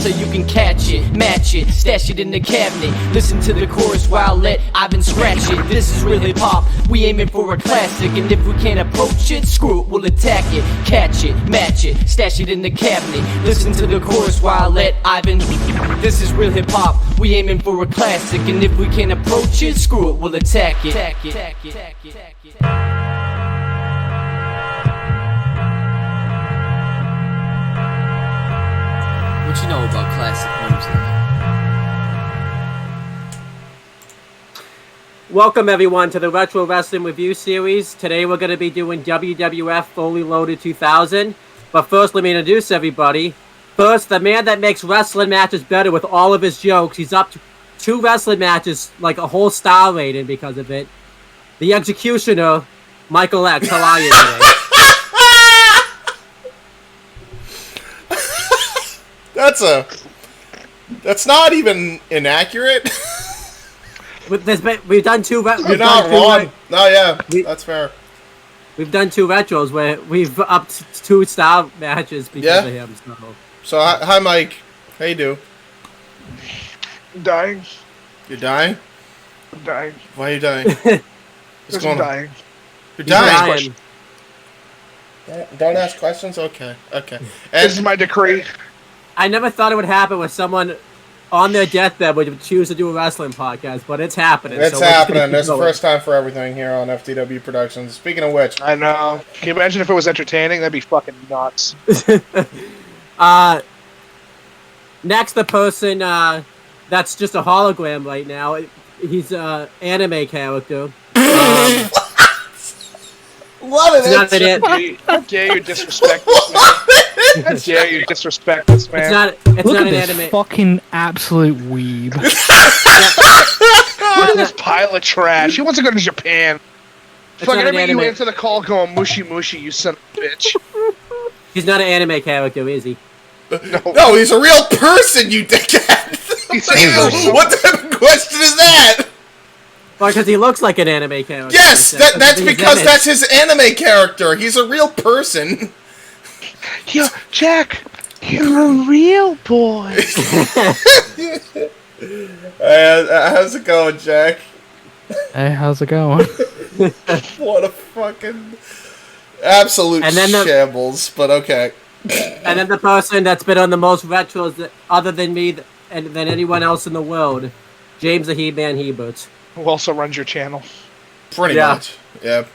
So you can catch it, match it, stash it in the cabinet. Listen to the chorus while let Ivan scratch it. This is real hip hop, we aiming for a classic. And if we can't approach it, screw it, we'll attack it. Catch it, match it, stash it in the cabinet. Listen to the chorus while let Ivan. This is real hip hop, we aiming for a classic. And if we can't approach it, screw it, we'll attack it. What you know about classic music? Welcome everyone to the Retro Wrestling Review Series. Today we're going to be doing WWF Fully Loaded 2000. But first let me introduce everybody. First, the man that makes wrestling matches better with all of his jokes. He's up to 2 wrestling matches, like a whole star rating because of it. The Executioner, Michael X. How are you today? That's not even inaccurate. We've done 2. You're not wrong. No, yeah, that's fair. We've done 2 retros where we've upped 2 star matches because of him. So hi, Mike. How you do? I'm dying. You're dying? I'm dying. Why are you dying? What's going on? Dying. You're dying. Don't ask questions. Okay. This is my decree. I never thought it would happen with someone on their deathbed would choose to do a wrestling podcast, but it's happening. It's happening. It's the first time for everything here on FTW Productions. Speaking of which, I know. Can you imagine if it was entertaining? That'd be fucking nuts. Next, the person that's just a hologram right now. He's an anime character. Love it. How dare you disrespect this man? How dare you disrespect this man? It's Look not at an this anime. fucking absolute weeb. Look at this pile of trash. He wants to go to Japan. It's Fucking not an everybody you anime. answer the call going mushy mushy, you son of a bitch. He's not an anime character, is he? No, he's a real person, you dickhead. What type of question is that? Well, because he looks like an anime character. Yes, that's because that's his anime character. He's a real person. Yo, Jack, you're a real boy. How's it going, Jack? Hey, how's it going? What a fucking absolute shambles, but okay. And then the person that's been on the most retros other than me and than anyone else in the world, James the He-Man Hebert. Who also runs your channel? Pretty much, yeah.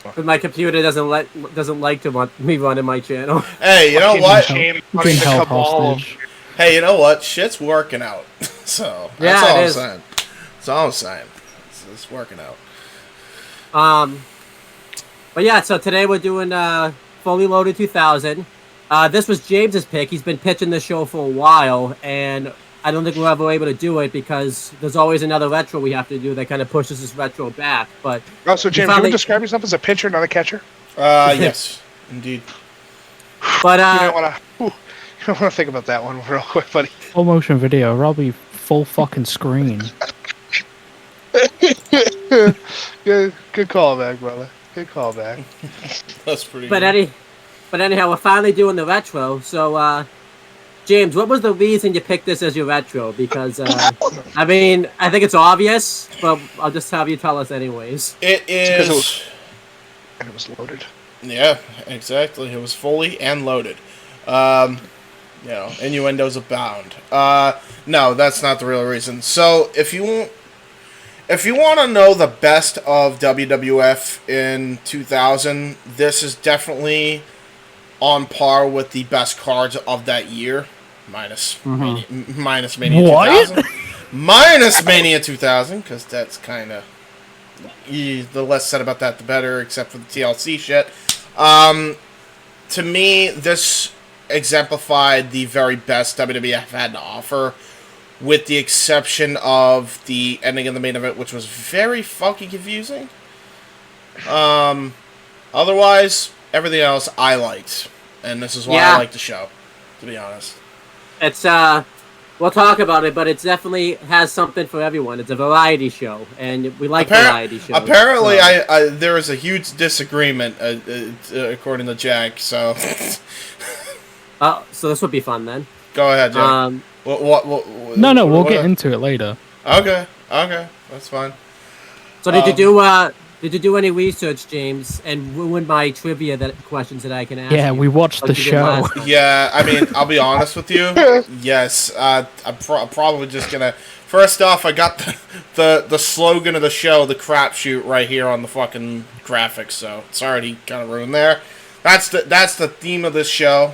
But my computer doesn't like to want me running my channel. Hey, you know what? You can help hostage. Hey, you know what? Shit's working out. So that's all I'm saying. That's all I'm saying. It's working out. But yeah, so today we're doing Fully Loaded 2000. This was James's pick. He's been pitching the show for a while, and I don't think we're ever able to do it because there's always another retro we have to do that kind of pushes this retro back. But so James, you would describe yourself as a pitcher, not a catcher? Yes, indeed. But you don't want to think about that one real quick, buddy. Full motion video, probably full fucking screen. Good call back, brother. Good call back. That's pretty. But anyhow, we're finally doing the retro. So, James, what was the reason you picked this as your retro? Because I mean, I think it's obvious, but I'll just have you tell us anyways. It is. And it was loaded. Yeah, exactly. It was fully and loaded. You know, innuendos abound. No, that's not the real reason. So, if you want to know the best of WWF in 2000, this is definitely on par with the best cards of that year, minus Mania 2000. Minus Mania 2000, because that's kind of... The less said about that, the better, except for the TLC shit. to me, this exemplified the very best WWF had to offer, with the exception of the ending of the main event, which was very fucking confusing. Otherwise, everything else I liked, and this is why I like the show, to be honest. It's we'll talk about it, but it definitely has something for everyone. It's a variety show, and we like variety shows. Apparently, so. There was a huge disagreement, according to Jack. So, so this would be fun then. Go ahead, Jack. We'll get into it later. Okay, that's fine. So did you do any research, James, and ruin my trivia questions that I can ask? Yeah, we watched the show. Yeah, I mean, I'll be honest with you. Yes, I'm probably just gonna. First off, I got the slogan of the show, the crapshoot, right here on the fucking graphics, so it's already kind of ruined there. That's the theme of this show.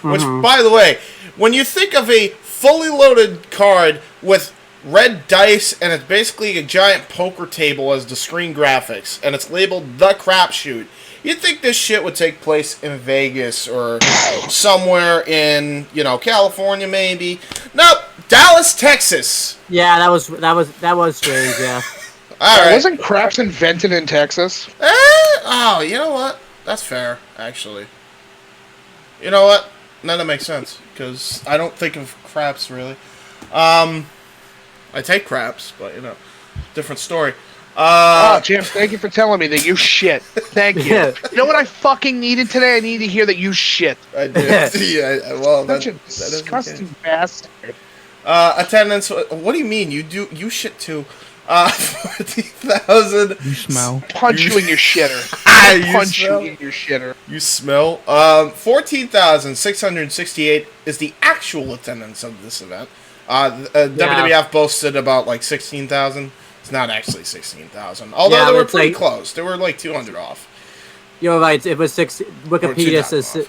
Which, by the way, when you think of a fully loaded card with red dice, and it's basically a giant poker table as the screen graphics, and it's labeled The Crapshoot. You'd think this shit would take place in Vegas or somewhere in, California maybe. Nope, Dallas, Texas. Yeah, that was strange. Yeah. All right. Wasn't craps invented in Texas? You know what? That's fair, actually. You know what? None of that makes sense because I don't think of craps really. I take craps, but different story. Jim, thank you for telling me that you shit. Thank you. You know what I fucking needed today? I need to hear that you shit. I did. Yeah. Well, such a disgusting bastard. Attendance. What do you mean? You shit too. 40,000. You smell. Punch you in your shitter. Punch you in your shitter. You smell. 14,668 is the actual attendance of this event. WWF boasted about like 16,000. It's not actually 16,000. Although they were pretty close. They were like 200 off. You're right. It was Wikipedia says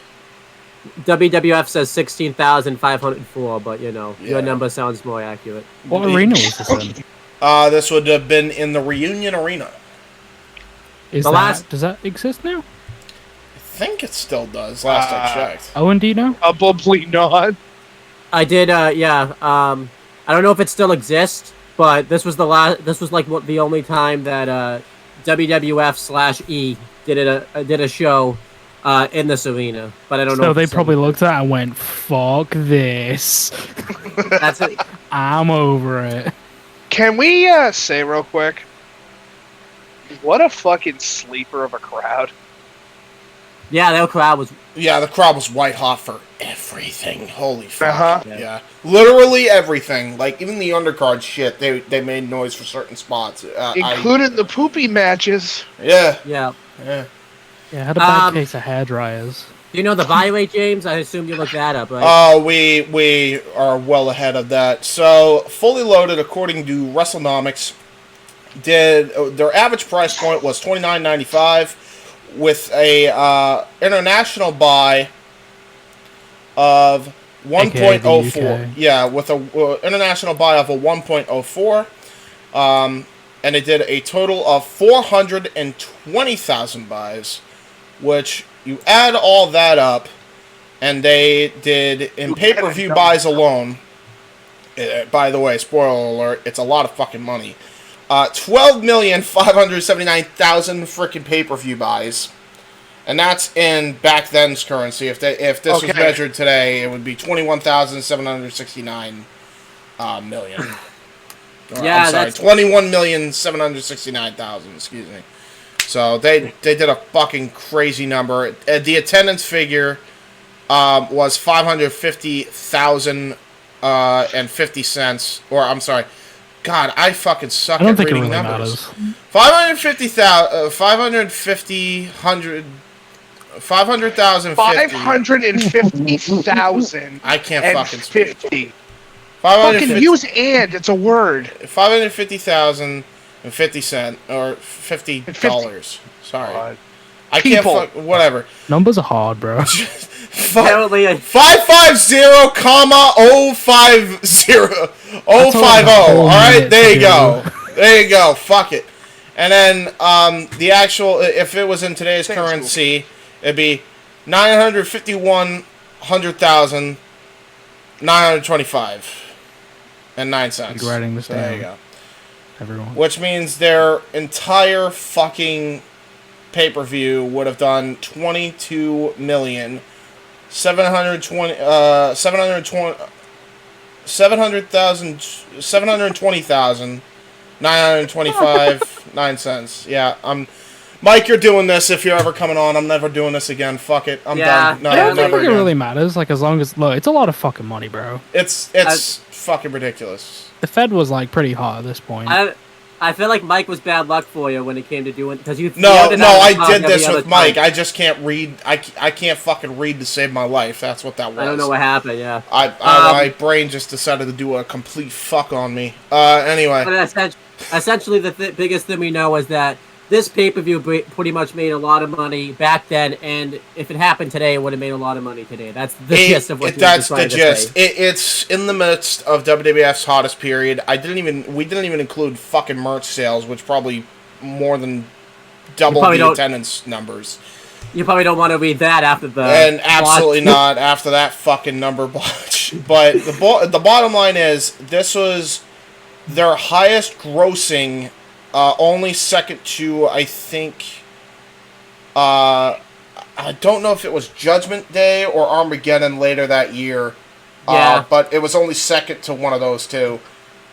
WWF says 16,504, but your number sounds more accurate. What arena was this in? This would have been in the Reunion Arena. Does that exist now? I think it still does. Last I checked. Oh, and do you know? Probably not. I did. Yeah. I don't know if it still exists, but this was the last. This was like the only time that WWF/E did a show in this arena. But I don't know. So they probably looked at it and went, "Fuck this." That's it. I'm over it. Can we say real quick? What a fucking sleeper of a crowd. Yeah, the crowd was. Yeah, the crowd was white hot for everything. Holy fuck. Uh-huh. Yeah. Literally everything. Like, even the undercard shit, they made noise for certain spots. Including the poopy matches. Yeah. Yeah. Yeah. Yeah, I had a bad case of hair dryers. Do you know the buy rate, James? I assume you looked that up, right? We are well ahead of that. So, Fully Loaded, according to WrestleNomics, their average price point was $29.95 with a international buy of 1.04. Yeah, with a international buy of a 1.04. And it did a total of 420,000 buys, which you add all that up, and they did in pay-per-view buys alone. By the way, spoiler alert, it's a lot of fucking money. 12,579,000 freaking pay-per-view buys, and that's in back then's currency. If this was measured today, it would be 21,769 million. Yeah, I'm sorry, 21,769,000. Excuse me. So they did a fucking crazy number. The attendance figure was 550,000 and 50 cents. Or I'm sorry. God, I fucking suck at reading really numbers. 550,000, 550,000. 550,000. I can't fucking speak. 50. Fucking use and, it's a word. 550,050 cents or $50. Sorry. I People. can't whatever. Numbers are hard, bro. 550, comma 050 All right, there you go. There you go. Fuck it. And then the actual, if it was in today's currency, it'd be $951,925.09 Writing this so down. there you go. Everyone. Which means their entire fucking pay-per-view would have done 720,925 9 cents. Mike, you're doing this if you're ever coming on. I'm never doing this again. Fuck it. I'm done. No, I don't never think it again. really matters. Like, as long as look, it's a lot of fucking money, bro. It's fucking ridiculous. The Fed was like pretty hot at this point. I feel like Mike was bad luck for you when it came to doing because you. No, I did this every with other Mike. time. I just can't read. I can't fucking read to save my life. That's what that was. I don't know what happened. Yeah. My brain just decided to do a complete fuck on me. Anyway. But essentially, the biggest thing we know is that this pay-per-view pretty much made a lot of money back then, and if it happened today, it would have made a lot of money today. That's the gist of what that's the trying gist. to say. It's in the midst of WWF's hottest period. We didn't even include fucking merch sales, which probably more than double the attendance numbers. You probably don't want to read that after the and absolutely not after that fucking number bunch. But the bottom line is this was their highest grossing. Only second to, I think, I don't know if it was Judgment Day or Armageddon later that year. Yeah. But it was only second to one of those two.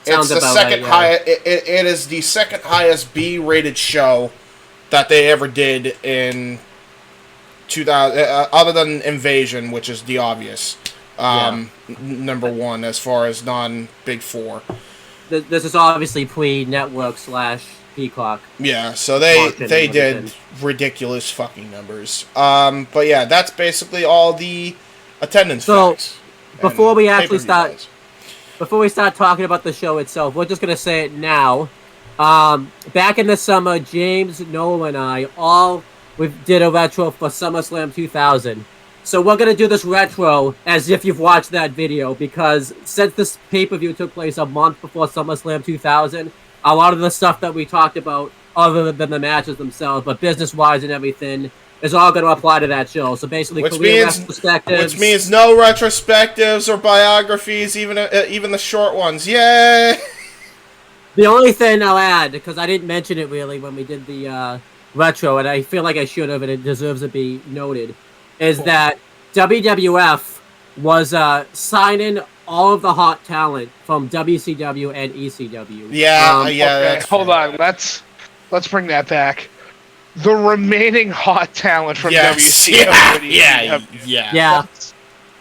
Sounds it's the second highest. It is the second highest B-rated show that they ever did in 2000, other than Invasion, which is the obvious number one as far as non-Big Four. This is obviously pre-network / Peacock. Yeah, so they did ridiculous fucking numbers. But yeah, that's basically all the attendance facts. Before we start talking about the show itself, we're just gonna say it now. Back in the summer, James, Noah, and I we did a retro for SummerSlam 2000. So we're going to do this retro as if you've watched that video, because since this pay-per-view took place a month before SummerSlam 2000, a lot of the stuff that we talked about, other than the matches themselves, but business-wise and everything, is all going to apply to that show. So basically, which means no retrospectives or biographies, even the short ones. Yay! The only thing I'll add, because I didn't mention it really when we did the retro, and I feel like I should have, and it deserves to be noted, is that WWF was signing all of the hot talent from WCW and ECW. Yeah, Okay, that's hold on. Let's bring that back. The remaining hot talent from WCW and ECW. Yeah.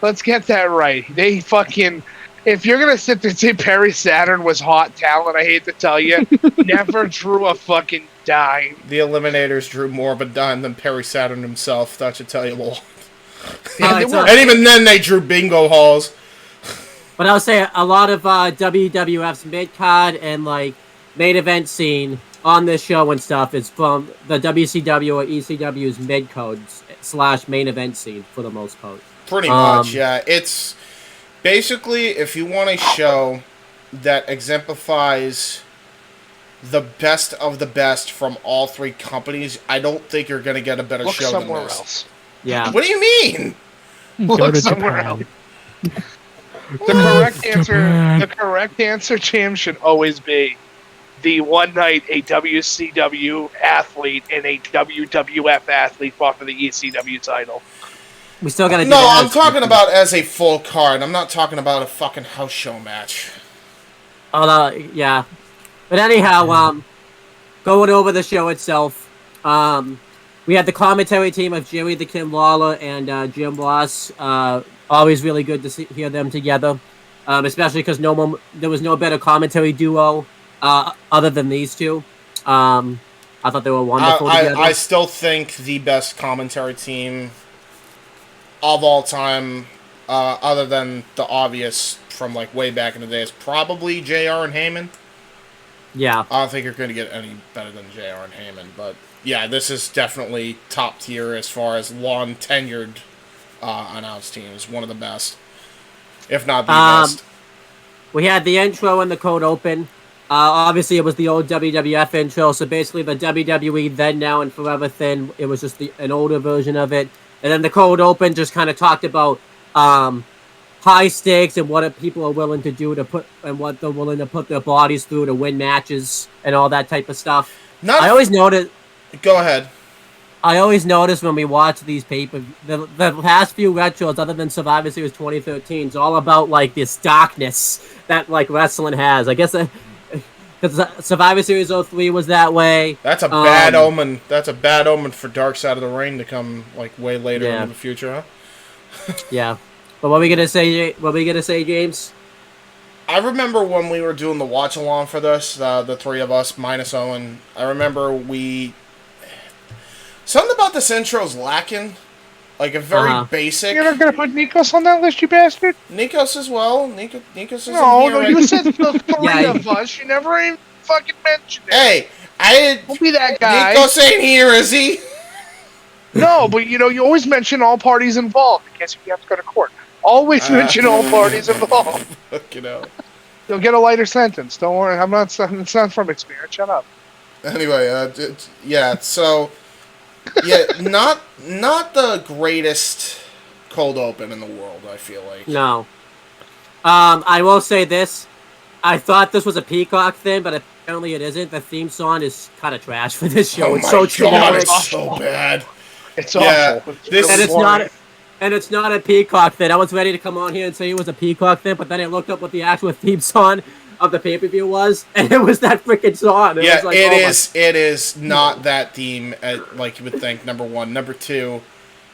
Let's get that right. They fucking... If you're going to sit there and say Perry Saturn was hot talent, I hate to tell you, never drew a fucking dime. The Eliminators drew more of a dime than Perry Saturn himself, that should tell you all. And even then they drew bingo halls. But I would say a lot of WWF's mid-card and like main event scene on this show and stuff is from the WCW or ECW's mid-cards / main event scene for the most part. Pretty much, yeah. It's basically, if you want a show that exemplifies the best of the best from all three companies, I don't think you're going to get a better look show than somewhere this. else. Yeah. What do you mean? Look somewhere else. The correct answer, Jim, should always be the one night a WCW athlete and a WWF athlete fought for the ECW title. We still gotta do No, that. I'm talking about as a full card. I'm not talking about a fucking house show match. Yeah. But anyhow, going over the show itself, we had the commentary team of Jerry the Kim Lawler and Jim Ross. Always really good to hear them together, especially because there was no better commentary duo other than these two. I thought they were wonderful together. I still think the best commentary team of all time, other than the obvious from like way back in the day, is probably JR and Heyman. Yeah. I don't think you're going to get any better than JR and Heyman, but yeah, this is definitely top tier as far as long tenured announced teams. One of the best, if not the best. We had the intro and the cold open. Obviously, it was the old WWF intro, so basically the WWE Then, Now, and Forever thing, it was just an older version of it. And then the cold open just kind of talked about high stakes and what people are willing to do and what they're willing to put their bodies through to win matches and all that type of stuff. I always notice. Go ahead. I always notice when we watch these the past few retros, other than Survivor Series 2013, is all about like this darkness that like wrestling has. I guess because Survivor Series 03 was that way. That's a bad omen. That's a bad omen for Dark Side of the Ring to come like way later in the future, huh? Yeah. But what are we gonna say? What are we gonna say, James? I remember when we were doing the watch along for this, the three of us minus Owen. I remember something about this intro's lacking, like a very basic. You're not gonna put Nikos on that list, you bastard. Nikos as well. Nikos is no, in here. you said the three of us. You never even fucking mentioned it. Hey, Don't be that guy. Nikos ain't here, is he? No, but you always mention all parties involved in case you have to go to court. Always mention all parties involved. You know. You'll get a lighter sentence. Don't worry. It's not from experience. Shut up. Anyway, so not the greatest cold open in the world, I feel like. No. I will say this. I thought this was a Peacock thing, but apparently it isn't. The theme song is kind of trash for this show. It's so generic. It's so bad. It's awful. It's not a Peacock thing. I was ready to come on here and say it was a Peacock thing, but then I looked up what the actual theme song of the pay-per-view was, and it was that freaking song. It is not that theme, like you would think, number one. Number two,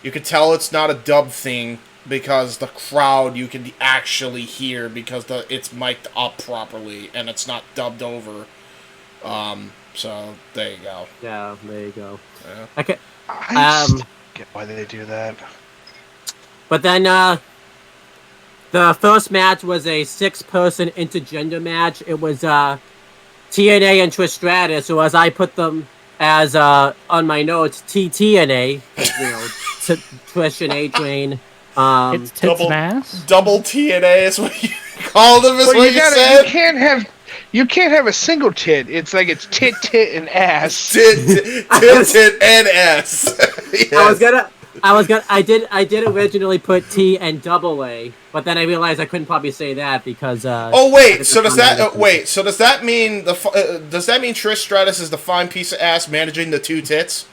you could tell it's not a dub thing because the crowd you can actually hear because it's mic'd up properly, and it's not dubbed over. So, there you go. Yeah, there you go. Yeah. Okay. I just get why they do that. But then, the first match was a 6-person intergender match. It was TNA and Trish Stratus, so as I put them as on my notes, TTNA, Trish and A-Train. It's tits and ass? Double TNA is what you called them, is what you said? You can't have a single tit. It's like it's tit, and ass. Tit, and ass. Yes. I did originally put T and double A, but then I realized I couldn't probably say that because. So does that mean Trish Stratus is the fine piece of ass managing the two tits?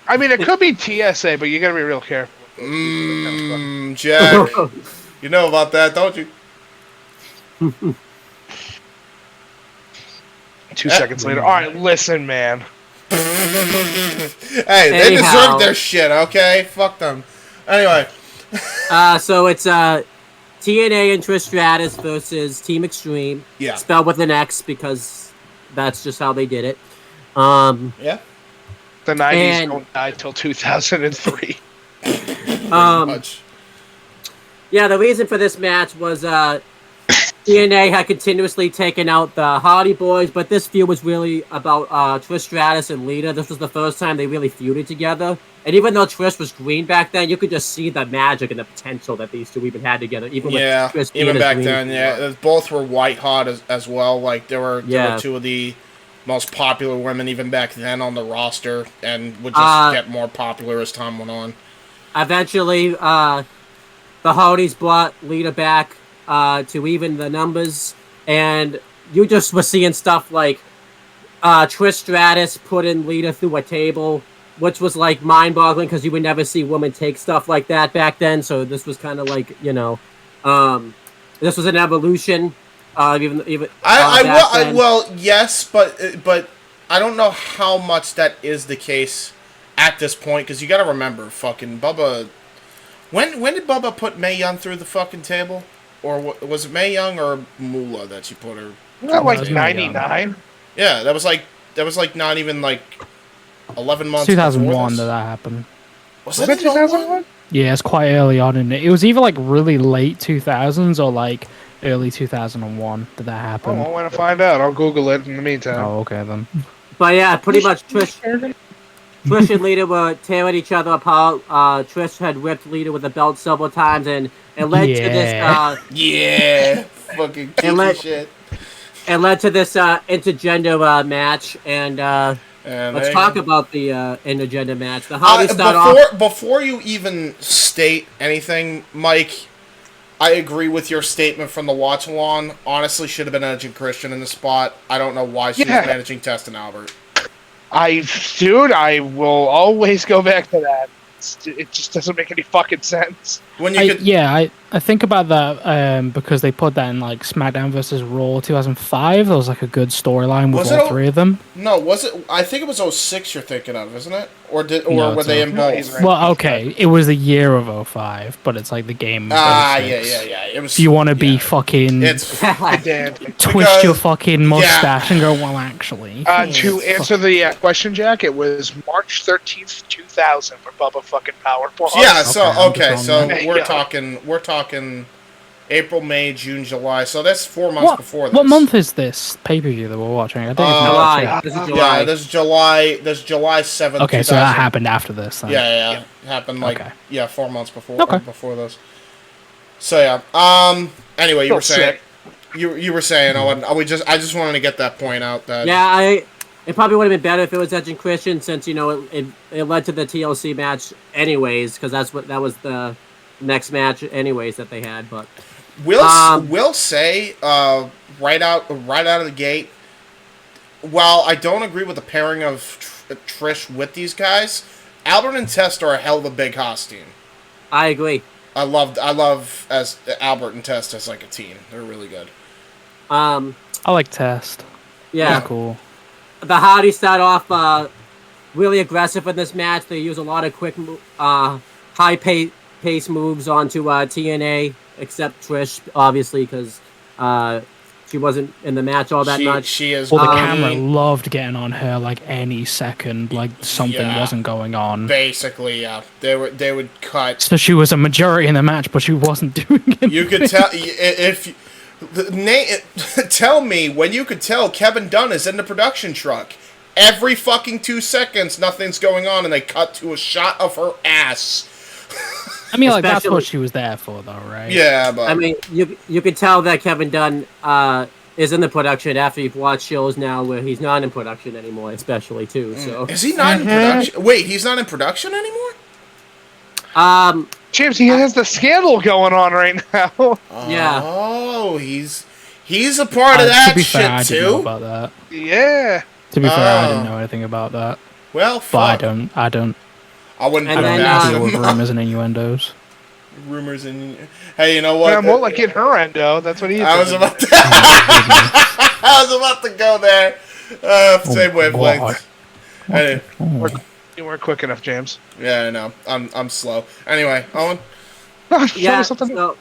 I mean, it could be TSA, but you gotta be real careful. Jack, you know about that, don't you? 2 seconds later. All right, listen, man. Hey, they deserve their shit, okay? Fuck them. Anyway. So it's TNA and Trish Stratus versus Team Extreme. Yeah. Spelled with an X because that's just how they did it. Yeah. The 90s don't die till 2003. Much. Yeah, the reason for this match was TNA had continuously taken out the Hardy Boys, but this feud was really about Trish Stratus and Lita. This was the first time they really feuded together. And even though Trish was green back then, you could just see the magic and the potential that these two even had together. Even back then, both were white hot as well. Like there were two of the most popular women even back then on the roster, and would just get more popular as time went on. Eventually, the Hardys brought Lita back to even the numbers, and you just were seeing stuff like Trish Stratus putting Lita through a table, which was like mind-boggling because you would never see women take stuff like that back then. So this was kind of like this was an evolution. Yes, but I don't know how much that is the case at this point because you got to remember, fucking Bubba. When did Bubba put Mae Young through the fucking table? Or was it Mae Young or Moolah that she put her? Not like 99. Yeah, that was like not even like 11 months. 2001 that happened. Was it 2001? Yeah, it's quite early on in it. It was either like really late 2000s or like early 2001 that happened. I want to find out. I'll Google it in the meantime. Oh, okay then. But yeah, pretty much Trish and Lita were tearing each other apart. Trish had whipped Lita with a belt several times, and it led to this. Fucking shit. It led to this intergender match, and And Let's there you talk go. about the intergender match. The Howdy start off. Before you even state anything, Mike, I agree with your statement from the watch along. Honestly, should have been Edge and Christian in the spot. I don't know why she was managing Test and Albert. I will always go back to that. It just doesn't make any fucking sense. When you could, I think about that because they put that in like SmackDown versus Raw 2005. There was like a good storyline with all three of them. No, was it? I think it was 06 you're thinking of, isn't it? Or No, were they in no, both? he's right. Well, okay, it was the year of 05, but it's like the game. Yeah. 06. It was. If you want to be fucking It's twist your fucking mustache and go, well, actually. To answer the question, Jack, it was March 13th, 2000 for Bubba fucking Powerball. yeah. So Okay, so There you we're go. talking April, May, June, July. So that's 4 months before this. What month is this pay-per-view that we're watching? I don't even know. July. This is July. Yeah, there's July 7th. Okay, so that happened after this. Then. Yeah. It happened like Okay. 4 months before Okay. before those. So yeah. Anyway, you were saying sick. you were saying I just wanted to get that point out that Yeah, it probably would have been better if it was Edge and Christian, since it led to the TLC match anyways, because that was the next match anyways that they had. But We'll say right out of the gate. While I don't agree with the pairing of Trish with these guys, Albert and Test are a hell of a big Haas team. I agree. I love as Albert and Test as like a team. They're really good. I like Test. Yeah, He's cool. the Howdy start off really aggressive in this match. They use a lot of quick, high pace moves onto TNA, except Trish, obviously, because she wasn't in the match all that much. She is. Well, the camera loved getting on her like any second, like something Yeah. wasn't going on. Basically, yeah. They would cut. So she was a majority in the match, but she wasn't doing it. You could tell if. Tell me when you could tell Kevin Dunn is in the production truck. Every fucking 2 seconds, nothing's going on, and they cut to a shot of her ass. I mean, like that's Especially- what she was there for, though, right? Yeah, but I mean, you could tell that Kevin Dunn is in the production after you've watched shows now where he's not in production anymore, especially too. So is he not in production? Wait, he's not in production anymore? James, he has the scandal going on right now. Yeah. Oh, he's a part of To that be fair, I shit didn't know too. about that. Yeah. To be fair, I Oh. didn't know anything about that. Well, But I fuck. don't I wouldn't And put then, it past deal with him. rumors and innuendos. Rumors and hey, you know what? Yeah, more like in her endo. That's what he is. I was about to. I was about to go there. Same wavelength. Anyway, You weren't quick enough, James. yeah, I know. I'm slow. Anyway, Owen. Show yeah. me something. So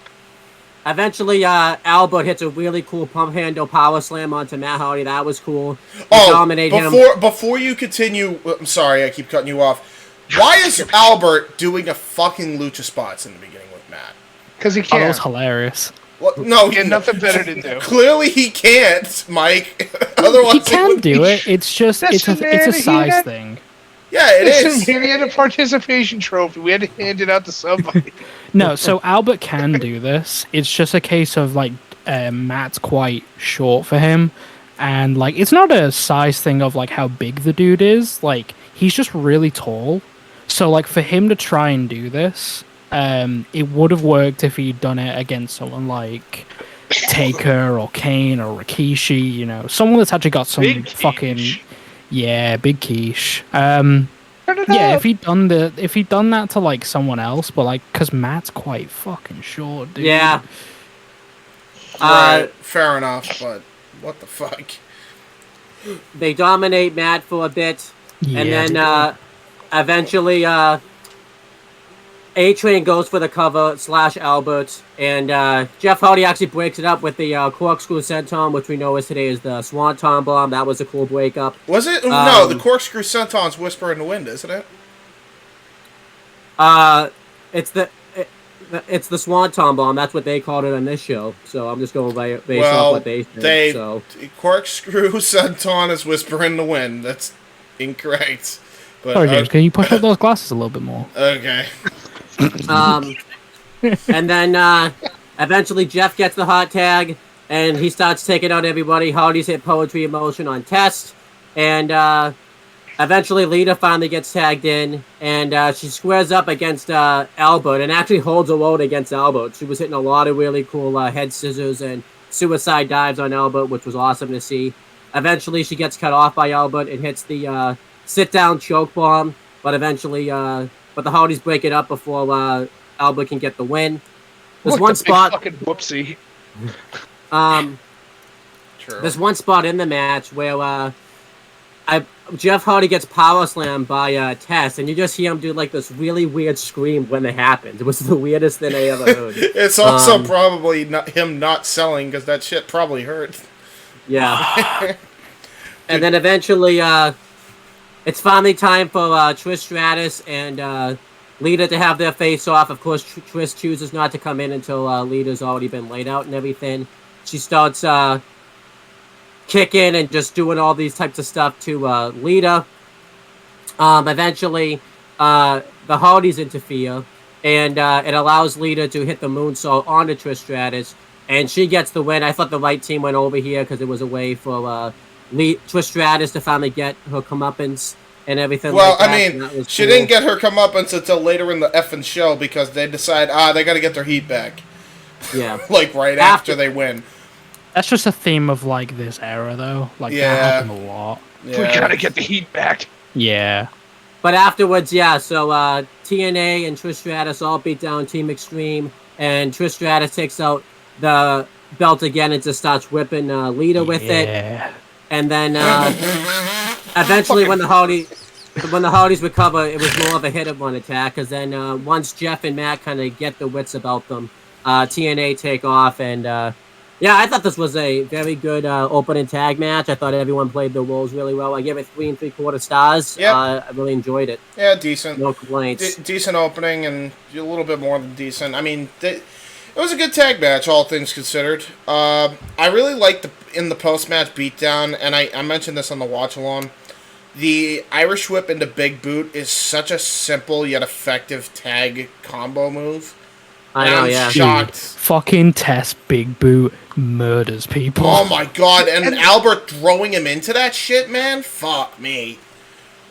eventually, Albert hits a really cool pump handle power slam onto Matt Hardy. That was cool. Dominate him. Before you continue, I'm sorry, I keep cutting you off. Why is Albert doing a fucking lucha spots in the beginning with Matt? Because he Oh, that was can't. hilarious. Well, no, He had nothing better to do. Clearly he can't, Mike. Otherwise, He can would do be- it. It's just it's Listen, a man, size he- thing. Yeah, it is. Listen, he had a participation trophy. We had to hand it out to somebody. No, so Albert can do this. It's just a case of like Matt's quite short for him, and like it's not a size thing of like how big the dude is. Like he's just really tall. So like for him to try and do this, it would have worked if he'd done it against someone like Taker or Kane or Rikishi. You know, someone that's actually got some Big fucking quiche. big quiche. Turn it Yeah, up. if he'd done that to like someone else, but like because Matt's quite fucking short, dude. Yeah. Right, fair enough, but what the fuck? They dominate Matt for a bit, Yeah, and dude. then eventually A-Train goes for the cover / Albert, and Jeff Hardy actually breaks it up with the corkscrew senton, which we know is today is the Swanton Bomb. That was a cool breakup. Was it? No, the corkscrew senton's whisper in the wind, isn't it? It's the Swanton Bomb. That's what they called it on this show. So I'm just going based off Well, what they said. corkscrew senton is whisper in the wind. That's incorrect. But Sorry, James, can you push up those glasses a little bit more? okay. And then eventually Jeff gets the hot tag, and he starts taking out everybody. Hardy's hit poetry emotion on Test, and Eventually, Lita finally gets tagged in, and she squares up against Albert and actually holds a load against Albert. She was hitting a lot of really cool head scissors and suicide dives on Albert, which was awesome to see. Eventually, she gets cut off by Albert and hits the sit-down choke bomb, but but the Hardys break it up before Albert can get the win. There's Look, one the big spot. fucking whoopsie. True. There's one spot in the match where Jeff Hardy gets power slammed by Test, and you just hear him do like this really weird scream when it happens. It was the weirdest thing I ever heard. It's also probably him not selling because that shit probably hurt. Yeah. And then eventually, it's finally time for Trish Stratus and Lita to have their face off. Of course, Trish chooses not to come in until Lita's already been laid out and everything. She starts kicking and just doing all these types of stuff to Lita. Eventually, the Hardys interfere, and it allows Lita to hit the moonsault onto Trish Stratus, and she gets the win. I thought the right team went over here because it was a way for Trish Stratus to finally get her comeuppance and everything. Well, like that. I mean, she didn't get her comeuppance until later in the effing show because they decide, they got to get their heat back. Yeah. Like, right after they win. That's just a theme of like this era, though. Like that happened a lot. Yeah. We gotta get the heat back. Yeah. But afterwards, yeah, so TNA and Trish Stratus all beat down Team Extreme, and Trish Stratus takes out the belt again and just starts whipping Lita with it. And then eventually when the Hardys recover, it was more of a hit-and-run attack, because then once Jeff and Matt kind of get the wits about them, TNA take off, and yeah, I thought this was a very good opening tag match. I thought everyone played their roles really well. I gave it 3 3/4 stars. Yep. I really enjoyed it. Yeah, decent. No complaints. Decent opening and a little bit more than decent. I mean, it was a good tag match, all things considered. I really liked in the post-match beatdown, and I mentioned this on the watch-along. The Irish Whip into Big Boot is such a simple yet effective tag combo move. I know, I'm yeah. shocked. Fucking Test Big Boot murders people. Oh my god, and Albert throwing him into that shit, man? Fuck me.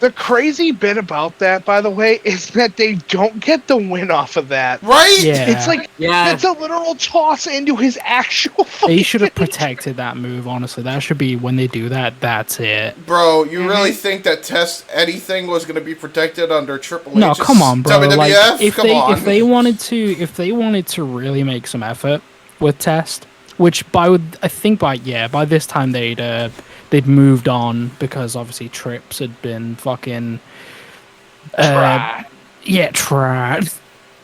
The crazy bit about that, by the way, is that they don't get the win off of that. Right? Yeah. It's like, it's a literal toss into his actual They should have fucking- protected that move, honestly. That should be, when they do that, that's it. Bro, you really think that anything was going to be protected under Triple H? No, come on, bro. WWF? Like, if Come on. if they wanted to really make some effort with Test, which by this time they'd moved on, because obviously Trips had been fucking Tried. tried.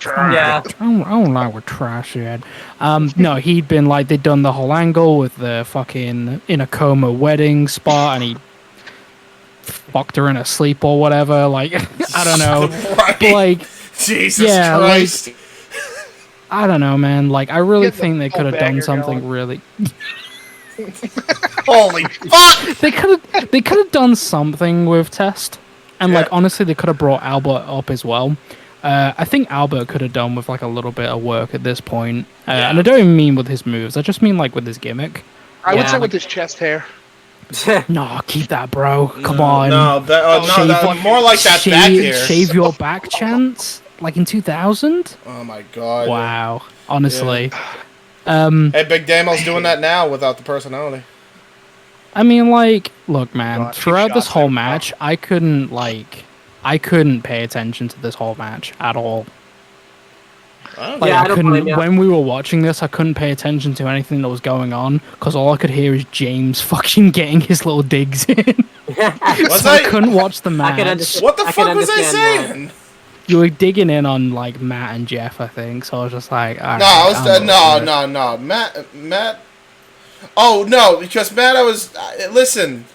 Yeah. I don't like what trash said. No, he'd been like, they'd done the whole angle with the fucking in a coma wedding spot, and he fucked her in her sleep or whatever. Like, I don't know. Right. But like, Jesus yeah, Christ. I don't know, man. Like, I really Get the think they full could have done bagger something going. really. Holy fuck! They could have done something with Test, and like, Yeah. honestly, they could have brought Albert up as well. I think Albert could have done with like a little bit of work at this point, and I don't even mean with his moves. I just mean like with his gimmick. I would Yeah. say with his chest hair. No, keep that, bro. Come on. No, more like that back here. Shave your back chance, like in 2000. Oh my god. Wow, honestly. Hey, Big Damo's doing that now without the personality. I mean, like, look, man. God, cheap Throughout this shots whole there. match, I couldn't pay attention to this whole match at all. Oh, Like, Yeah, I I don't couldn't. blame ya. When we were watching this, I couldn't pay attention to anything that was going on because all I could hear is James fucking getting his little digs in. Was So I couldn't watch the I can match. understand. What the I can fuck was I understand that. saying? You were digging in on like Matt and Jeff, I think. So I was just like, all No, right, I was I'm over it. no. Matt. Oh no, because Matt, listen.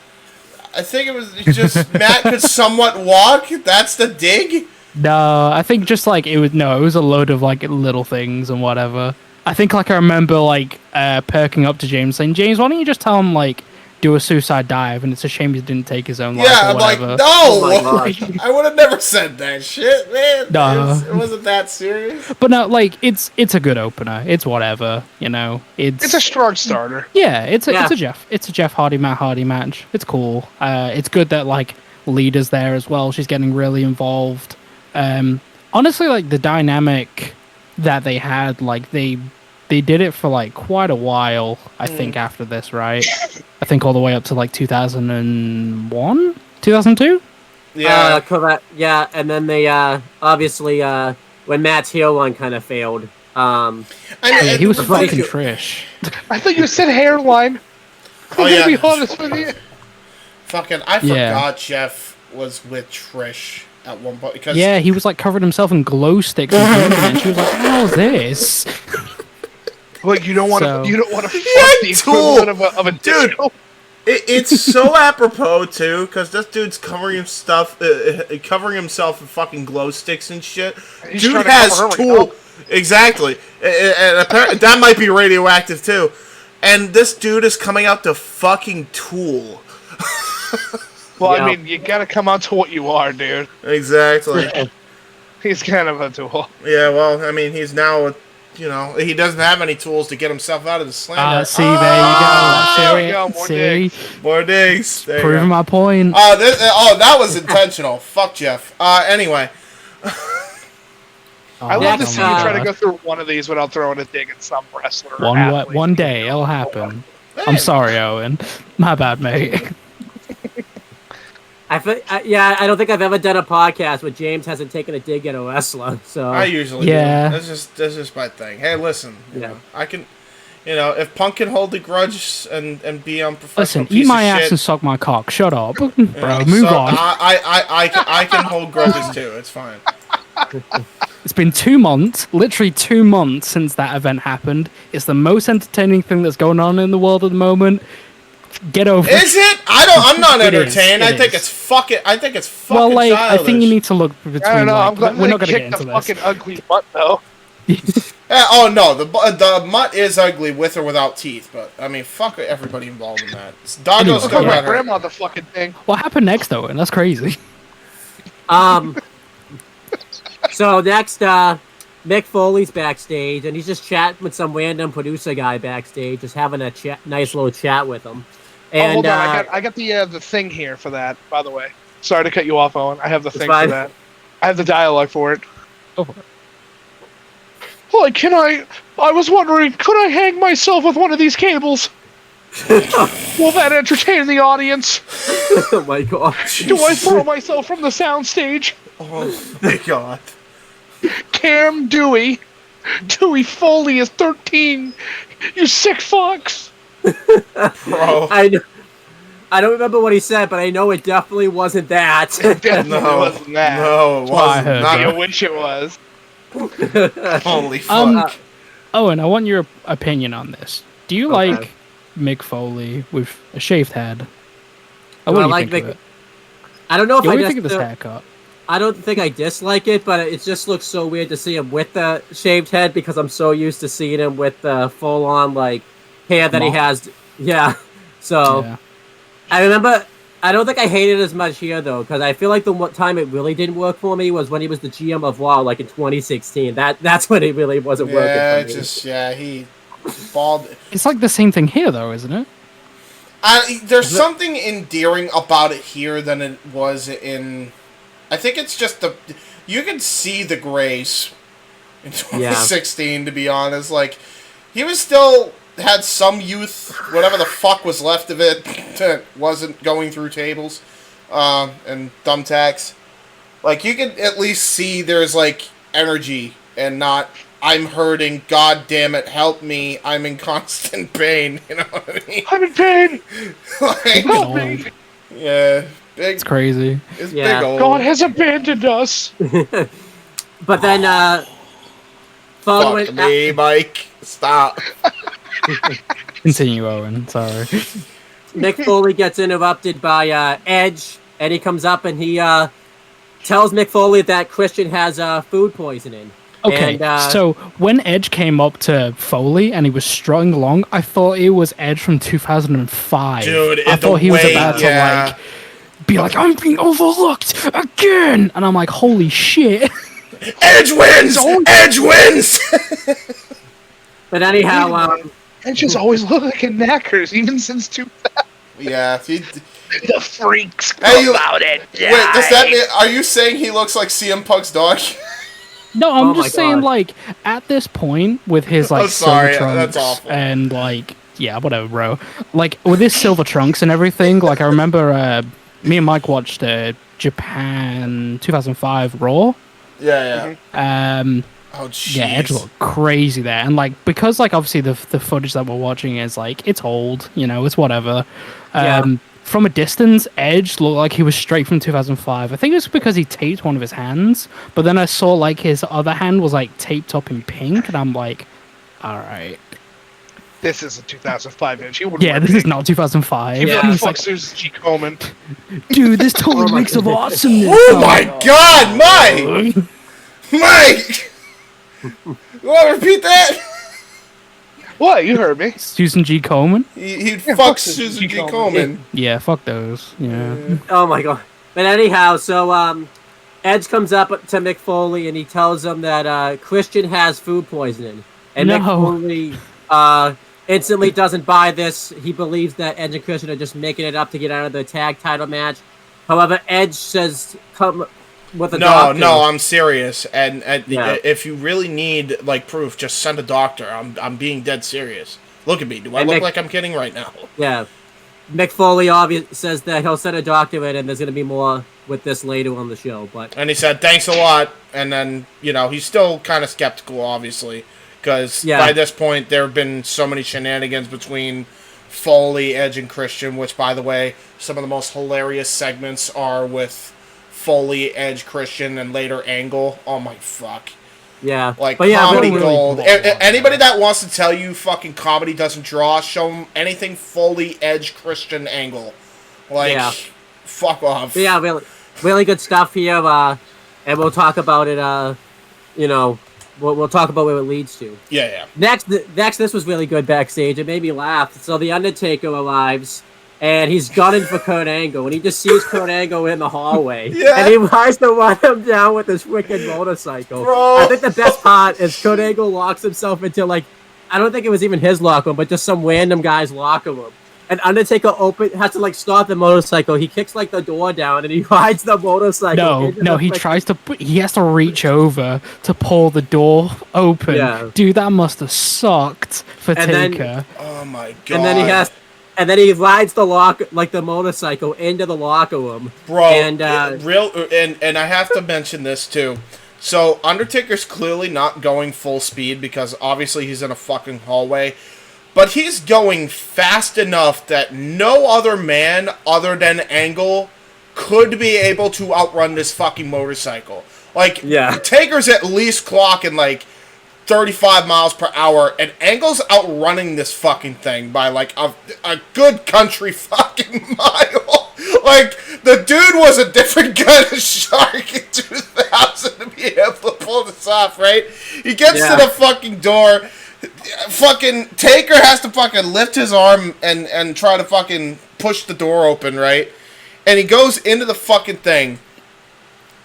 I think it was just Matt could somewhat walk. That's the dig. No, I think just like it was a load of like little things and whatever. I think like I remember like perking up to James saying, James, why don't you just tell him like do a suicide dive, and it's a shame he didn't take his own life Yeah, or I'm like, whatever. no, Oh my God. I would have never said that shit, man. No. It wasn't that serious. But no, like it's a good opener. It's whatever, you know. It's a strong starter. Yeah, it's a Yeah. Jeff Hardy Matt Hardy match. It's cool. It's good that like leaders there as well. She's getting really involved. Honestly, like the dynamic that they had, like they did it for like quite a while. I think after this, right? I think all the way up to like 2001, 2002. Yeah. Correct. Yeah, and then they obviously when Matt's heel line kind of failed. Yeah, he was But fucking you- Trish. I thought you said hairline. Oh, I'm yeah. gonna be honest with you. Fucking, I Yeah. forgot Jeff was with Trish at one point because Yeah, he was like covered himself in glow sticks and drinking, and she was like, "How's this?" Like you don't want to. So- You don't want to fuck had the Tool. equivalent of a Dude. disco. it's so apropos too, because this dude's covering himself in fucking glow sticks and shit. He's Dude trying to has cover her Tool, with exactly, and apparently that might be radioactive too. And this dude is coming out to fucking Tool. Well, Yeah. I mean, you gotta come out to what you are, dude. Exactly. He's kind of a tool. Yeah. Well, I mean, he's now, he doesn't have any tools to get himself out of the slammer. See, there you go. there we See, go, more see? digs. More digs. There you Proving go. my point. That was intentional. Fuck Jeff. Anyway. I love to Next, see you try to go through one of these without throwing a dig at some wrestler. or athlete. One day it'll happen. I'm sorry, Owen. My bad, mate. I don't think I've ever done a podcast where James hasn't taken a dig at a wrestler. So I usually Yeah. do. That's just my thing. Hey, listen. You Yeah. know, I can. If Punk can hold the grudge and be unprofessional Listen, piece eat my of ass shit, and suck my cock. Shut up, bro. you know, Move so on. I can hold grudges too. It's fine. It's been 2 months, literally 2 months since that event happened. It's the most entertaining thing that's going on in the world at the moment. Get over it. Is it? I'm not It is, entertained. I it think is. it's fucking. I think it's fucking Well, like, childish. I think you need to look between. I don't know. Like, I'm glad we're they not gonna get kicked into the this. fucking ugly butt though. Yeah, oh no, the mutt is ugly with or without teeth, but I mean, fuck everybody involved in that. Doggo Anyway, still My got her. grandma, the fucking thing. What happened next, though? And that's crazy. So next, Mick Foley's backstage, and he's just chatting with some random producer guy backstage, just having a nice little chat with him. And Hold on, I got the thing here for that. By the way, sorry to cut you off, Owen. I have the thing for fine. that. I have the dialogue for it. Go for it. Like, I was wondering, could I hang myself with one of these cables? Will that entertain the audience? oh my god, Do I throw myself from the soundstage? Oh my god. Cam Dewey Foley is 13. You sick fucks. Bro. I don't remember what he said, but I know it definitely wasn't that. Definitely No. wasn't that. No, it what I wasn't. heard, Not I wish it was. Holy fuck. Owen, I want your opinion on this. Do you like Mick Foley with a shaved head? Do What I do you like think of Mick- it? I don't know if Yeah, I what do you think of this just, haircut? I don't think I dislike it, but it just looks so weird to see him with the shaved head because I'm so used to seeing him with the full-on like hair that he Mop. has. Yeah, so Yeah. I remember. I don't think I hated it as much here though, because I feel like the one time it really didn't work for me was when he was the GM of Raw, like in 2016. That's when it really wasn't Yeah, working for me. he bald. It's like the same thing here, though, isn't it? There's something endearing about it here than it was in. I think it's just you can see the grace in 2016. To be honest, like he was still had some youth, whatever the fuck was left of it, that wasn't going through tables and thumbtacks. Like you can at least see there's like energy and not I'm hurting. God damn it, help me! I'm in constant pain. You know what I mean? I'm in pain. Like, Help me. yeah, big. It's crazy. It's Yeah. big old. God has abandoned us. But then, following Fuck me, Mike. Stop. Continue, Owen. Sorry. Mick Foley gets interrupted by Edge, and he comes up and he tells Mick Foley that Christian has food poisoning. Okay, And, so when Edge came up to Foley and he was strutting along, I thought it was Edge from 2005. Dude, I the thought he was way- about yeah. to like be like, I'm being overlooked again, and I'm like, holy shit. Edge wins. Edge wins. But anyhow, Edge has always looked like a knackers, even since 2000. Yeah. The freaks Hey, come out and Wait, does that mean? Are you saying he looks like CM Punk's dog? No, I'm Oh my just saying, God. like, at this point, with his, I'm like, sorry, silver that's trunks awful. and, like, yeah, whatever, bro. Like, with his silver trunks and everything, like, I remember me and Mike watched Japan 2005 Raw. Yeah. Oh, jeez. Yeah, Edge looked crazy there. And, like, because, like, obviously the footage that we're watching is, like, it's old, you know, it's whatever. Yeah. From a distance, Edge looked like he was straight from 2005. I think it was because he taped one of his hands, but then I saw, like, his other hand was, like, taped up in pink, and I'm like, alright. This is a 2005 Edge. Yeah, this is not 2005. Yeah. And he's Fuck like, Susan G. Coleman. dude, this totally reeks of awesomeness. Oh my God, Mike! Mike! You want to repeat that? What? You heard me. Susan G. Coleman? He'd Yeah, fuck fuck Susan G. G. Coleman. Coleman. Yeah, fuck those. Yeah. Oh my God. But anyhow, so Edge comes up to Mick Foley and he tells him that Christian has food poisoning, and No. Mick Foley instantly doesn't buy this. He believes that Edge and Christian are just making it up to get out of the tag title match. However, Edge says, "Come with a doctor." No, I'm serious. And Yeah. if you really need like proof, just send a doctor. I'm being dead serious. Look at me. Do I And look Mick- like I'm kidding right now? Yeah. Mick Foley says that he'll send a doctor in, and there's going to be more with this later on the show. But And he said, thanks a lot. And then, he's still kind of skeptical, obviously. Because Yeah. by this point, there have been so many shenanigans between Foley, Edge, and Christian. Which, by the way, some of the most hilarious segments are with Foley, Edge, Christian, and later Angle. Oh my fuck. yeah, Like, but yeah, comedy really, gold. really cool. Anybody that wants to tell you fucking comedy doesn't draw, show them anything Foley, Edge, Christian, Angle. Like, Yeah. fuck off. But yeah, really good stuff here. And we'll talk about it. We'll talk about where it leads to. Yeah. Next, this was really good backstage. It made me laugh. So the Undertaker arrives, and he's gunning for Kurt Angle, and he just sees Kurt Angle in the hallway, Yeah. and he tries to run him down with his wicked motorcycle. Bro. I think the best part is Kurt Angle locks himself into, like, I don't think it was even his locker room, but just some random guy's locker room. And Undertaker has to, like, stop the motorcycle. He kicks, like, the door down, and he rides the motorcycle. No, he tries to. He has to reach over to pull the door open. Yeah. Dude, that must have sucked for And then- Taker. Oh my god. And then he rides the motorcycle into the locker room. Bro, and and I have to mention this too. So Undertaker's clearly not going full speed because obviously he's in a fucking hallway, but he's going fast enough that no other man other than Angle could be able to outrun this fucking motorcycle. Like, Yeah. Taker's at least clocking like 35 miles per hour, and Angle's outrunning this fucking thing by like a good country fucking mile. Like, the dude was a different kind of shark in 2000 to be able to pull this off, right? He gets to the fucking door. Fucking Taker has to fucking lift his arm and try to fucking push the door open, right? And he goes into the fucking thing.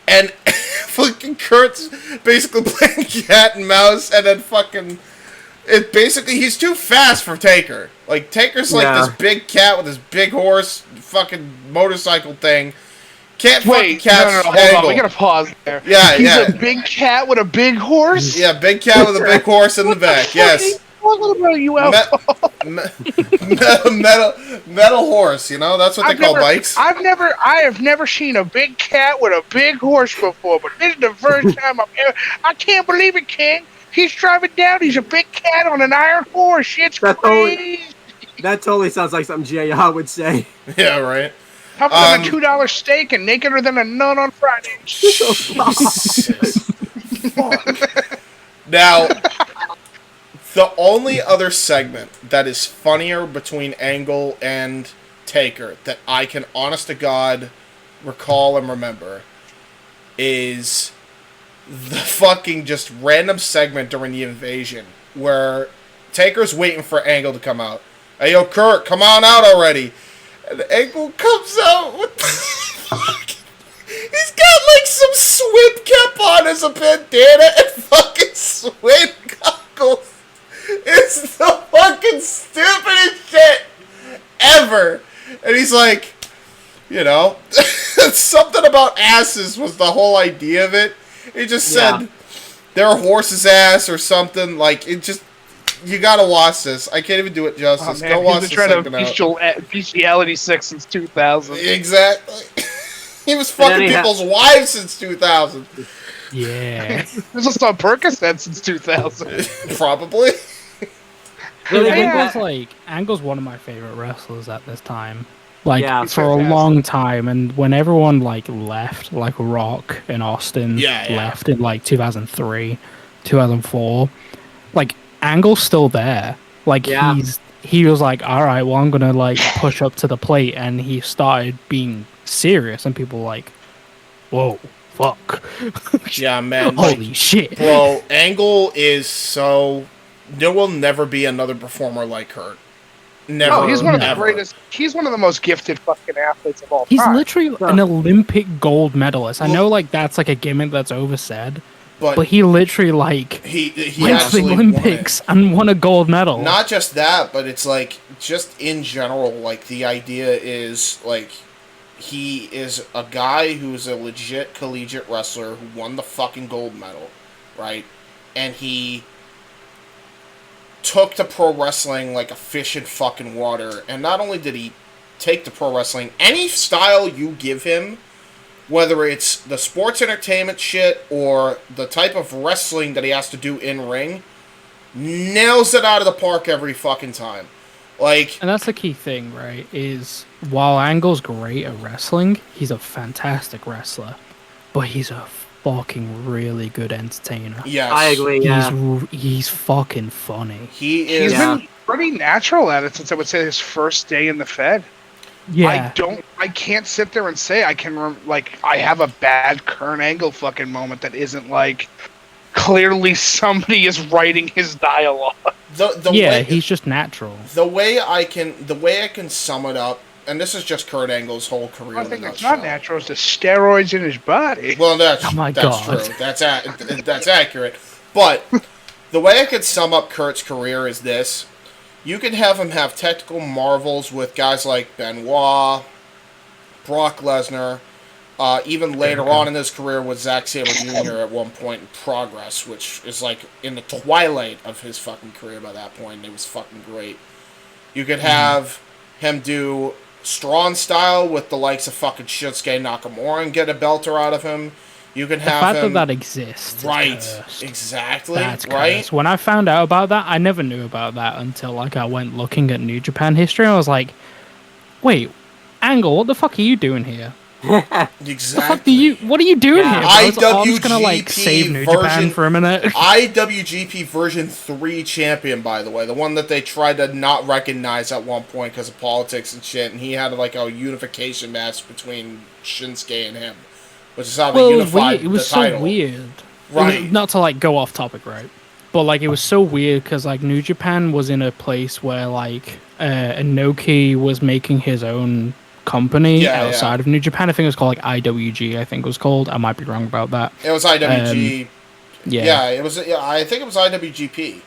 And fucking Kurt's basically playing cat and mouse, and then fucking... he's too fast for Taker. Like, Taker's like this big cat with this big horse fucking motorcycle thing. Can't fucking catch no, hold Angle. on. We gotta pause there. Yeah, He's yeah. a big cat with a big horse? Yeah, big cat with a big horse in the back, yes. What about Metal horse, that's what they call bikes. I have never seen a big cat with a big horse before, but this is the first time I can't believe it, King. He's driving down. He's a big cat on an iron horse. It's crazy. That totally sounds like something JR would say. Yeah, right. How about a $2 steak and nakeder than a nun on Friday? Now, the only other segment that is funnier between Angle and Taker that I can, honest to God, recall and remember is the fucking just random segment during the invasion where Taker's waiting for Angle to come out. Hey, yo, Kurt, come on out already. And Angle comes out with he's got like some swim cap on as a bandana and fucking swim goggles. It's the fucking stupidest shit ever. And he's like, you know, something about asses was the whole idea of it. He just said they're a horse's ass or something. Like, it just, you gotta watch this. I can't even do it justice. Oh, Go watch he's the been trying second to bestiality sex since 2000. Exactly. He was fucking people's wives since 2000. Yeah. This was on Percocet since 2000. Probably. Angle's one of my favorite wrestlers at this time. Like, Yeah, for a long time, and when everyone, like, left, like Rock and Austin left in, like, 2003, 2004, like, Angle's still there. Like, he was like, alright, well, I'm gonna, like, push up to the plate, and he started being serious, and people were like, whoa, fuck. Yeah, man. Holy shit. Bro, Angle is so... There will never be another performer like Kurt. Never. No, he's one of the ever. greatest. He's one of the most gifted fucking athletes of all He's time. literally an Olympic gold medalist. I know, like, that's like a gimmick that's oversaid, but he literally, like, he went to the actually Olympics and won a gold medal. Not just that, but it's like, just in general, like, the idea is, like, he is a guy who's a legit collegiate wrestler who won the fucking gold medal, right? And he took to pro wrestling like a fish in fucking water. And not only did he take to pro wrestling, any style you give him, whether it's the sports entertainment shit or the type of wrestling that he has to do in ring, nails it out of the park every fucking time. Like, and that's the key thing, right? Is while Angle's great at wrestling, he's a fantastic wrestler, but he's a fucking really good entertainer. yes, I agree. Yeah, He's fucking funny. He's been pretty natural at it since I would say his first day in the Fed. Yeah, I can't sit there and say I can like I have a bad Kurt Angle fucking moment that isn't like clearly somebody is writing his dialogue. He's just natural. The way I can sum it up, and this is just Kurt Angle's whole career. I think it's not natural. It's the steroids in his body. Well, that's God. true. That's accurate. But the way I could sum up Kurt's career is this: you can have him have technical marvels with guys like Benoit, Brock Lesnar, even later on in his career with Zack Sabre Jr. at one point in Progress, which is like in the twilight of his fucking career by that point, and it was fucking great. You could have him do Strong style with the likes of fucking Shinsuke Nakamura and get a belter out of him. You can have the fact him... that exists. Right, exactly. That's right. Cursed. When I found out about that, I never knew about that until like I went looking at New Japan history. And I was like, "Wait, Angle, what the fuck are you doing here? Exactly. What are you doing here?" I was just gonna like IWGP save New Japan for a minute. IWGP version 3 champion, by the way, the one that they tried to not recognize at one point because of politics and shit, and he had like a unification match between Shinsuke and him, which is how they unified it was the title. so weird. Right. Not to like go off topic, right? But like it was so weird because like New Japan was in a place where like Inoki was making his own company outside of New Japan. I think it was called like IWG. I think it was called. I might be wrong about that. It was IWG. Yeah, it was. Yeah, I think it was IWGP.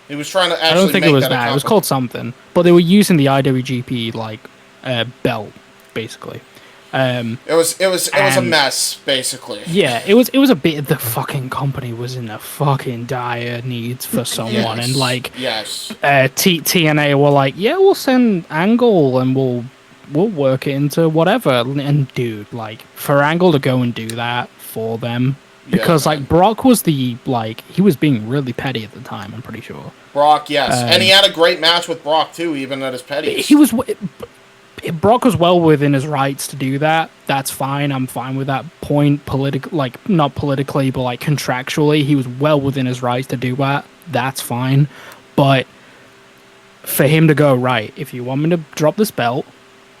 He was trying to actually. I don't think make it was that. It was called something, but they were using the IWGP like belt basically. It was a mess, basically. Yeah, it was a bit. The fucking company was in a fucking dire needs for someone, and like TNA were like, yeah, we'll send Angle and we'll work it into whatever. And dude, like for Angle to go and do that for them, because like Brock was he was being really petty at the time. I'm pretty sure. Brock, yes, and he had a great match with Brock too, even at his petty. Brock was well within his rights to do that. That's fine. I'm fine with that point. Not politically, but like contractually, he was well within his rights to do that. That's fine. But for him to go, right, if you want me to drop this belt,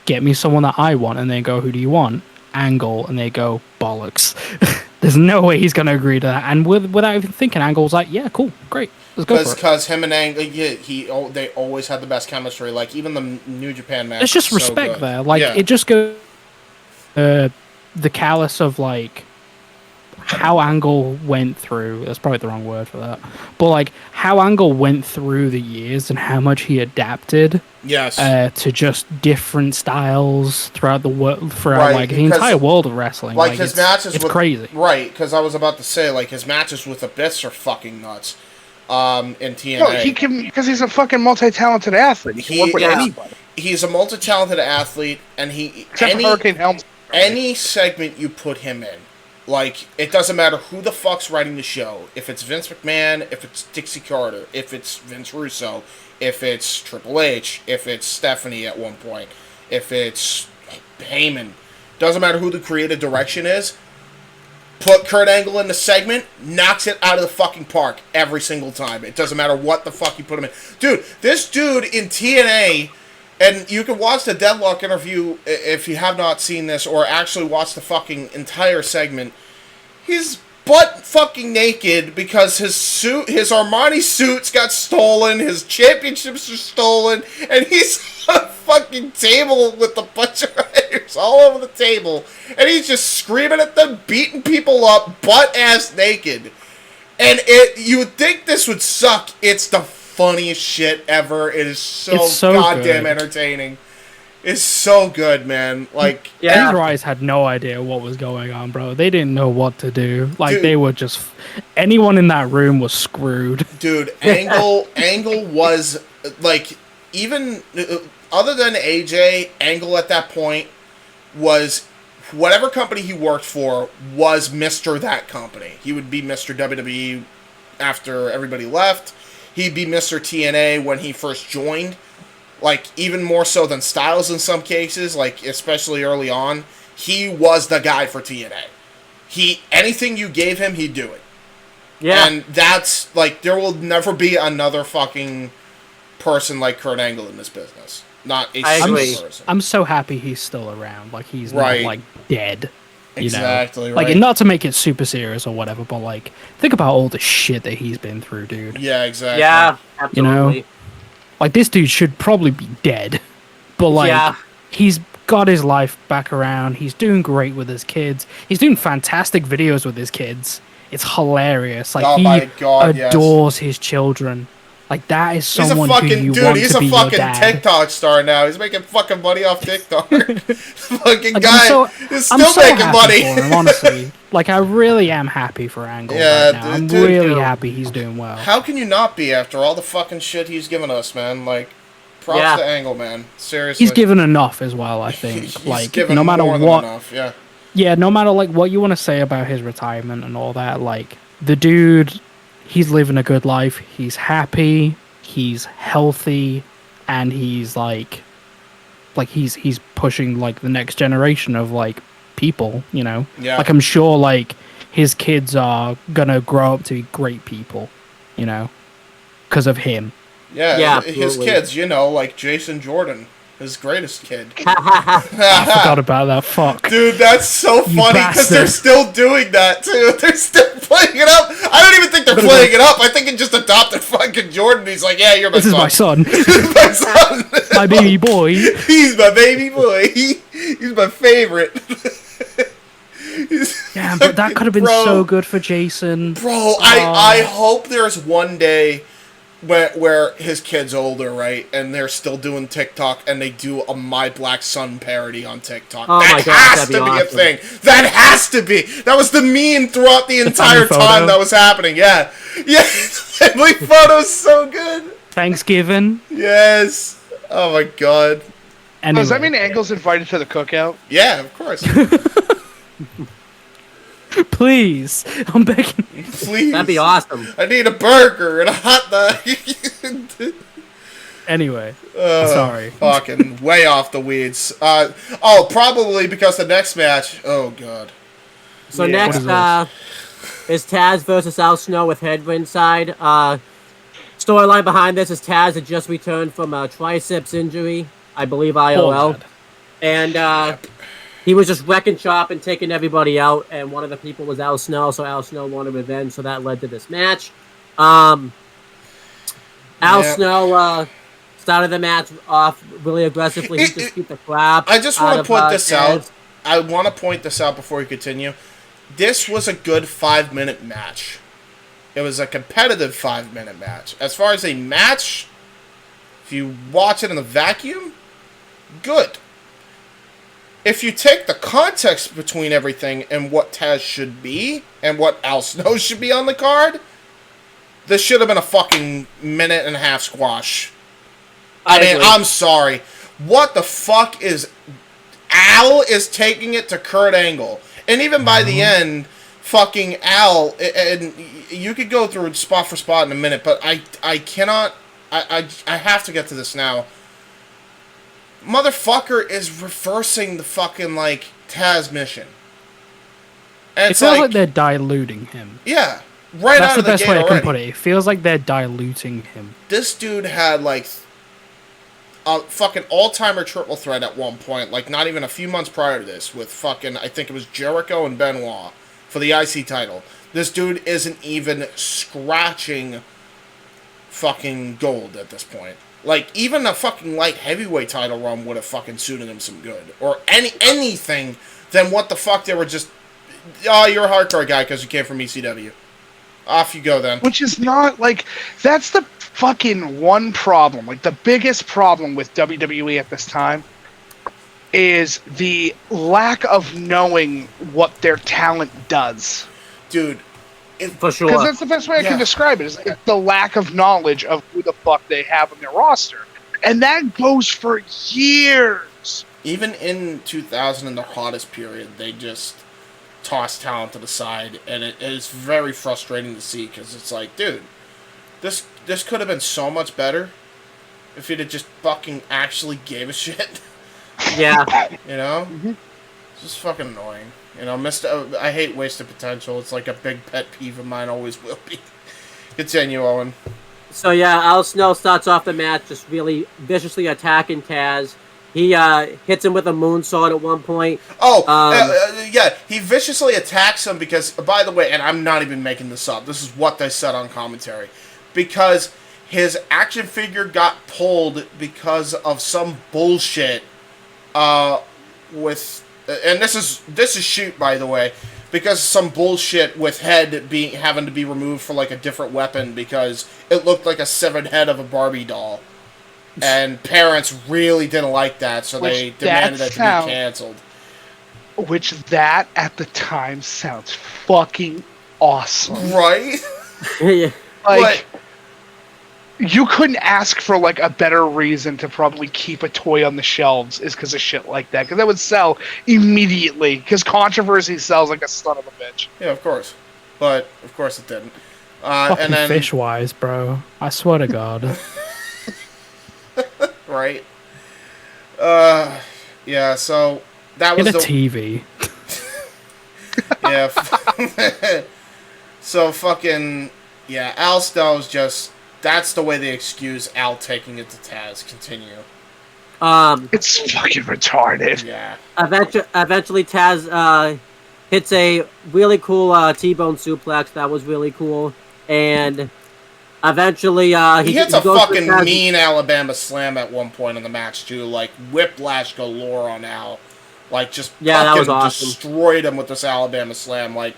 get me someone that I want, and they go, who do you want? Angle, and they go, bollocks. There's no way he's going to agree to that. And without even thinking, Angle was like, yeah, cool, great. Let's go for it. Because him and Angle, they always had the best chemistry. Like, even the New Japan match. There's just respect there. Like, it just goes... the callous of, like, how Angle went through... That's probably the wrong word for that. But, like, how Angle went through the years and how much he adapted Yes. To just different styles throughout the world, throughout Right, like the because- entire world of wrestling. Like his matches it's with crazy. Right, because I was about to say, like, his matches with Abyss are fucking nuts. In TNA. No, he can, because he's a fucking multi-talented athlete. He can work with anybody. He's a multi-talented athlete, and Except for Hurricane Helms. any segment you put him in, like, it doesn't matter who the fuck's writing the show. If it's Vince McMahon, if it's Dixie Carter, if it's Vince Russo, if it's Triple H, if it's Stephanie at one point, if it's Heyman, doesn't matter who the creative direction is. Put Kurt Angle in the segment, knocks it out of the fucking park every single time. It doesn't matter what the fuck you put him in. Dude, this dude in TNA, and you can watch the Deadlock interview if you have not seen this, or actually watch the fucking entire segment. He's butt fucking naked because his Armani suits got stolen, his championships are stolen, and he's on a fucking table with a bunch of writers all over the table, and he's just screaming at them, beating people up, butt-ass naked. And you would think this would suck. It's the funniest shit ever. It is so goddamn entertaining. It's so good, man. Like, these guys had no idea what was going on, bro. They didn't know what to do. Like, dude, they were just... Anyone in that room was screwed. Dude, Angle was, like, even... other than AJ, Angle at that point was... Whatever company he worked for was Mr. That company. He would be Mr. WWE after everybody left. He'd be Mr. TNA when he first joined. Like, even more so than Styles in some cases, like, especially early on, he was the guy for TNA. Anything you gave him, he'd do it. Yeah. And that's, like, there will never be another fucking person like Kurt Angle in this business. Not a single person. I'm so happy he's still around. Like, he's not, like, dead. Exactly, know? right. Like, and not to make it super serious or whatever, but, like, think about all the shit that he's been through, dude. Yeah, exactly. Yeah, absolutely. You know? Like, this dude should probably be dead. But, like, he's got his life back around. He's doing great with his kids. He's doing fantastic videos with his kids. It's hilarious. Like, he adores his children. Like, that is someone who you want he's to be a fucking your dad. TikTok star now. He's making fucking money off TikTok. Fucking like, guy is still making money. For him, honestly. Like, I really am happy for Angle right now. I'm really happy he's doing well. How can you not be after all the fucking shit he's given us, man? Like, props to Angle, man. Seriously. He's given enough as well, I think. He's like, given no matter more than what. Enough, yeah. Yeah, no matter, like, what you want to say about his retirement and all that, like, the dude, he's living a good life. He's happy. He's healthy, and he's like he's pushing like the next generation of like people, you know. Yeah. Like, I'm sure like his kids are gonna grow up to be great people, you know, because of him. Yeah, his kids, you know, like Jason Jordan, his greatest kid. I forgot about that. Fuck. Dude, that's so funny because they're still doing that too. They're still playing it up. I don't even think they're playing it up. I think it just adopted fucking Jordan. He's like, yeah, you're my son. This is my son. My son. My baby boy. He's my baby boy. He's my favorite. Yeah, but that could have been so good for Jason. Bro, I hope there's one day where his kid's older, right, and they're still doing TikTok, and they do a My Black Son parody on TikTok. Oh that my God, has to that'd be be awesome. a thing. That has to be. That was the meme throughout the entire time that was happening. Yeah, yeah. Family photo's so good. Thanksgiving. Yes. Oh my God. Anyway. Does that mean Angle's invited to the cookout? Yeah, of course. Please, I'm begging. Please. That'd be awesome. I need a burger and a hot dog. Anyway, sorry. Fucking way off the weeds. Probably because the next match. Oh God. So next is Taz versus Al Snow with Head ringside. Storyline behind this is Taz had just returned from a triceps injury, I believe IOL, and he was just wrecking shop and taking everybody out, and one of the people was Al Snow, so Al Snow wanted revenge, so that led to this match. Al Snow started the match off really aggressively. He just beat the crap. I just want to point this Taz. out. I want to point this out before we continue. This was a good 5-minute match. It was a competitive 5-minute match. As far as a match, If you watch it in a vacuum, good. If you take the context between everything and what Taz should be and what Al Snow should be on the card, this should have been a fucking minute and a half squash. I mean, agree. I'm sorry. What the fuck is... Al is taking it to Kurt Angle. And even by the end, fucking Al... And you could go through spot for spot in a minute, but I cannot... I have to get to this now. Motherfucker is reversing the fucking, like, Taz mission. And It feels like they're diluting him. Yeah. Right That's out the of the best gate way I can already. put it. It feels like they're diluting him. This dude had, like, a fucking all-timer triple threat at one point, like, not even a few months prior to this, with fucking, I think it was Jericho and Benoit for the IC title. This dude isn't even scratching fucking gold at this point. Like, even a fucking light heavyweight title run would have fucking suited him some good. Or anything than what the fuck they were just... Oh, you're a hardcore guy because you came from ECW. Off you go then. Which is not, like, that's the fucking one problem. Like, the biggest problem with WWE at this time is the lack of knowing what their talent does. Dude, For sure. Because that's the best way I can describe it. Is like the lack of knowledge of who the fuck they have on their roster. And that goes for years. even in 2000 in the hottest period, they just tossed talent to the side, and it is very frustrating to see because it's like, dude, this could have been so much better if you'd have just fucking actually gave a shit. Yeah. You know? It's just fucking annoying. You know, I hate wasted potential. It's like a big pet peeve of mine, always will be. Continue, Owen. So yeah, Al Snow starts off the match just really viciously attacking Taz. He hits him with a moonsault at one point. Yeah, he viciously attacks him because, by the way, and I'm not even making this up, this is what they said on commentary, because his action figure got pulled because of some bullshit with, and this is shoot, by the way, because some bullshit with head having to be removed for like a different weapon because it looked like a severed head of a Barbie doll. And parents really didn't like that, so they demanded that to be canceled. Which that, at the time, sounds fucking awesome. Right? Yeah. Like, you couldn't ask for, like, a better reason to probably keep a toy on the shelves is because of shit like that. Because that would sell immediately. Because controversy sells like a son of a bitch. Yeah, of course. But, of course it didn't. Fucking and then, fish-wise, bro. I swear to God. right? Yeah, so that was Get a TV. Yeah. So fucking, yeah, Al Snow's just, that's the way they excuse Al taking it to Taz. Continue. It's fucking retarded. Yeah. Eventually Taz hits a really cool T-bone suplex. That was really cool. And eventually he hits a goes fucking for Taz. mean Alabama slam at one point in the match too, like whiplash galore on Al. Like just Yeah, that fucking was awesome. destroyed him with this Alabama slam. Like,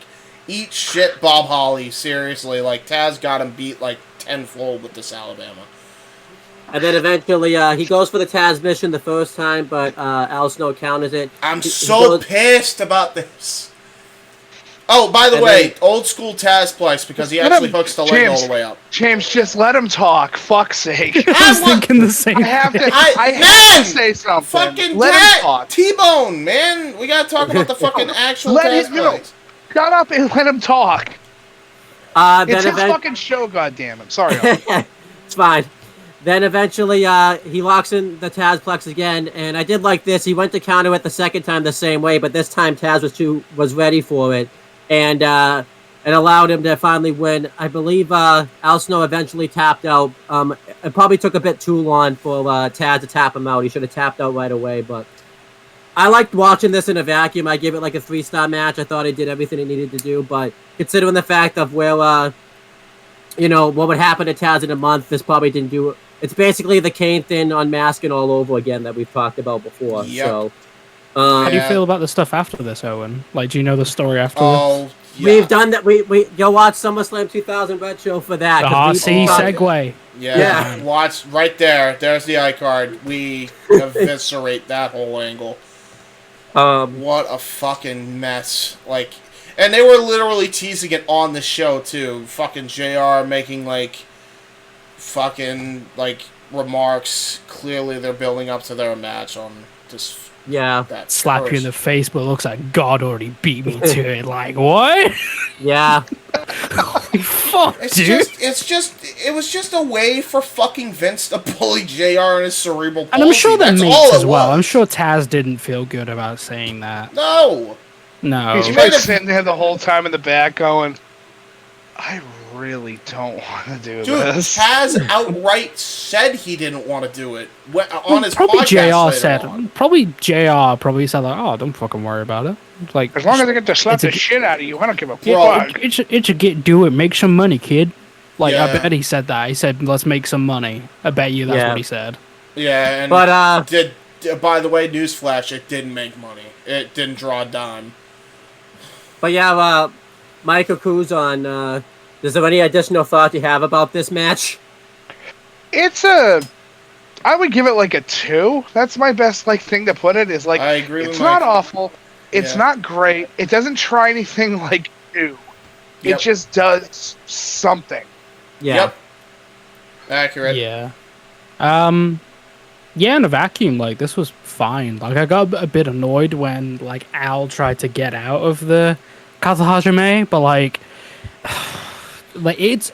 eat shit, Bob Holly, seriously. Like, Taz got him beat like tenfold with this Alabama. And then eventually he goes for the Taz mission the first time, but Al Snow counters it. I'm He so goes- pissed about this. Oh, by the And way, then- old school Taz place because he Let actually him- hooks the leg all James. the way up. James, just let him talk. Fuck's sake. I was thinking the same. I have to. thing. I have man! to say something. Fucking let him talk. T-Bone, man. We gotta talk about the fucking actual Let Taz him, you know, place. shut up and let him talk. then It's his event- fucking show, goddammit. Sorry. It's fine. Then eventually he locks in the Tazplex again, and I did like this. He went to counter it the second time the same way, but this time Taz was ready for it, and allowed him to finally win. I believe Al Snow eventually tapped out. It probably took a bit too long for Taz to tap him out. He should have tapped out right away, but I liked watching this in a vacuum. I give it like a 3-star match. I thought it did everything it needed to do, but considering the fact of where what would happen to Taz in a month, this probably didn't do it. It's basically the Kane thing on masking all over again that we've talked about before. Yep. So, How do you Yeah. feel about the stuff after this, Owen? Like, do you know the story after Oh, yeah. we've done that. We go watch SummerSlam 2000 Red Show for that. this? 'cause we RC talked- segue. Yeah, watch right there. There's the iCard. We eviscerate that whole angle. What a fucking mess. Like, and they were literally teasing it on the show, too. Fucking JR making, like, fucking, like, remarks. Clearly they're building up to their match on just... That slap you in the face, but it looks like God already beat me to it. Like, what? Yeah. Holy fuck, dude. It was just a way for fucking Vince to bully JR and his cerebral palsy. And I'm sure that That's mates all as it well. was. I'm sure Taz didn't feel good about saying that. No. He's probably sitting there the whole time in the back going, I really don't want to do this. Dude, Taz outright said he didn't want to do it on his probably podcast JR said. on. Probably JR probably said like, "Oh, don't fucking worry about it." Like, as long as I get to slap the shit out of you, I don't give a Bro, fuck. It should do it. Make some money, kid. Like, Yeah. I bet he said that. He said, "Let's make some money." I bet you that's what he said. Yeah, and by the way, newsflash, it didn't make money. It didn't draw a dime. But yeah, Michael Kuzon, is there any additional thought you have about this match? I would give it like a 2. That's my best thing to put it. Is like, I agree it's with not Mike. awful. It's not great. It doesn't try anything new. It just does something. Yeah. Yep. Accurate. Yeah. Yeah, in a vacuum, like, this was fine. Like, I got a bit annoyed when, like, Al tried to get out of the Kata Hajime, but, like, it's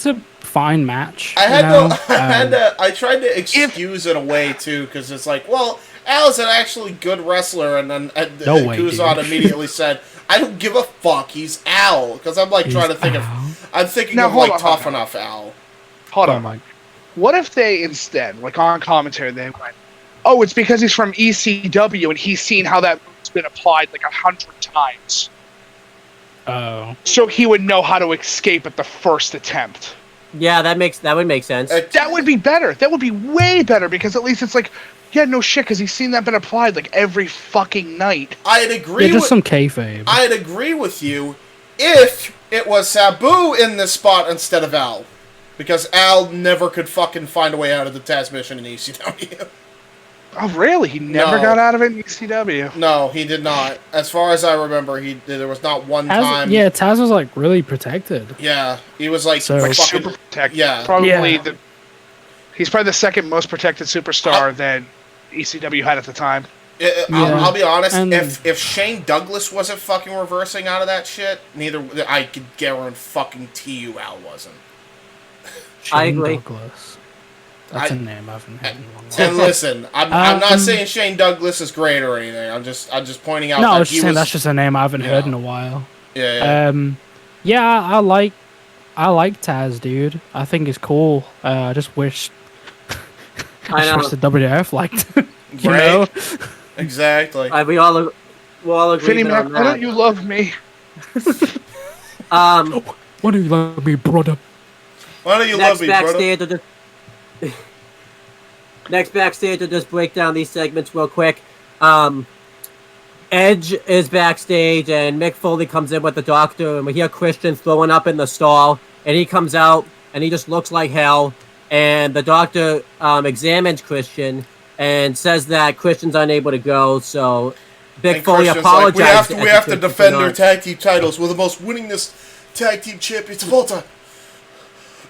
a fine match. I tried to excuse it away, too, because it's like, well, Al's an actually good wrestler, and then Kuzan immediately said, I don't give a fuck, he's Al, because I'm, like, trying to think of Tough Enough Al. Hold on, Mike. What if they instead, like on commentary, they went, oh, it's because he's from ECW and he's seen how that move's been applied like 100 times. Oh. So he would know how to escape at the first attempt. Yeah, that would make sense. That would be better. That would be way better because at least it's like, yeah, no shit, because he's seen that been applied like every fucking night. I'd agree. Yeah, just some kayfabe. I'd agree with you if it was Sabu in this spot instead of Al. Because Al never could fucking find a way out of the Taz mission in ECW. Oh, really? He never got out of it in ECW? No, he did not. As far as I remember, there was not one time... Yeah, Taz was, like, really protected. Yeah, he was, like fucking, super protected. Yeah. He's probably the second most protected superstar that ECW had at the time. I'll be honest, if Shane Douglas wasn't fucking reversing out of that shit, I could guarantee you Al wasn't. Shane I agree. Douglas. That's a name I haven't heard in a long time. And listen, I'm not saying Shane Douglas is great or anything. I'm just pointing out. No, that I was just saying that's just a name I haven't heard in a while. Yeah. Yeah, I like Taz, dude. I think he's cool. I just wish the WWF liked him. You know? Exactly. We all agree. Finny Mac, why don't you love me? Why don't you love me, brother? Why don't you love me, brother? Next backstage, to just break down these segments real quick. Edge is backstage, and Mick Foley comes in with the doctor, and we hear Christian throwing up in the stall, and he comes out, and he just looks like hell, and the doctor examines Christian, and says that Christian's unable to go, so Mick Foley apologizes. Like, we have to defend their tag team titles. We're the most winningest tag team champions of all time.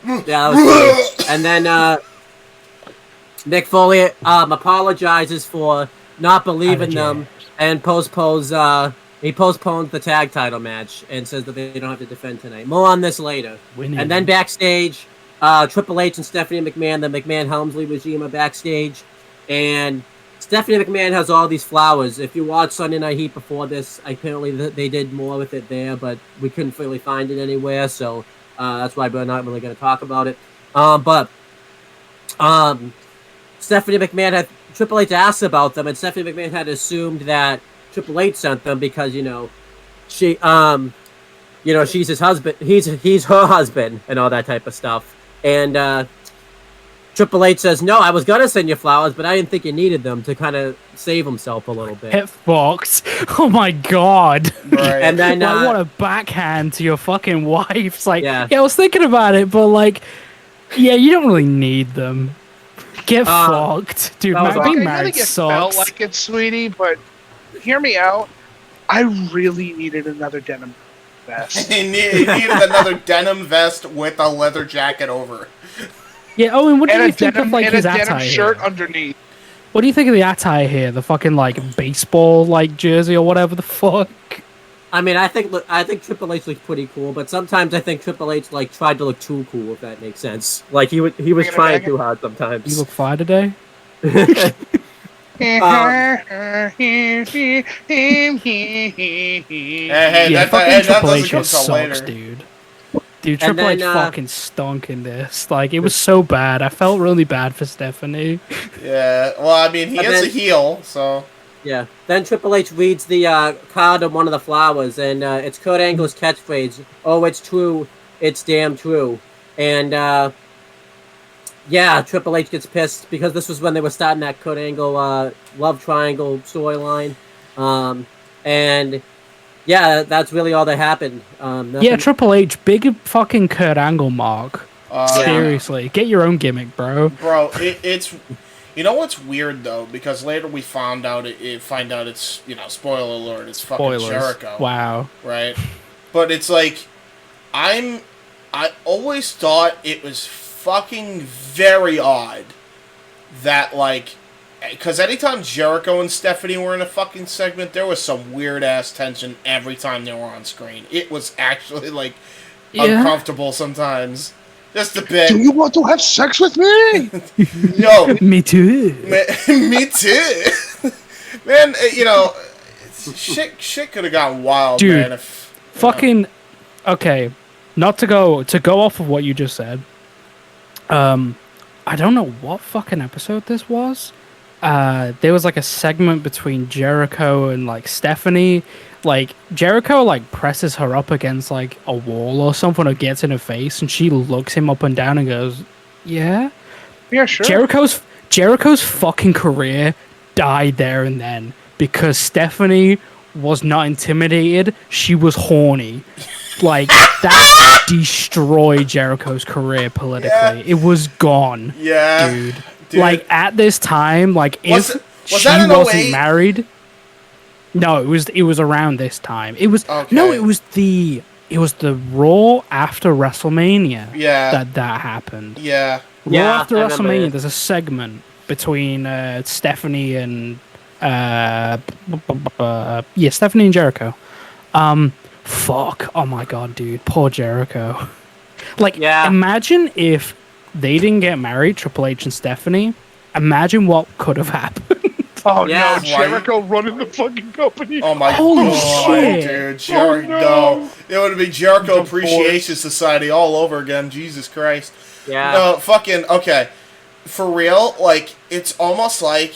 Yeah, that was great. And then Mick Foley apologizes for not believing them and postpones the tag title match and says that they don't have to defend tonight. More on this later. And then backstage, Triple H and Stephanie McMahon, the McMahon-Helmsley regime, are backstage, and Stephanie McMahon has all these flowers. If you watched Sunday Night Heat before this, apparently they did more with it there, but we couldn't really find it anywhere, so that's why we're not really going to talk about it. But Stephanie McMahon had Triple H asked about them, and Stephanie McMahon had assumed that Triple H sent them because she's his husband, he's her husband, and all that type of stuff. And Triple H says, "No, I was gonna send you flowers, but I didn't think you needed them," to kind of save himself a little bit. Hitbox. Oh my god. Right. And then what a backhand to your fucking wife. It's like, Yeah. I was thinking about it, but like, Yeah, you don't really need them. Get fucked, dude. that was Being I know married that you felt sucks. like it, sweetie, but hear me out. I really needed another denim vest. He needed another denim vest with a leather jacket over. Yeah. Oh, and what do And you a think denim, of like and a his denim attire? shirt Here? underneath. What do you think of the attire here? The fucking like baseball like jersey or whatever the fuck. I mean, I think Triple H looks pretty cool, but sometimes I think Triple H like tried to look too cool, if that makes sense. Like he was trying too hard You sometimes. look fine today. Hey, Yeah, that fucking that Triple doesn't H come just till sucks, later. dude. Dude, And Triple H then, fucking stunk in this. Like, it was so bad. I felt really bad for Stephanie. Yeah, well, I mean, he And is then- a heel, so... Yeah. Then Triple H reads the card of one of the flowers, and it's Kurt Angle's catchphrase. Oh, it's true. It's damn true. And yeah, Triple H gets pissed because this was when they were starting that Kurt Angle love triangle storyline. And yeah, that's really all that happened. Yeah, Triple H, big fucking Kurt Angle mark. Yeah. Seriously, get your own gimmick, bro. Bro, it's... You know what's weird, though? Because later we find out it's, you know, spoiler alert, it's fucking Spoilers. Jericho. Wow. Right? But it's like... I always thought it was fucking very odd that, like... Because anytime Jericho and Stephanie were in a fucking segment, there was some weird-ass tension every time they were on screen. It was actually, like, uncomfortable sometimes. Just a bit. Do you want to have sex with me? Yo, Me too. me too. Man, you know, shit could have gotten wild, Dude, man. If, Fucking okay. Not to go off of what you just said. I don't know what fucking episode this was. There was like a segment between Jericho and like Stephanie. Like Jericho like presses her up against like a wall or something or gets in her face, and she looks him up and down and goes, "Yeah." Yeah, sure. Jericho's fucking career died there and then because Stephanie was not intimidated. She was horny. Like that destroyed Jericho's career politically. Yeah. It was gone. yeah, Dude. Like at this time, like Was if was she that in wasn't 08? married. No, it was around this time. It was no, Okay. it was the Raw after WrestleMania Yeah. that happened. yeah. Raw Yeah, after I remember WrestleMania, it. there's a segment between Stephanie and Stephanie and Jericho. Fuck. Oh my god, dude. Poor Jericho. Like, Yeah. imagine if they didn't get married, Triple H and Stephanie. Imagine what could have happened. Oh Yeah. no, Jericho running the fucking company. Oh my Holy god, shit. dude, Jericho! Oh, no. It would be Jericho Divorce. Appreciation Society all over again. Jesus Christ! Yeah. No, fucking okay. For real, like it's almost like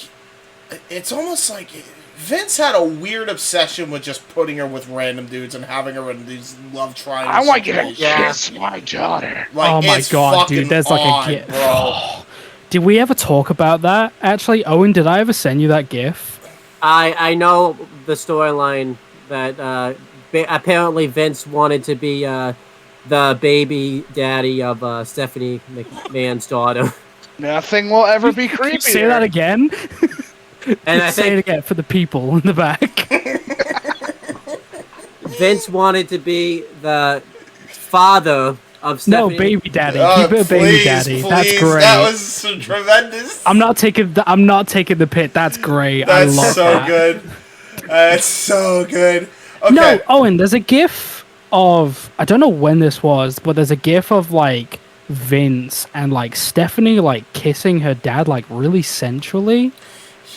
Vince had a weird obsession with just putting her with random dudes and having her in these love triangles. I want you to Yeah. kiss my daughter. Like, Oh my it's god, fucking dude. There's like on, a GIF. bro. Did we ever talk about that? Actually, Owen, did I ever send you that GIF? I know the storyline that apparently Vince wanted to be the baby daddy of Stephanie McMahon's daughter. Nothing will ever be creepy. Say that again. And I Say it think again for the people in the back. Vince wanted to be the father of No, Stephanie. baby daddy. Oh, Keep it a baby please, daddy. please, That's great. That was tremendous. I'm not taking the pit. That's great. I That's love so that. good. That's so good. Okay. No, Owen, there's a GIF of I don't know when this was, but there's a GIF of like Vince and like Stephanie like kissing her dad like really sensually.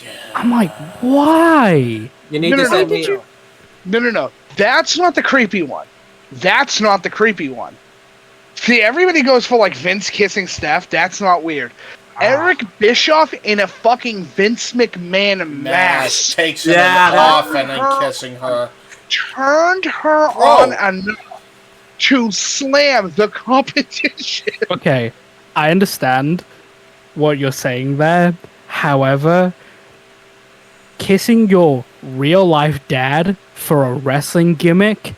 Yeah. I'm like, why? You need No, to no, send no, me. no. That's not the creepy one. That's not the creepy one. See, everybody goes for like Vince kissing Steph. That's not weird. Eric Bischoff in a fucking Vince McMahon Mask mask takes her Yeah, in the that- coffin and kissing her. turned her Bro. on enough to slam the competition. Okay, I understand what you're saying there. However, kissing your real life dad for a wrestling gimmick,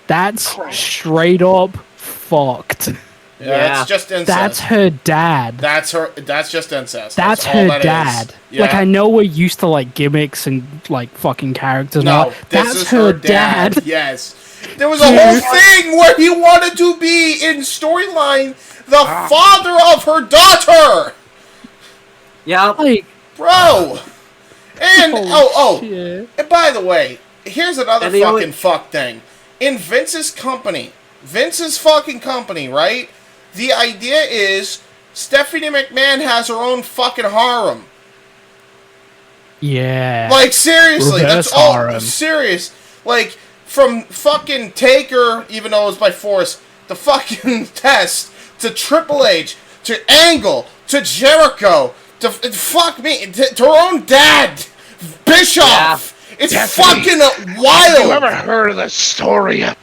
that's straight up fucked. Yeah, it's just incest. That's her dad. That's her. That's just incest. That's all her that dad. is. Yeah. Like, I know we're used to like gimmicks and like fucking characters. and No, all that. this That's is her dad. dad. Yes. There was a whole thing where he wanted to be in storyline the father of her daughter, Yep. Like, bro. And shit. and by the way, here's another And the fucking only- fuck thing. In Vince's fucking company, right? The idea is Stephanie McMahon has her own fucking harem. Yeah. Like, seriously, Reverse that's all harem. serious. Like, from fucking Taker, even though it was by force, the fucking Test, to Triple H, to Angle, to Jericho, to fuck me, to her own dad, Bischoff. It's Stephanie, fucking Have you wild. ever heard of the story of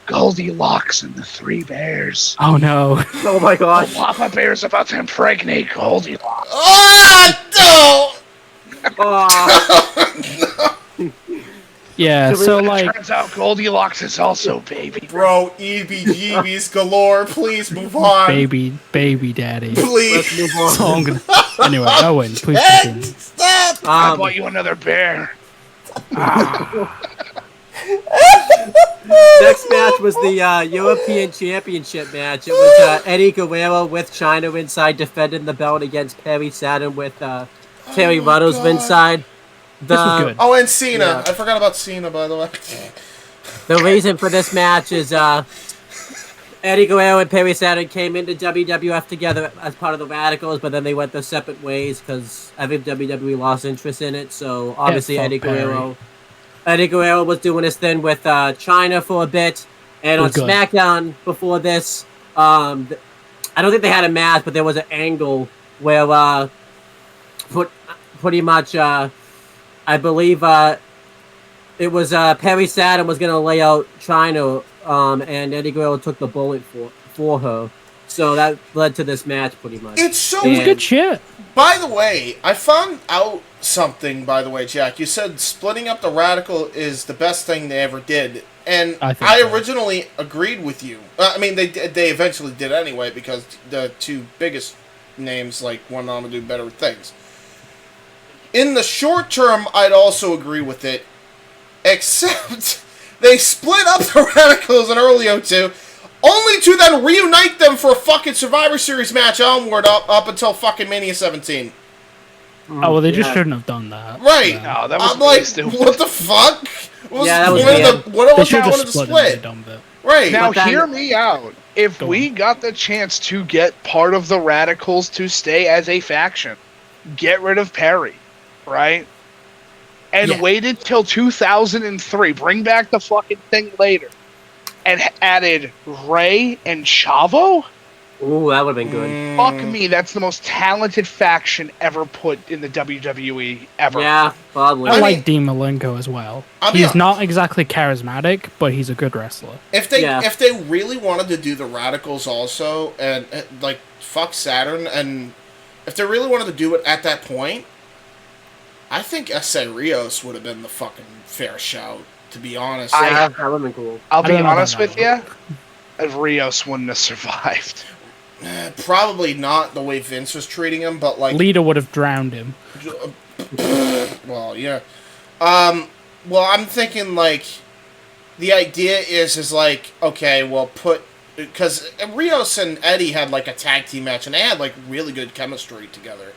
Goldilocks and the Three Bears? Oh no. Oh my gosh. Papa Bear's about to impregnate Goldilocks. Ah, Oh, Yeah. So like, Turns out Goldilocks is also baby. no. Bro, EBGBs galore. Please move on. baby daddy. let's Please. move on. So I'm gonna. Anyway, Owen, please continue. Stop. I bought you another bear. Next match was the European Championship match. It was Eddie Guerrero with Chyna inside defending the belt against Perry Saturn with Terry Runnels God. inside. This was good. Oh, and Cena. Yeah. I forgot about Cena, by the way. The reason for this match is Eddie Guerrero and Perry Saturn came into WWF together as part of the Radicals, but then they went their separate ways because I think WWE lost interest in it. So obviously fuck Eddie Guerrero was doing his thing with Chyna for a bit, and on Was good. SmackDown before this, I don't think they had a match, but there was an angle where pretty much I believe it was Perry Saturn was gonna lay out Chyna, and Eddie Guerrero took the bullet for her. So that led to this match pretty much. It's so It was And- good shit. By the way, I found out something, by the way, Jack. You said splitting up the Radical is the best thing they ever did. And I think I so. originally agreed with you. I mean, they eventually did anyway because the two biggest names went on to do better things. In the short term, I'd also agree with it, except they split up the Radicals in early 02, only to then reunite them for a fucking Survivor Series match onward up until fucking Mania 17. Oh well, they just Yeah. shouldn't have done that. Right. No, that was I'm like, stupid. what the fuck? What's Yeah, that the was point weird. of what They was should the have point of the split it. They split? done it. Right. Now, But then- hear me out. If Go we on. got the chance to get part of the Radicals to stay as a faction, get rid of Perry, right? And Yeah. waited till 2003, bring back the fucking thing later, and added Ray and Chavo? Ooh, that would have been good. Fuck me, that's the most talented faction ever put in the WWE ever. Yeah, probably. I I like mean- Dean Malenko as well. I'll be He's hon- not exactly charismatic, but he's a good wrestler. If they Yeah. really wanted to do the Radicals also and fuck Saturn, and if they really wanted to do it at that point, I think S.A. Rios would have been the fucking fair shout, to be honest. Yeah, that would have been cool. I'll I be don't know about honest with that you, Rios wouldn't have survived. Probably not the way Vince was treating him, but Lita would have drowned him. well, yeah. Well, I'm thinking the idea is okay, well, because Rios and Eddie had a tag team match, and they had really good chemistry together.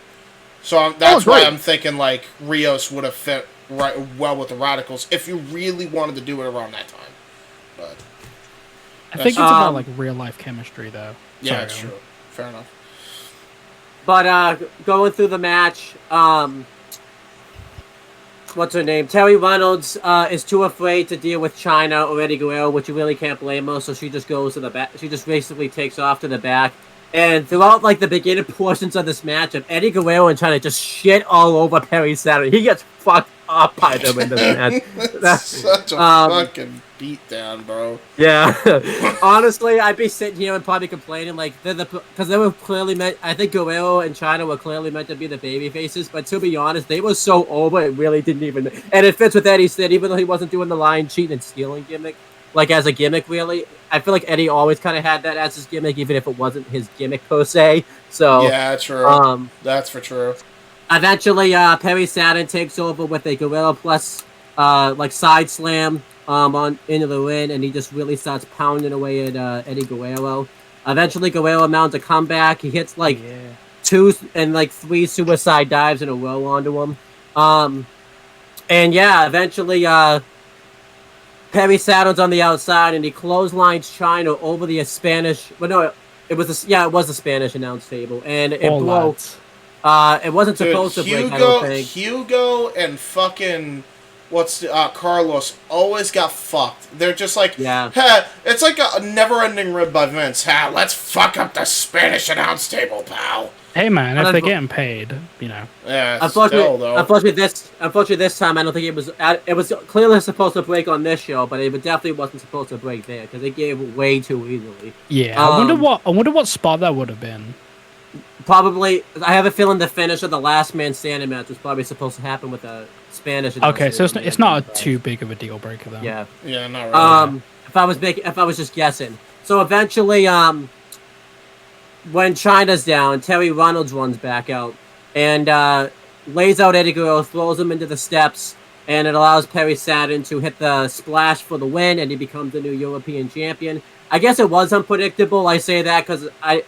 So that's why great. I'm thinking Rios would have fit right well with the Radicals if you really wanted to do it around that time. But I think it's about real life chemistry, though. yeah, Sorry, it's Owen. true. Fair enough. But going through the match, what's her name? Terry Reynolds is too afraid to deal with Chyna or Eddie Guerrero, which you really can't blame her. So she just goes to the back. She just basically takes off to the back. And throughout the beginning portions of this match, of Eddie Guerrero and Chyna just shit all over Perry Saturn. He gets fucked up by them in this match. That's such a fucking beatdown, bro. Yeah, honestly, I'd be sitting here and probably complaining because they were clearly meant. I think Guerrero and Chyna were clearly meant to be the baby faces, but to be honest, they were so over it really didn't even. And it fits with Eddie's thing, even though he wasn't doing the lying, cheating, and stealing gimmick. like as a gimmick. Really, I feel like Eddie always kind of had that as his gimmick, even if it wasn't his gimmick per se. So Yeah, true. That's for true. eventually, Perry Saturn takes over with a Gorilla Plus, like side slam on into the ring, and he just really starts pounding away at Eddie Guerrero. Eventually, Guerrero mounts a comeback. He hits like 2 and like 3 suicide dives in a row onto him. And yeah, eventually, Perry Saturn's on the outside, and he clotheslines China over the Spanish. Well, no, it was the Spanish announce table, and it broke. It wasn't supposed to break. I don't think. Hugo and fucking Carlos always got fucked. They're just like, it's like a never-ending rib by Vince. Let's fuck up the Spanish announce table, pal. Hey man, if they're getting paid, you know. Yeah. Unfortunately, this time I don't think it was. It was clearly supposed to break on this show, but it definitely wasn't supposed to break there because it gave way too easily. Yeah, I wonder what spot that would have been. Probably, I have a feeling the finish of the last man standing match was probably supposed to happen with a Spanish. Okay, so it's not too big of a deal breaker then. Yeah, not really. If I was just guessing, so eventually, when China's down, Terry Reynolds runs back out and lays out Eddie Guerrero, throws him into the steps, and it allows Perry Saturn to hit the splash for the win, and he becomes the new European champion. I guess it was unpredictable. I say that because I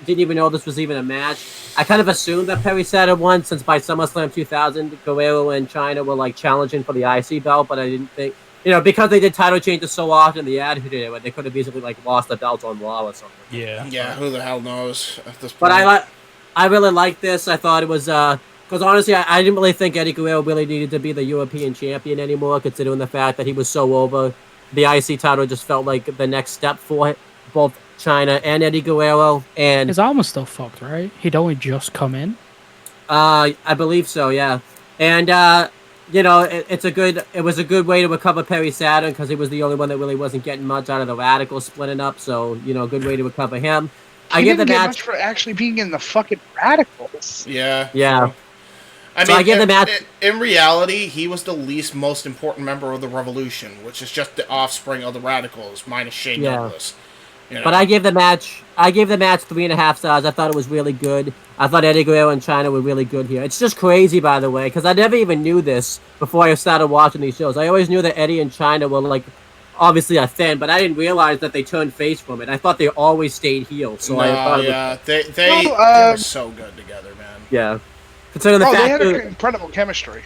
didn't even know this was even a match. I kind of assumed that Perry Saturn won since by SummerSlam 2000, Guerrero and China were like challenging for the IC belt, but I didn't think, because they did title changes so often, the Attitude Era, they could have easily like lost the belt on Raw or something. Yeah. Yeah, who the hell knows at this point. But I really liked this. I thought it was because honestly, I didn't really think Eddie Guerrero really needed to be the European champion anymore, considering the fact that he was so over. The IC title just felt like the next step for both China and Eddie Guerrero. And his arm was still fucked, right? He'd only just come in. I believe so, yeah. And it was a good way to recover Perry Saturn because he was the only one that really wasn't getting much out of the Radicals splitting up. So good way to recover him. He didn't get much for actually being in the fucking Radicals. Yeah. Yeah. I mean, in reality, he was the least most important member of the Revolution, which is just the offspring of the Radicals, minus Shane Douglas. But I gave the match 3.5 stars. I thought it was really good. I thought Eddie Guerrero and China were really good here. It's just crazy, by the way, because I never even knew this before I started watching these shows. I always knew that Eddie and China were like obviously a thing, but I didn't realize that they turned face from it. I thought they always stayed heel. So they were so good together, man. Yeah. Considering the fact they had incredible chemistry.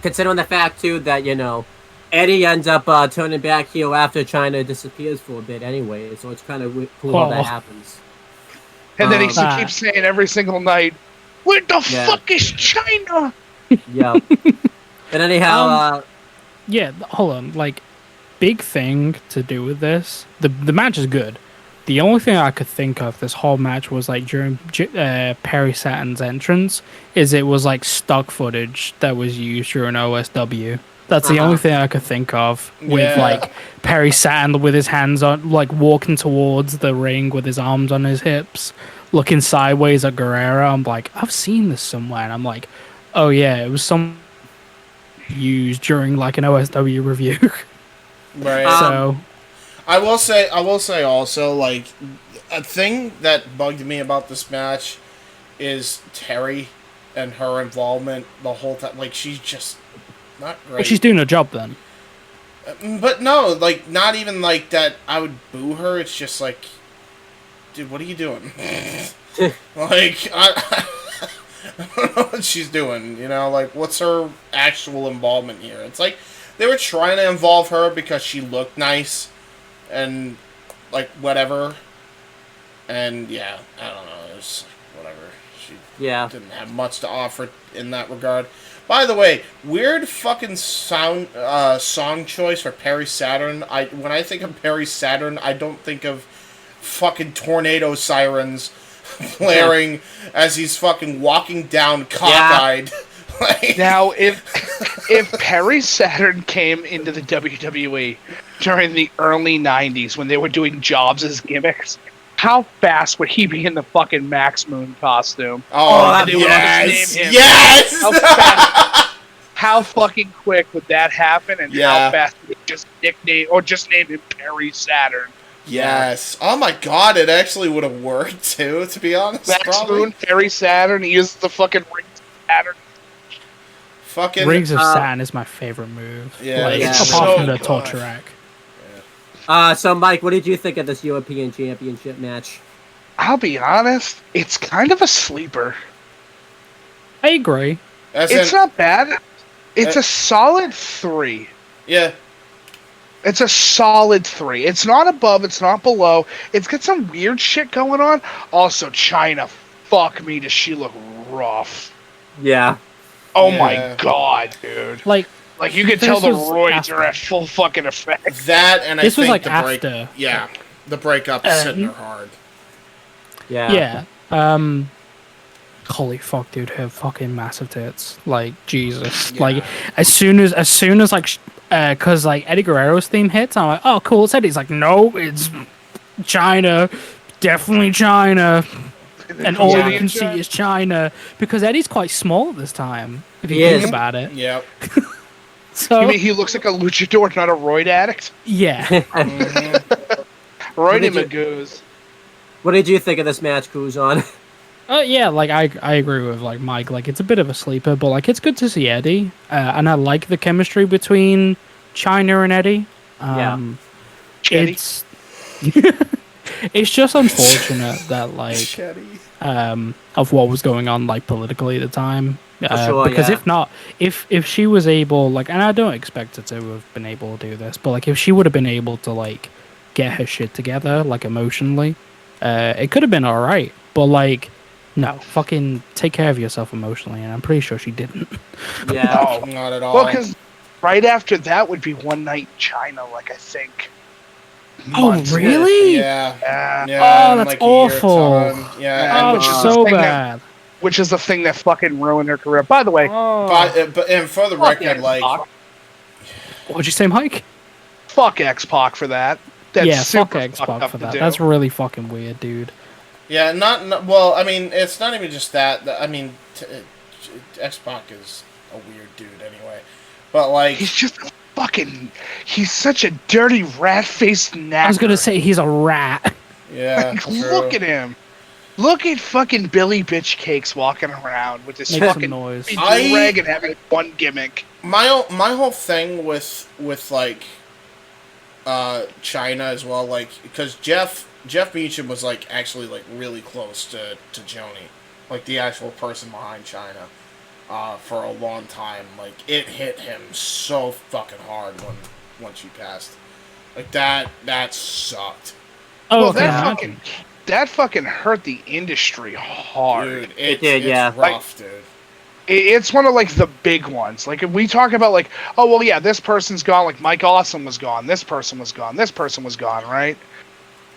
Considering the fact too that Eddie ends up turning back heel after China disappears for a bit anyway, so it's kind of cool how that happens. And then he keeps saying every single night, "Where the fuck is China?" Yeah. And anyhow, hold on. Like, big thing to do with this. The match is good. The only thing I could think of this whole match was like during Perry Saturn's entrance is it was like stock footage that was used during OSW. That's the only thing I could think of with like Perry Saturn with his hands on, like walking towards the ring with his arms on his hips, looking sideways at Guerrero. I'm like, I've seen this somewhere, and I'm like, oh yeah, it was some used during like an OSW review. Right. So. I will say also, like, a thing that bugged me about this match is Terry and her involvement the whole time. Like, she's just not great. Well, she's doing her job then. But no, like, not even like that I would boo her. It's just like, dude, what are you doing? Like, I don't know what she's doing, like, what's her actual involvement here? It's like, they were trying to involve her because she looked nice. And, like, whatever. And, yeah, I don't know. It was whatever. She didn't have much to offer in that regard. By the way, weird fucking song choice for Perry Saturn. When I think of Perry Saturn, I don't think of fucking tornado sirens blaring as he's fucking walking down cockeyed. Like, now, if Perry Saturn came into the WWE during the early 90s when they were doing jobs as gimmicks, how fast would he be in the fucking Max Moon costume? Yes! How fucking quick would that happen, and how fast would he just nickname or just name him Perry Saturn. Yes. Oh my god, it actually would have worked too, to be honest. Max Probably. Moon, Perry Saturn, he uses the fucking Rings of Saturn. Fucking Rings of Saturn is my favorite move. Yeah, like, it's apart so from the good. torture rack. So Mike, what did you think of this European Championship match? I'll be honest, it's kind of a sleeper. I agree. As It's in, not bad. It's a solid 3. yeah. It's a solid 3. It's not above, it's not below. It's got some weird shit going on. Also, China, fuck me, does she look rough. Yeah. Oh Yeah. my god, dude. Like, Like, you could This tell the was roids after. are at full fucking effect. That and This I was, think like, the break. after. Yeah. The breakup is hitting her hard. Yeah. yeah. Holy fuck, dude, her fucking massive tits. Like, Jesus. Yeah. Like, as soon as like, cause like Eddie Guerrero's theme hits, I'm like, oh, cool, it's Eddie's like, no, it's China. Definitely China. And all Yeah. you can see is China. Because Eddie's quite small this time, if you He think is. about it. Yep. So, You mean he looks like a luchador, not a roid addict? yeah. Roid did him a you- goose. What did you think of this match, Kuzan? Yeah, like I agree with like Mike. Like it's a bit of a sleeper, but like it's good to see Eddie, and I like the chemistry between China and Eddie. Chetty. It's it's just unfortunate that like Chetty. of what was going on like politically at the time. Sure, Because yeah. if not, if she was able, like, and I don't expect her to have been able to do this, but like if she would have been able to like get her shit together, like emotionally, it could have been all right. But like, no, fucking take care of yourself emotionally, and I'm pretty sure she didn't. Yeah. No. Not at all. Well, because right after that would be One Night in China, like, I think. Oh, months later. really? Yeah. Yeah. Yeah. Oh, in that's like a year awful. time. Yeah. Oh, and which it's is so the thing bad. Which is the thing that fucking ruined her career. By the way, Oh. but and for the fuck record, like, X-Pac. What'd you say, Mike? Fuck X-Pac for that. That's Yeah, fuck super X-Pac fucked up for to that. do. That's really fucking weird, dude. yeah, not well. I mean, it's not even just that. I mean, X-Pac is a weird dude anyway. But like, He's just a fucking. He's such a dirty rat-faced knacker. I was gonna say he's a rat. yeah, Like, true. look at him. Look at fucking Billy Bitch Cakes walking around with this Make some fucking noise. rag and having one gimmick. my whole thing with like China as well, like, because Jeff Meacham was like actually like really close to Joni, like the actual person behind China, for a long time. Like, it hit him so fucking hard once she passed. Like, that sucked. Oh, Well, okay. that fucking hurt the industry hard. Dude, It did, it's yeah. rough, dude. It's one of like the big ones. Like, if we talk about like, oh well, yeah, this person's gone. Like, Mike Awesome was gone. This person was gone. This person was gone. Right?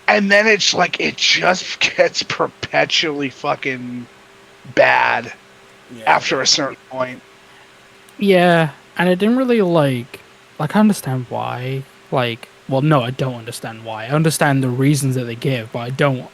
And then it's like it just gets perpetually fucking bad Yeah. after a certain point. Yeah, and I didn't really like I understand why. Like, well, no, I don't understand why. I understand the reasons that they give, but I don't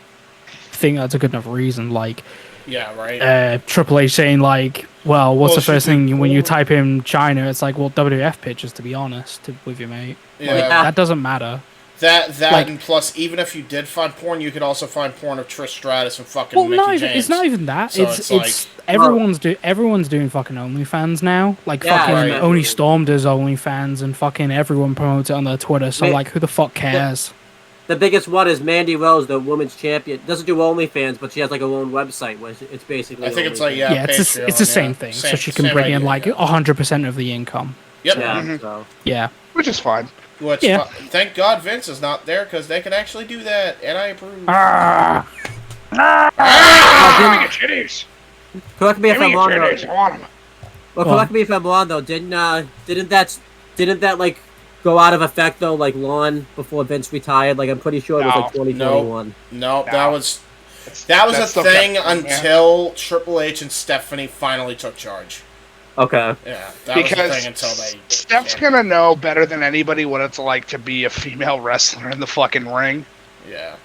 think that's a good enough reason. Like, Yeah, right. Triple H saying like, well, what's Well, the first should we- thing when you type in China? It's like, well, WWF pictures, to be honest, with you, mate. Like, Yeah. that doesn't matter. That like- and plus, even if you did find porn, you could also find porn of Trish Stratus and fucking Well, Mickey James. it's not even that. So it's it's everyone's doing fucking OnlyFans now. Like, Yeah, fucking right. Oni Storm does OnlyFans, and fucking everyone promotes it on their Twitter. So Ma- like, who the fuck cares? The biggest one is Mandy Rose, the women's champion. Doesn't do OnlyFans, but she has like her own website where it's basically. I think it's like, OnlyFans. yeah, it's Patreon, it's the same yeah. thing. Same- So she can same bring in idea, like yeah. 100% of the income. Yep. Yeah. Mhm. So. Yeah. Which is fine. Which, Yeah. thank God Vince is not there, because they can actually do that, and I approve. Ah, Give me your titties. Correct me if Give me I'm your wrong. Though. titties. I want 'em. Well, Well- correct me if I'm wrong though. Didn't that like go out of effect though, like long before Vince retired? Like, I'm pretty sure it was like No. 2021. No, No. that was That a stuff thing got- until Triple H and Stephanie finally took charge. Okay. Yeah, that was the Because thing until they. Steph's gonna know better than anybody what it's like to be a female wrestler in the fucking ring. Yeah.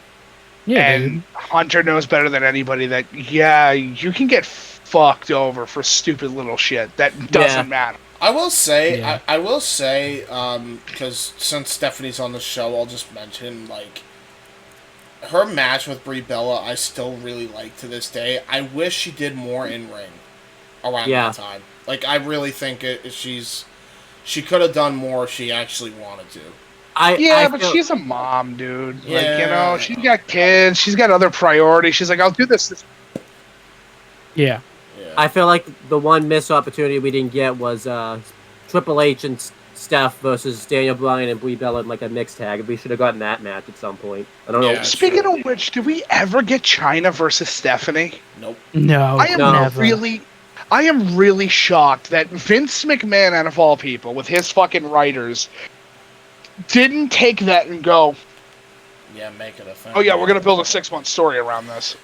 yeah, And dude. Hunter knows better than anybody that, yeah, you can get fucked over for stupid little shit. That doesn't Yeah. matter. I will say, Yeah. I will say, because since Stephanie's on the show, I'll just mention, like, her match with Brie Bella, I still really like to this day. I wish she did more in ring around that time. Like, I really think she could have done more if she actually wanted to. But she's a mom, dude. Yeah, like, you know, she's got kids, she's got other priorities. She's like, I'll do this. Yeah. I feel like the one missed opportunity we didn't get was Triple H and Steph versus Daniel Bryan and Brie Bella in like a mixed tag. We should have gotten that match at some point. I don't know. Yeah. Speaking of which, did we ever get Chyna versus Stephanie? Nope. No. I am really shocked that Vince McMahon, out of all people, with his fucking writers, didn't take that and go, Yeah, make it a thing. oh yeah, we're gonna build a 6-month story around this.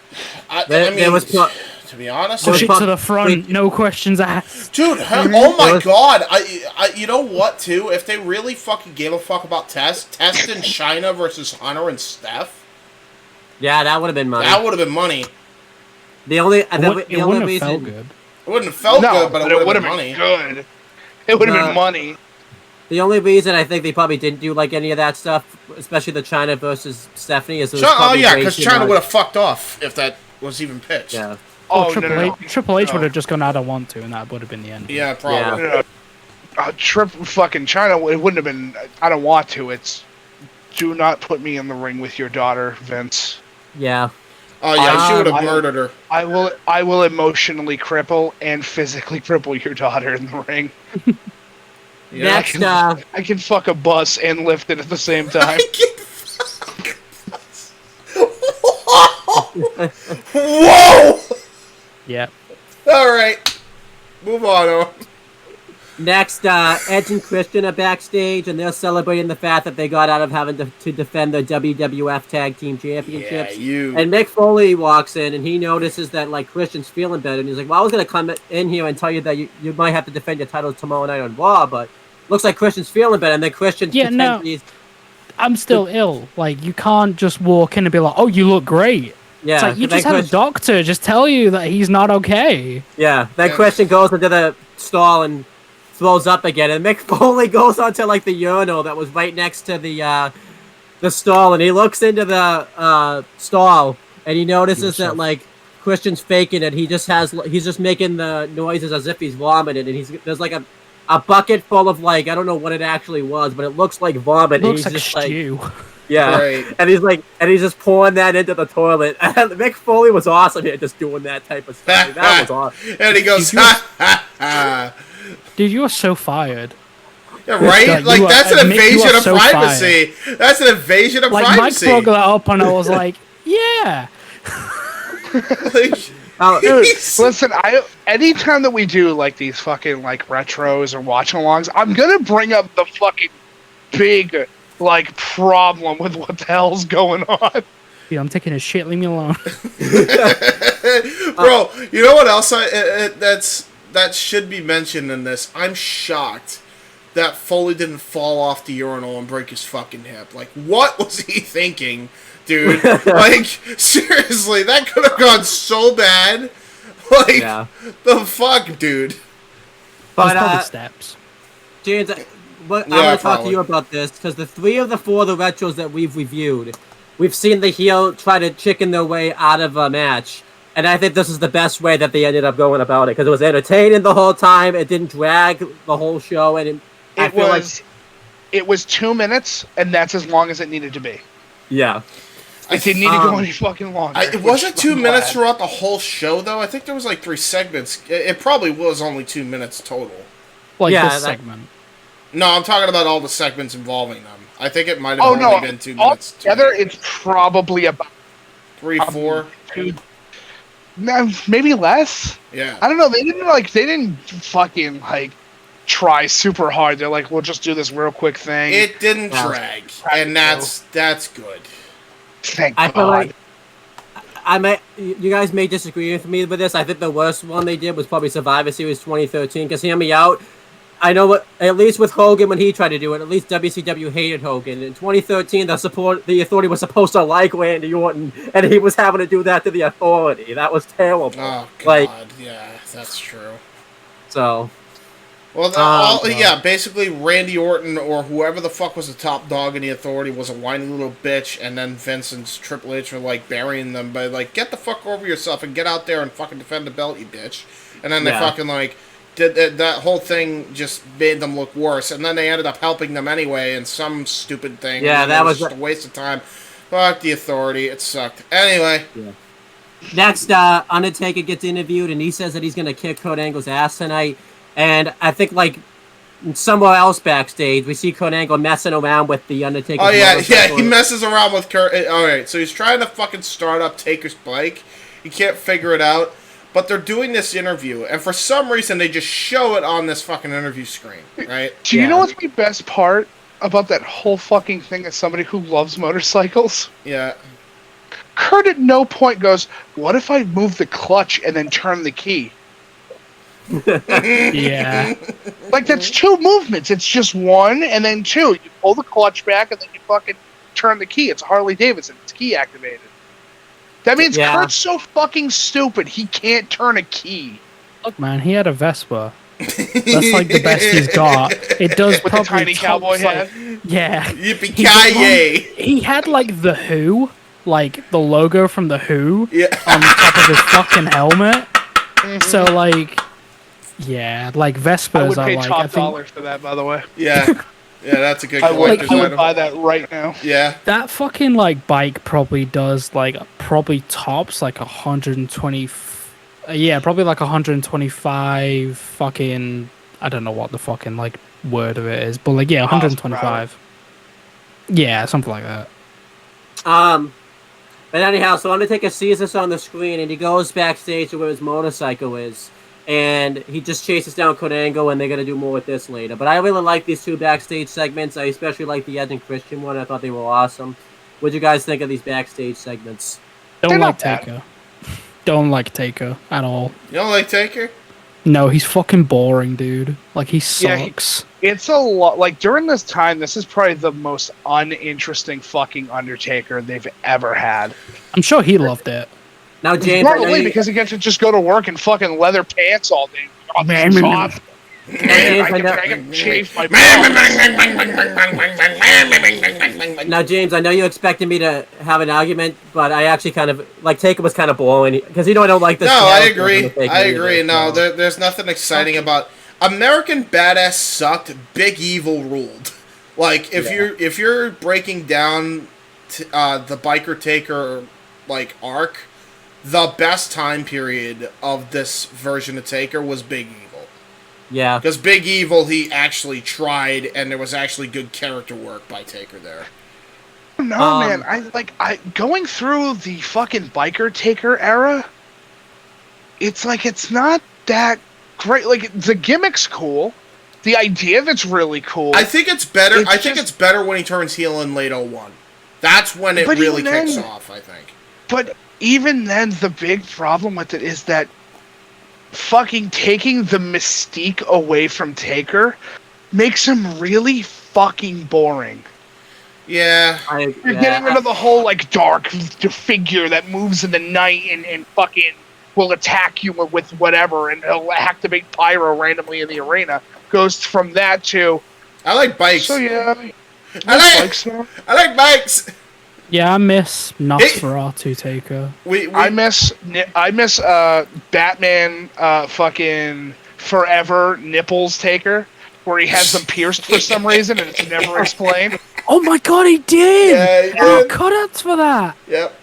To be honest, Push it to the front, no questions asked. dude, oh my god! I, you know what? Too, if they really fucking gave a fuck about Test and Chyna versus Hunter and Steph, Yeah, that would have been money. that would have been money. The only It wouldn't have felt good. It wouldn't have felt good, but it would have been been money. good. It would have been money. The only reason I think they probably didn't do like any of that stuff, especially the Chyna versus Stephanie, is Because Chyna would have fucked off if that was even pitched. Yeah. Oh, Triple H would have just gone, I don't want to, and that would have been the end. Yeah, probably. Fucking Chyna, it wouldn't have been, I don't want to. It's, do not put me in the ring with your daughter, Vince. Yeah. Oh yeah, she would have murdered her. I will emotionally cripple and physically cripple your daughter in the ring. Yeah. Next, I can fuck a bus and lift it at the same time. Whoa! Yeah. All right, move on. Next, Edge and Christian are backstage, and they're celebrating the fact that they got out of having to defend the WWF Tag Team Championships. Yeah, And Mick Foley walks in, and he notices that like Christian's feeling better, and he's like, "Well, I was gonna come in here and tell you that you might have to defend your title tomorrow night on Raw, but looks like Christian's feeling better." And then Christian, I'm still ill. Like, you can't just walk in and be like, "Oh, you look great." Yeah, it's like you just had a doctor just tell you that he's not okay. Yeah, then Christian goes into the stall and throws up again, and Mick Foley goes onto like the urinal that was right next to the stall, and he looks into the stall, and he notices that like Christian's faking it. He's just making the noises as if he's vomiting, and there's like a bucket full of like, I don't know what it actually was, but it looks like vomit. It looks and like he's just stew. Yeah, Right. and he's just pouring that into the toilet. And Mick Foley was awesome here, just doing that type of stuff. That was awesome. And he goes, ha ha ha. Dude, you are so fired. Yeah, right? Like, that's an invasion of privacy. That's an invasion of like, privacy. Mike brought that up, and I was like, yeah. Dude, listen, anytime that we do like these fucking like retros or watch-alongs, I'm gonna bring up the fucking big like problem with what the hell's going on. Dude, I'm taking a shit. Leave me alone. Bro, you know what else that should be mentioned in this? I'm shocked that Foley didn't fall off the urinal and break his fucking hip. Like, what was he thinking, dude? Like, seriously, that could have gone so bad. Like, the fuck, dude? But steps. James, I want to talk to you about this, because the 3 of the 4 of the retros that we've reviewed, we've seen the heel try to chicken their way out of a match. And I think this is the best way that they ended up going about it, because it was entertaining the whole time. It didn't drag the whole show, and it was 2 minutes, and that's as long as it needed to be. Yeah. It didn't need to go any fucking longer. It wasn't 2 minutes throughout the whole show, though. I think there was like 3 segments. It probably was only 2 minutes total. Like this segment. No, I'm talking about all the segments involving them. I think it might have only been 2 minutes. Together, it's probably about 3, 4. 2. No, maybe less. Yeah. I don't know. They didn't fucking like try super hard. They're like, we'll just do this real quick thing. It didn't drag, and that's good. Thank I God. feel like you guys may disagree with me with this. I think the worst one they did was probably Survivor Series 2013. Because hear me out. I know what, at least with Hogan when he tried to do it, at least WCW hated Hogan. In 2013, the Authority was supposed to like Randy Orton, and he was having to do that to the Authority. That was terrible. Oh God, yeah, that's true. So, Well, yeah, basically Randy Orton or whoever the fuck was the top dog in the Authority was a whiny little bitch, and then Vince and Triple H were like burying them by like, get the fuck over yourself and get out there and fucking defend the belt, you bitch. And then they fucking like did that whole thing just made them look worse, and then they ended up helping them anyway in some stupid thing. Yeah, that was just a waste of time. Fuck the Authority, it sucked. Anyway. Yeah. Next, Undertaker gets interviewed, and he says that he's gonna kick Kurt Angle's ass tonight. And I think, like, somewhere else backstage, we see Kurt Angle messing around with the Undertaker. Oh, yeah, he messes around with Kurt. Alright, so he's trying to fucking start up Taker's bike. He can't figure it out. But they're doing this interview, and for some reason, they just show it on this fucking interview screen, right? Do you know what's the best part about that whole fucking thing as somebody who loves motorcycles? Yeah. Kurt at no point goes, what if I move the clutch and then turn the key? Yeah. Like, that's two movements. It's just one, and then two. You pull the clutch back, and then you fucking turn the key. It's a Harley Davidson. It's key activated. That means Kurt's so fucking stupid, he can't turn a key. Look, man, he had a Vespa. That's like the best he's got. It does with probably the tiny cowboy hat. Yeah. Yippee-ki-yay! He had like the Who, like the logo from the Who, on the top of his fucking helmet. So like, yeah, like Vespas I would pay like, top dollar for that, by the way. Yeah. Yeah, that's a good I would item. buy that right now. Yeah. That fucking like bike probably does like tops like 120. Yeah, probably like 125 fucking. I don't know what the fucking like word of it is, but like 125. Yeah, something like that. But anyhow, so Undertaker sees this on the screen, and he goes backstage to where his motorcycle is. And he just chases down Kurt Angle, and they're going to do more with this later. But I really like these two backstage segments. I especially like the Edge and Christian one. I thought they were awesome. What'd you guys think of these backstage segments? Don't like Taker. Don't like Taker at all. You don't like Taker? No, he's fucking boring, dude. Like, he sucks. It's a lot. Like, during this time, this is probably the most uninteresting fucking Undertaker they've ever had. I'm sure he loved it. Now, James, probably because he gets to just go to work in fucking leather pants all day. Now, James, I know you expected me to have an argument, but I actually kind of like Taker was kind of boring because I don't like this. No, I agree. I agree. No, there's nothing exciting about American Badass sucked. Big Evil ruled. Like if you're breaking down the Biker Taker like arc. The best time period of this version of Taker was Big Evil. Yeah. Because Big Evil, he actually tried, and there was actually good character work by Taker there. No, man. I going through the fucking Biker Taker era, it's like, it's not that great. Like, the gimmick's cool. The idea of it's really cool. I think it's better. I think it's better when he turns heel in late 01. That's when it really kicks off, I think. But even then, the big problem with it is that fucking taking the mystique away from Taker makes him really fucking boring. Yeah. You're getting rid of the whole, like, dark figure that moves in the night and fucking will attack you with whatever and he'll activate pyro randomly in the arena. Goes from that to... I like bikes. So, yeah. I like bikes. Yeah, I miss Nosferatu Taker. I miss Batman fucking Forever Nipples Taker, where he has them pierced for some reason and it's never explained. Oh my god, he did! Yeah, he did. Cutouts for that! Yep.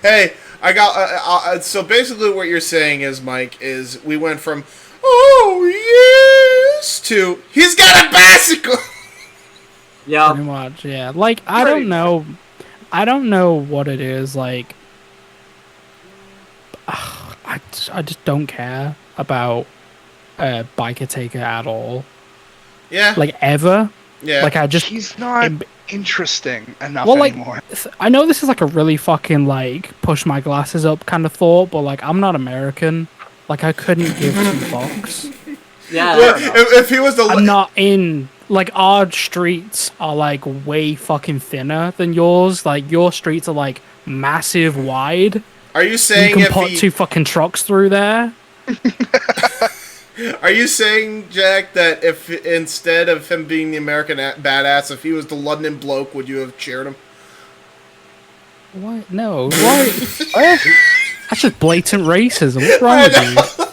Hey, I got... so basically what you're saying is, Mike, is we went from, oh, yes, to, he's got a bicycle! Yeah. Pretty much, yeah. Like, I don't know what it is, like... I just don't care about Biker Taker at all. Yeah. Like, ever. Yeah. Like, He's not interesting enough anymore. I know this is, like, a really fucking, like, push my glasses up kind of thought, but, like, I'm not American. Like, I couldn't give two fucks. Yeah. If he was the... I'm not in... Like, our streets are, like, way fucking thinner than yours. Like, your streets are, like, massive wide. Are you saying you can put two fucking trucks through there? Are you saying, Jack, that if instead of him being the American badass, if he was the London bloke, would you have cheered him? What? No. Why? That's just blatant racism. What's wrong with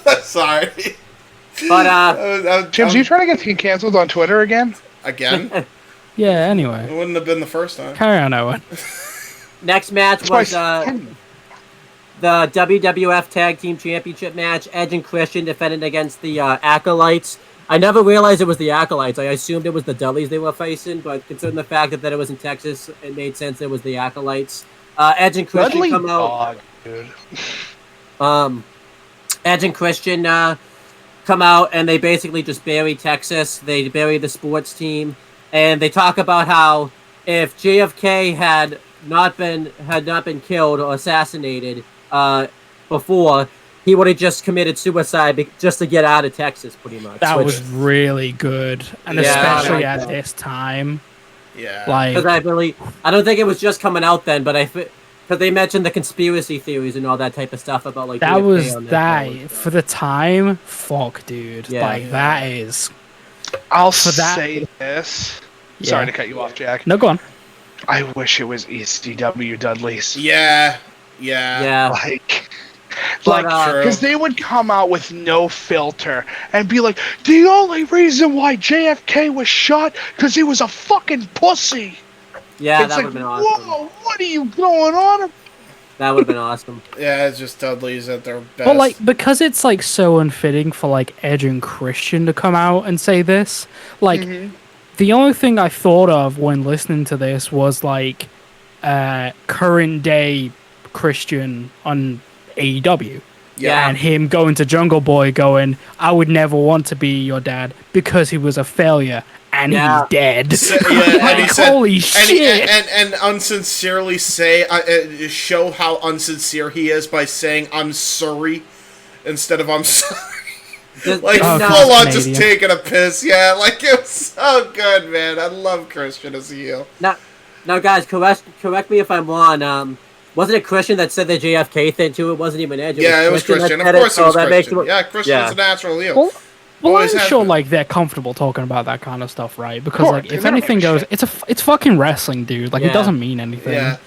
you? Sorry. But James, are you trying to get canceled on Twitter again? Again? Yeah, anyway. It wouldn't have been the first time. Carry on, Owen. next match was the WWF Tag Team Championship match. Edge and Christian defended against the Acolytes. I never realized it was the Acolytes. I assumed it was the Dudleys they were facing, but considering the fact that it was in Texas, it made sense it was the Acolytes. Edge and Christian Dudley come out. dog, dude. Edge and Christian come out and they basically just bury Texas. They bury the sports team, and they talk about how if JFK had not been killed or assassinated before, he would have just committed suicide just to get out of Texas, pretty much. That was really good, and especially at this time. Yeah. Like, because I don't think it was just coming out then, but because they mentioned the conspiracy theories and all that type of stuff about like that JFK was on that show. for the time. Fuck, dude. Yeah. Like that is. I'll For that- say this. Yeah. Sorry to cut you off, Jack. No, go on. I wish it was ECW Dudleys. Yeah. Yeah. Like, True. because they would come out with no filter and be like, the only reason why JFK was shot because he was a fucking pussy. Yeah, It's that would like, have been awesome. whoa, what are you going on? That would have been awesome. Yeah, it's just Dudley's at their best. But like, because it's like so unfitting for like Edge and Christian to come out and say this, like the only thing I thought of when listening to this was like current day Christian on AEW. Yeah. And him going to Jungle Boy going, I would never want to be your dad because he was a failure and he's dead. and he said, holy shit. And unsincerely show how unsincere he is by saying I'm sorry instead of I'm sorry. Like full on just taking a piss. Yeah, like it was so good, man. I love Christian as a heel. Now guys, correct me if I'm wrong. Wasn't it Christian that said the JFK thing too? It wasn't even Edge. It was Christian. Of course it was Christian. Yeah, Christian's a natural heel. Well, I'm sure like they're comfortable talking about that kind of stuff, right? Because like if anything goes, it's fucking wrestling, dude. Like it doesn't mean anything. Yeah,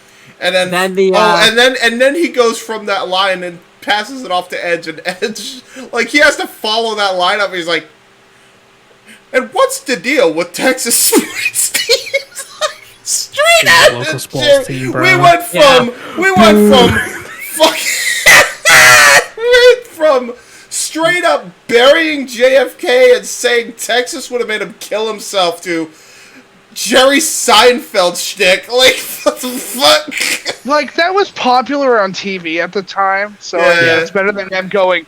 and then and then he goes from that line and passes it off to Edge, and Edge like he has to follow that line up. He's like, and what's the deal with Texas sports teams? Straight out local of sports team, bro. We went from straight up burying JFK and saying Texas would have made him kill himself to Jerry Seinfeld shtick. Like, what the fuck? Like, that was popular on TV at the time, so it's better than them going,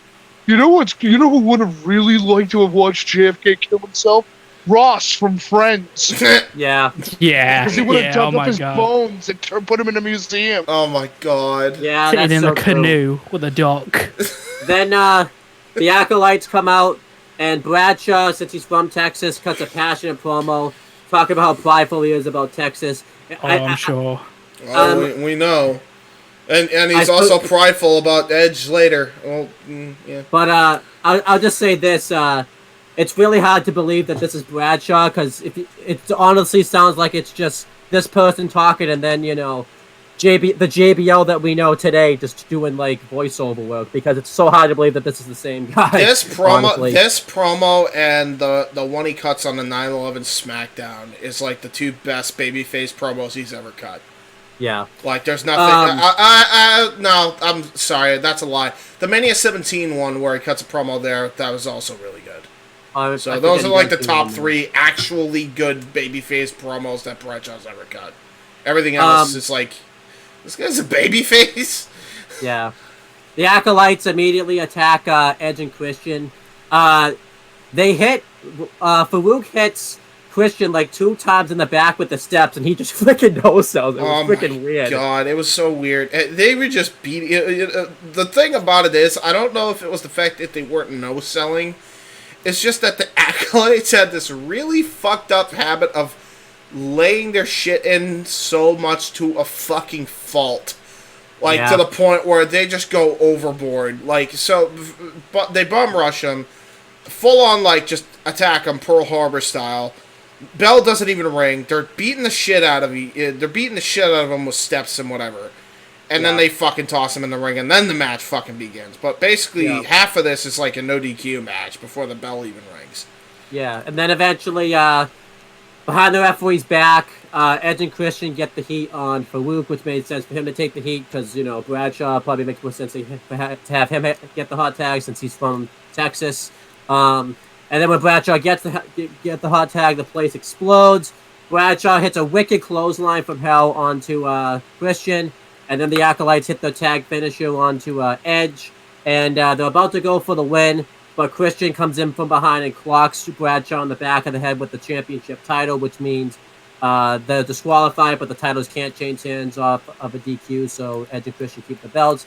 you know who would have really liked to have watched JFK kill himself? Ross from Friends. Yeah. Because he would have dug up his bones and put him in a museum. Oh my god. Yeah, Sitting that's in so a canoe with a dock. Then the Acolytes come out, and Bradshaw, since he's from Texas, cuts a passionate promo talking about how prideful he is about Texas. I'm sure. Well, we know. And he's also prideful about Edge later. Well, yeah. But I'll just say this. It's really hard to believe that this is Bradshaw, because it honestly sounds like it's just this person talking, and then, you know, the JBL that we know today just doing, like, voiceover work, because it's so hard to believe that this is the same guy. This promo and the one he cuts on the 9/11 SmackDown is, like, the two best babyface promos he's ever cut. Yeah. Like, there's nothing... no, I'm sorry, that's a lie. The Mania 17 one where he cuts a promo there, that was also really good. So those are like the top three actually good babyface promos that Bradshaw's ever cut. Everything else is like, this guy's a babyface? Yeah. The Acolytes immediately attack Edge and Christian. They hit... Farouk hits Christian like 2 times in the back with the steps, and he just freaking no-sells. It was freaking weird. Oh my god, it was so weird. They were just beating... The thing about it is, I don't know if it was the fact that they weren't no-selling. It's just that the Acolytes had this really fucked up habit of laying their shit in so much to a fucking fault. Like, to the point where they just go overboard. Like, so, but they bum rush him. full on like just attack them Pearl Harbor style. Bell doesn't even ring. They're beating the shit out of him with steps and whatever. And then they fucking toss him in the ring, and then the match fucking begins. But basically, half of this is like a no DQ match before the bell even rings. Yeah, and then eventually, behind the referee's back, Edge and Christian get the heat on Farouk, which made sense for him to take the heat because, you know, Bradshaw probably makes more sense to have him get the hot tag since he's from Texas. And then when Bradshaw gets the hot tag, the place explodes. Bradshaw hits a wicked clothesline from hell onto Christian. And then the Acolytes hit the tag finisher onto Edge. And they're about to go for the win. But Christian comes in from behind and clocks Bradshaw on the back of the head with the championship title, which means they're disqualified, but the titles can't change hands off of a DQ, so Edge and Christian keep the belts.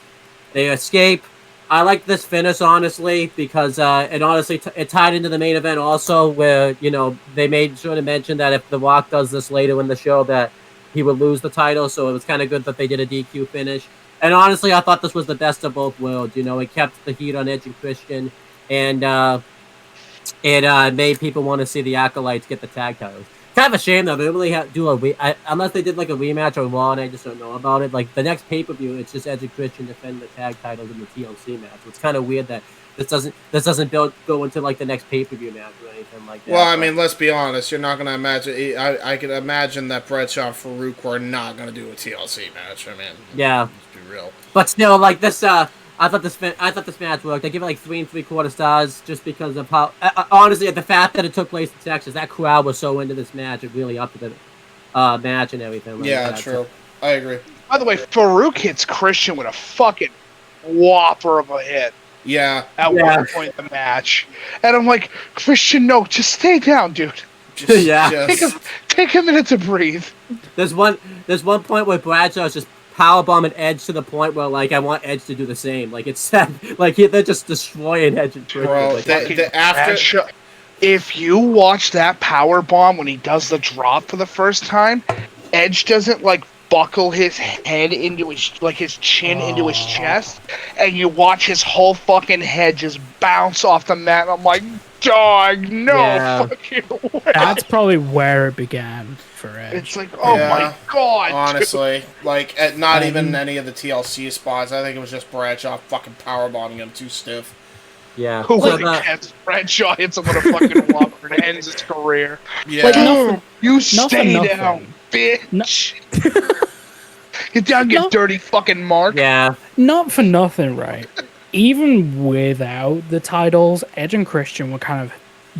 They escape. I like this finish, honestly, because it tied into the main event also, where, you know, they made sure to mention that if The Rock does this later in the show, that he would lose the title, so it was kind of good that they did a DQ finish. And honestly, I thought this was the best of both worlds. You know, it kept the heat on Edge and Christian, and it made people want to see the Acolytes get the tag titles. Kind of a shame, though. They really unless they did like a rematch or Raw, and I just don't know about it. Like the next pay-per-view, it's just Edge and Christian defending the tag titles in the TLC match. It's kind of weird that this doesn't go into like the next pay-per-view match or anything like that. Well, I mean, let's be honest. You're not going to imagine. I could imagine that Bradshaw and Farouk were not going to do a TLC match. I mean, yeah, let's be real. But still, like this, I thought this match worked. I give it like 3 3/4 stars just because of how honestly the fact that it took place in Texas. That crowd was so into this match. It really upped the match and everything. Like Yeah, that. true. I agree. By the way, Farouk hits Christian with a fucking whopper of a hit. Yeah. At one point in the match. And I'm like, Christian, no, just stay down, dude. Take a minute to breathe. There's one point where Bradshaw's just powerbombing Edge to the point where, like, I want Edge to do the same. Like, it's sad. Like, they're just destroying Edge and Christian. Bro, Like, Bradshaw, if you watch that powerbomb when he does the drop for the first time, Edge doesn't, like, buckle his head into his chin into his chest, and you watch his whole fucking head just bounce off the mat. I'm like, dog, no fucking way. That's probably where it began for Edge. It's like, oh my god. Honestly, like, at not even any of the TLC spots. I think it was just Bradshaw fucking powerbombing him too stiff. Yeah. Bradshaw hits him with a fucking whopper and ends his career. Yeah. Like, you stay down, bitch. Get down, you dirty fucking Mark. Yeah. Not for nothing, right? Even without the titles, Edge and Christian were kind of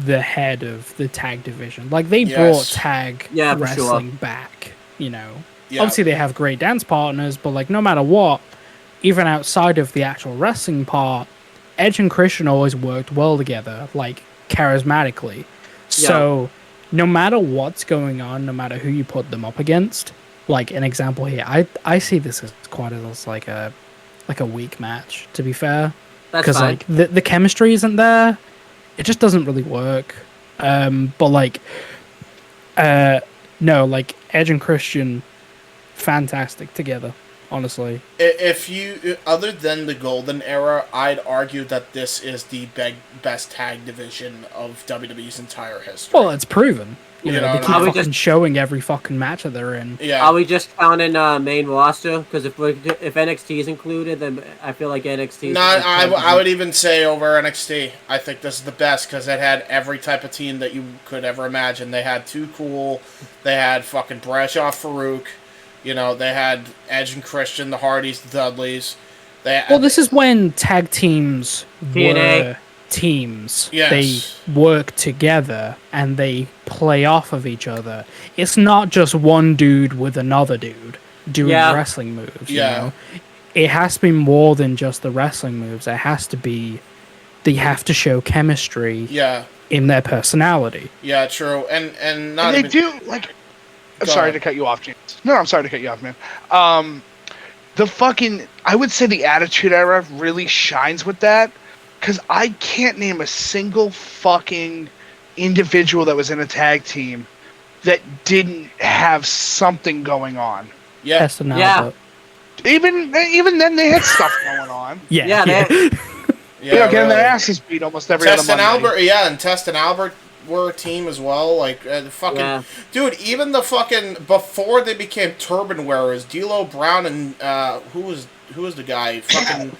the head of the tag division. Like, they brought tag wrestling back, you know. Yeah. Obviously, they have great dance partners, but, like, no matter what, even outside of the actual wrestling part, Edge and Christian always worked well together, like, charismatically. So, no matter what's going on, no matter who you put them up against, like, an example here, I see this as quite as, like a weak match, to be fair. Because, like, the chemistry isn't there. It just doesn't really work. But, like, no, like, Edge and Christian, fantastic together, honestly. If you, other than the Golden Era, I'd argue that this is the best tag division of WWE's entire history. Well, it's proven. You know, they keep fucking showing every fucking match that they're in. Yeah. Are we just counting main roster? Because if NXT is included, then I feel like NXT. No, I would even say over NXT. I think this is the best because it had every type of team that you could ever imagine. They had Too Cool. They had fucking Bradshaw, Farouk. You know, they had Edge and Christian, the Hardys, the Dudleys. Well, this is when tag teams were teams. Yes. They work together and they play off of each other. It's not just one dude with another dude doing wrestling moves. You know? It has to be more than just the wrestling moves. It has to be, they have to show chemistry in their personality. Yeah, true. And they do, like, I'm sorry to cut you off, James. No, I'm sorry to cut you off, man. The fucking, I would say the Attitude Era really shines with that. Because I can't name a single fucking individual that was in a tag team that didn't have something going on. Yeah. Even then, they had stuff going on. Yeah. Yeah, getting their really. asses beat almost every other Test and Monday. Albert, yeah, and Test and Albert were a team as well. Like, the fucking Yeah. dude, even the fucking before they became turban wearers, D'Lo Brown and who was the guy? Fucking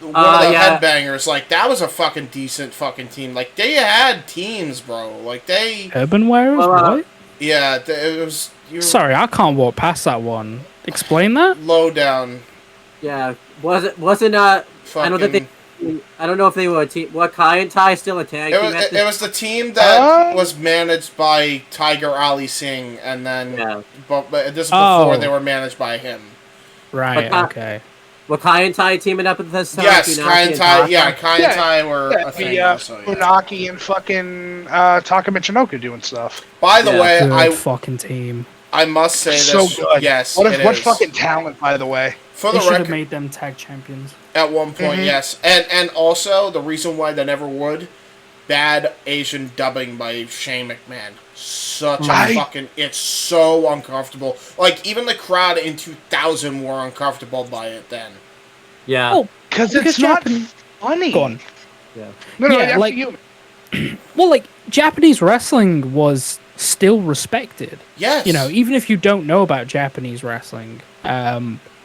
one of the Yeah. headbangers. Like, that was a fucking decent fucking team. Like, they had teams, bro. Like, they Urban wearers? Well, What? yeah, it was Sorry, I can't walk past that one. Explain that? low down. Yeah, wasn't I Fucking, I don't know if they were a team. What Kai and Tai still a tag team? it was the team that was managed by Tiger Ali Singh, and then Yeah. but this is before Oh. they were managed by him. Right, But, okay. Were Kai and Tai teaming up at this time? Yes, Funaki Kai and Tai. Taka? Yeah, Kai and Tai were Yeah, a thing the also. Yeah. Funaki and fucking Taka Michinoku doing stuff. By the Yeah. way, Good fucking team. I must say this. So good. Yes, What it what is. fucking talent, by the way. For They the should have record, made them tag champions. at one point, yes, and also the reason why they never would, bad Asian dubbing by Shane McMahon. Such a Right. fucking, it's so uncomfortable. Like even the crowd in 2000 were uncomfortable by it then. Yeah. Oh, Because Because it's not Japan- funny. Go on. No, Yeah, after like- you. Well, like, Japanese wrestling was still respected. Yes, You know, even if you don't know about Japanese wrestling,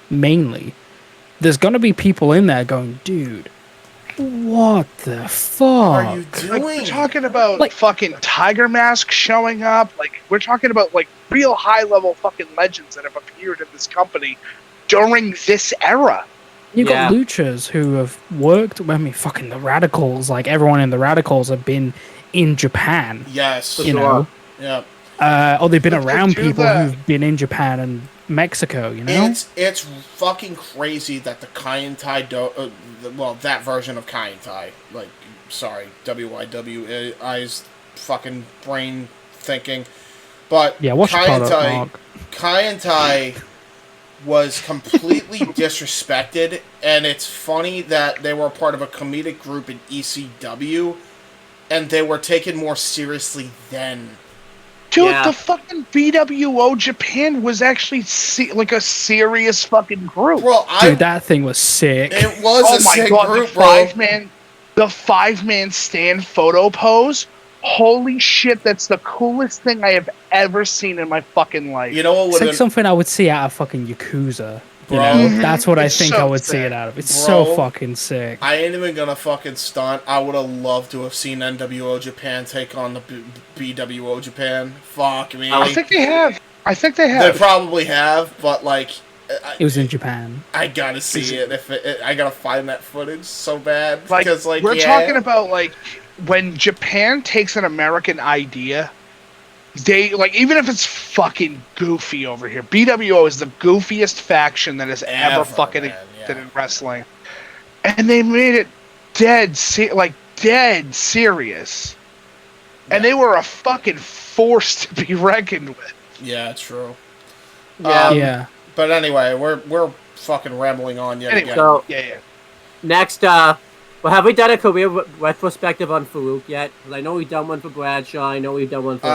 mainly, there's gonna be people in there going, dude, what the fuck? what are you Like, doing? we're talking about Like- fucking Tiger Mask showing up. Like, we're talking about, like, real high-level fucking legends that have appeared in this company during this era. You've Yeah. got luchas who have worked. I mean, fucking the Radicals. Like everyone in the Radicals have been in Japan. Yes, You Sure. know, yeah. or they've been But to around do people that- who've been in Japan and Mexico. You know, It's fucking crazy that the Kai and Tai that version of Kai and Tai, like, sorry, WYW I's fucking brain thinking, but yeah. What's your Kai and product, Tai, Mark? Kai and Tai was completely disrespected, and it's funny that they were part of a comedic group in ECW, and they were taken more seriously then. Dude, Yeah. the fucking BWO Japan was actually like a serious fucking group. Bro, Dude, that thing was sick. it was Oh a my sick god, group, the bro. five-man stand photo pose. Holy shit, that's the coolest thing I have ever seen in my fucking life. You know what It's would like have something I would see out of fucking Yakuza. You Bro. know, Mhm. that's what I It's think so I would see sick. it out of. It's so Bro. fucking sick. I ain't even gonna fucking stunt. I would have loved to have seen NWO Japan take on the BWO Japan. Fuck me. I think they have. They have. probably have, but like, It was in Japan. I gotta see it. I gotta find that footage so bad Like, because like we're yeah, talking about, like, when Japan takes an American idea, they, like, even if it's fucking goofy over here, BWO is the goofiest faction that has ever fucking man, existed yeah. in wrestling. And they made it dead serious. And Yeah. they were a fucking force to be reckoned with. Yeah, true. Yeah. Yeah. But anyway, we're fucking rambling on yet Anyway, again. So yeah. next, well, have we done a career retrospective on Farouk yet? 'Cause I know we've done one for Bradshaw. I know we've done one for.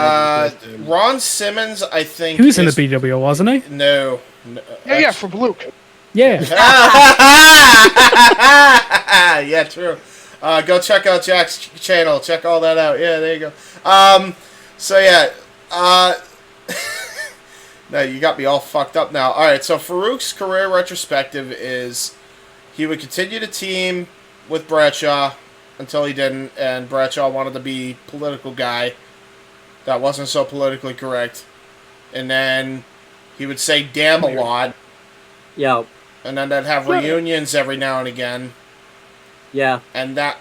Ron Simmons, I think. He was in the is- BWO, wasn't he? No. Yeah, for Blue. Yeah. Yeah, true. Go check out Jack's channel. Check all that out. Yeah, there you go. So yeah. No, you got me all fucked up now. All right, so Farouk's career retrospective is he would continue to team with Bradshaw until he didn't, and Bradshaw wanted to be political guy. That wasn't so politically correct. And then he would say damn a lot, Yeah. and then they'd have reunions every now and again. Yeah. And that's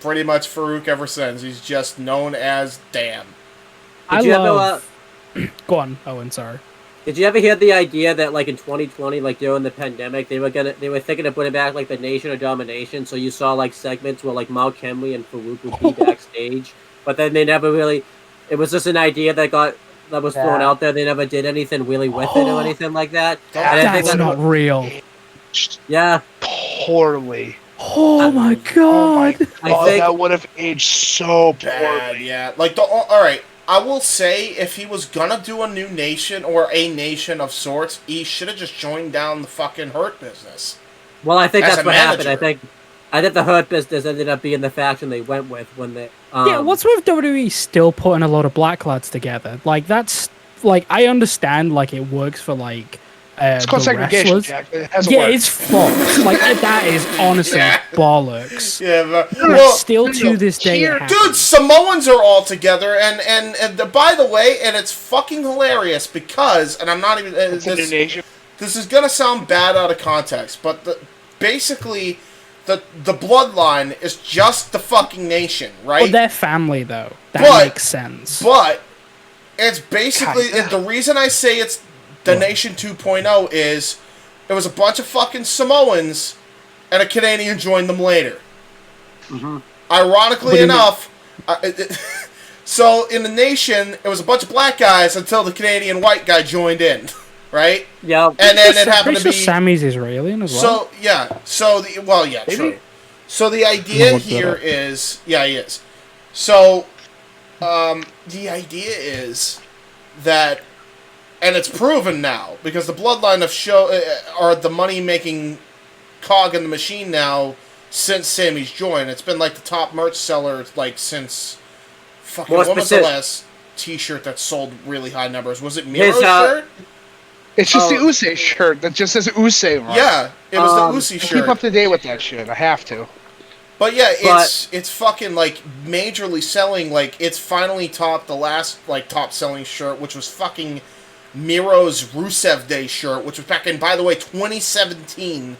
pretty much Farouk ever since. He's just known as Damn. I Did you ever, love. Go on, Owen. Sorry. Did you ever hear the idea that, like, in 2020, like during the pandemic, they were thinking of putting back like the Nation of Domination? So you saw like segments where like Mark Henry and Farouk would be backstage, but then they never really. It was just an idea that was thrown out there. They never did anything really with it or anything like that. And I think That's not real. Yeah, Poorly. Oh my Oh my god. I god, think- that would have aged so Bad, poorly. yeah. Like, alright, I will say, if he was gonna do a new nation, or a nation of sorts, he should have just joined down the fucking Hurt business. well, I think As that's a what happened. I manager. think I think the Hurt Business ended up being the faction they went with when they. Yeah, what's with WWE still putting a lot of black lads together? Like that's like I understand like it works for like It's called the segregation, wrestlers. Jack. It hasn't Yeah, worked. it's fucked. Like that is honestly bollocks. Yeah, but, But well, still to this day, it happens. dude, Samoans are all together, and by the way, and it's fucking hilarious because, and I'm not even. It's a new nation. This is gonna sound bad out of context, but basically, the bloodline is just the fucking nation, right? Well, they're family though. That But- makes sense. But it's basically Kinda. the reason I say it's the Nation 2.0 is it was a bunch of fucking Samoans and a Canadian joined them later. Ironically enough, so in the Nation it was a bunch of black guys until the Canadian white guy joined in, right? Yeah. And then it happened to Pretty be sure Sammy's Israeli as well. so yeah. So true. So the idea here is he is. So the idea is that, and it's proven now because the bloodline of are the money making cog in the machine now since Sammy's joined. It's been like the top merch seller like since fucking More what was the specific- last T-shirt that sold really high numbers? Was it Miro's His, shirt? It's just the Usay shirt that just says Usay on it. Yeah, it was the Uzi I shirt. keep up to date with that shit. I have to. But yeah, But- it's fucking like majorly selling. Like it's finally topped the last like top selling shirt, which was fucking Miro's Rusev Day shirt, which was back in, by the way, 2017.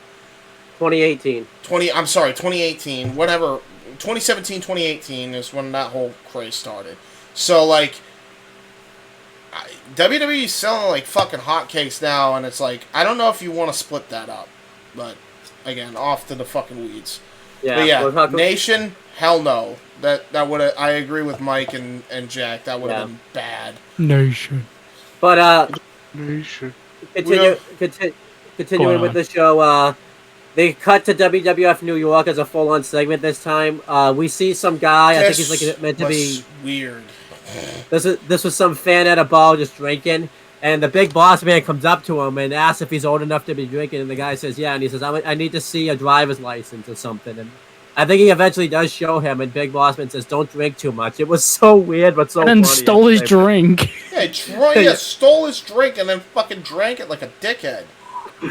2018. 2018, whatever. 2017, 2018 is when that whole craze started. So like, WWE is selling like fucking hotcakes now, and it's like I don't know if you want to split that up, but again, off to the fucking weeds. Yeah. But yeah, we're talking- Nation, hell no. That would I agree with Mike and Jack. That would have Yeah. been bad. Nation. But Nation. continuing with the show, they cut to WWF New York as a full-on segment this time. We see some guy. I think he's like meant to be. was weird. This was some fan at a bar just drinking, and the big boss man comes up to him and asks if he's old enough to be drinking, and the guy says yeah, and he says I need to see a driver's license or something, and I think he eventually does show him, and big boss man says don't drink too much. It was so weird, but so And then funny. stole his drink. Yeah, stole his drink and then fucking drank it like a dickhead.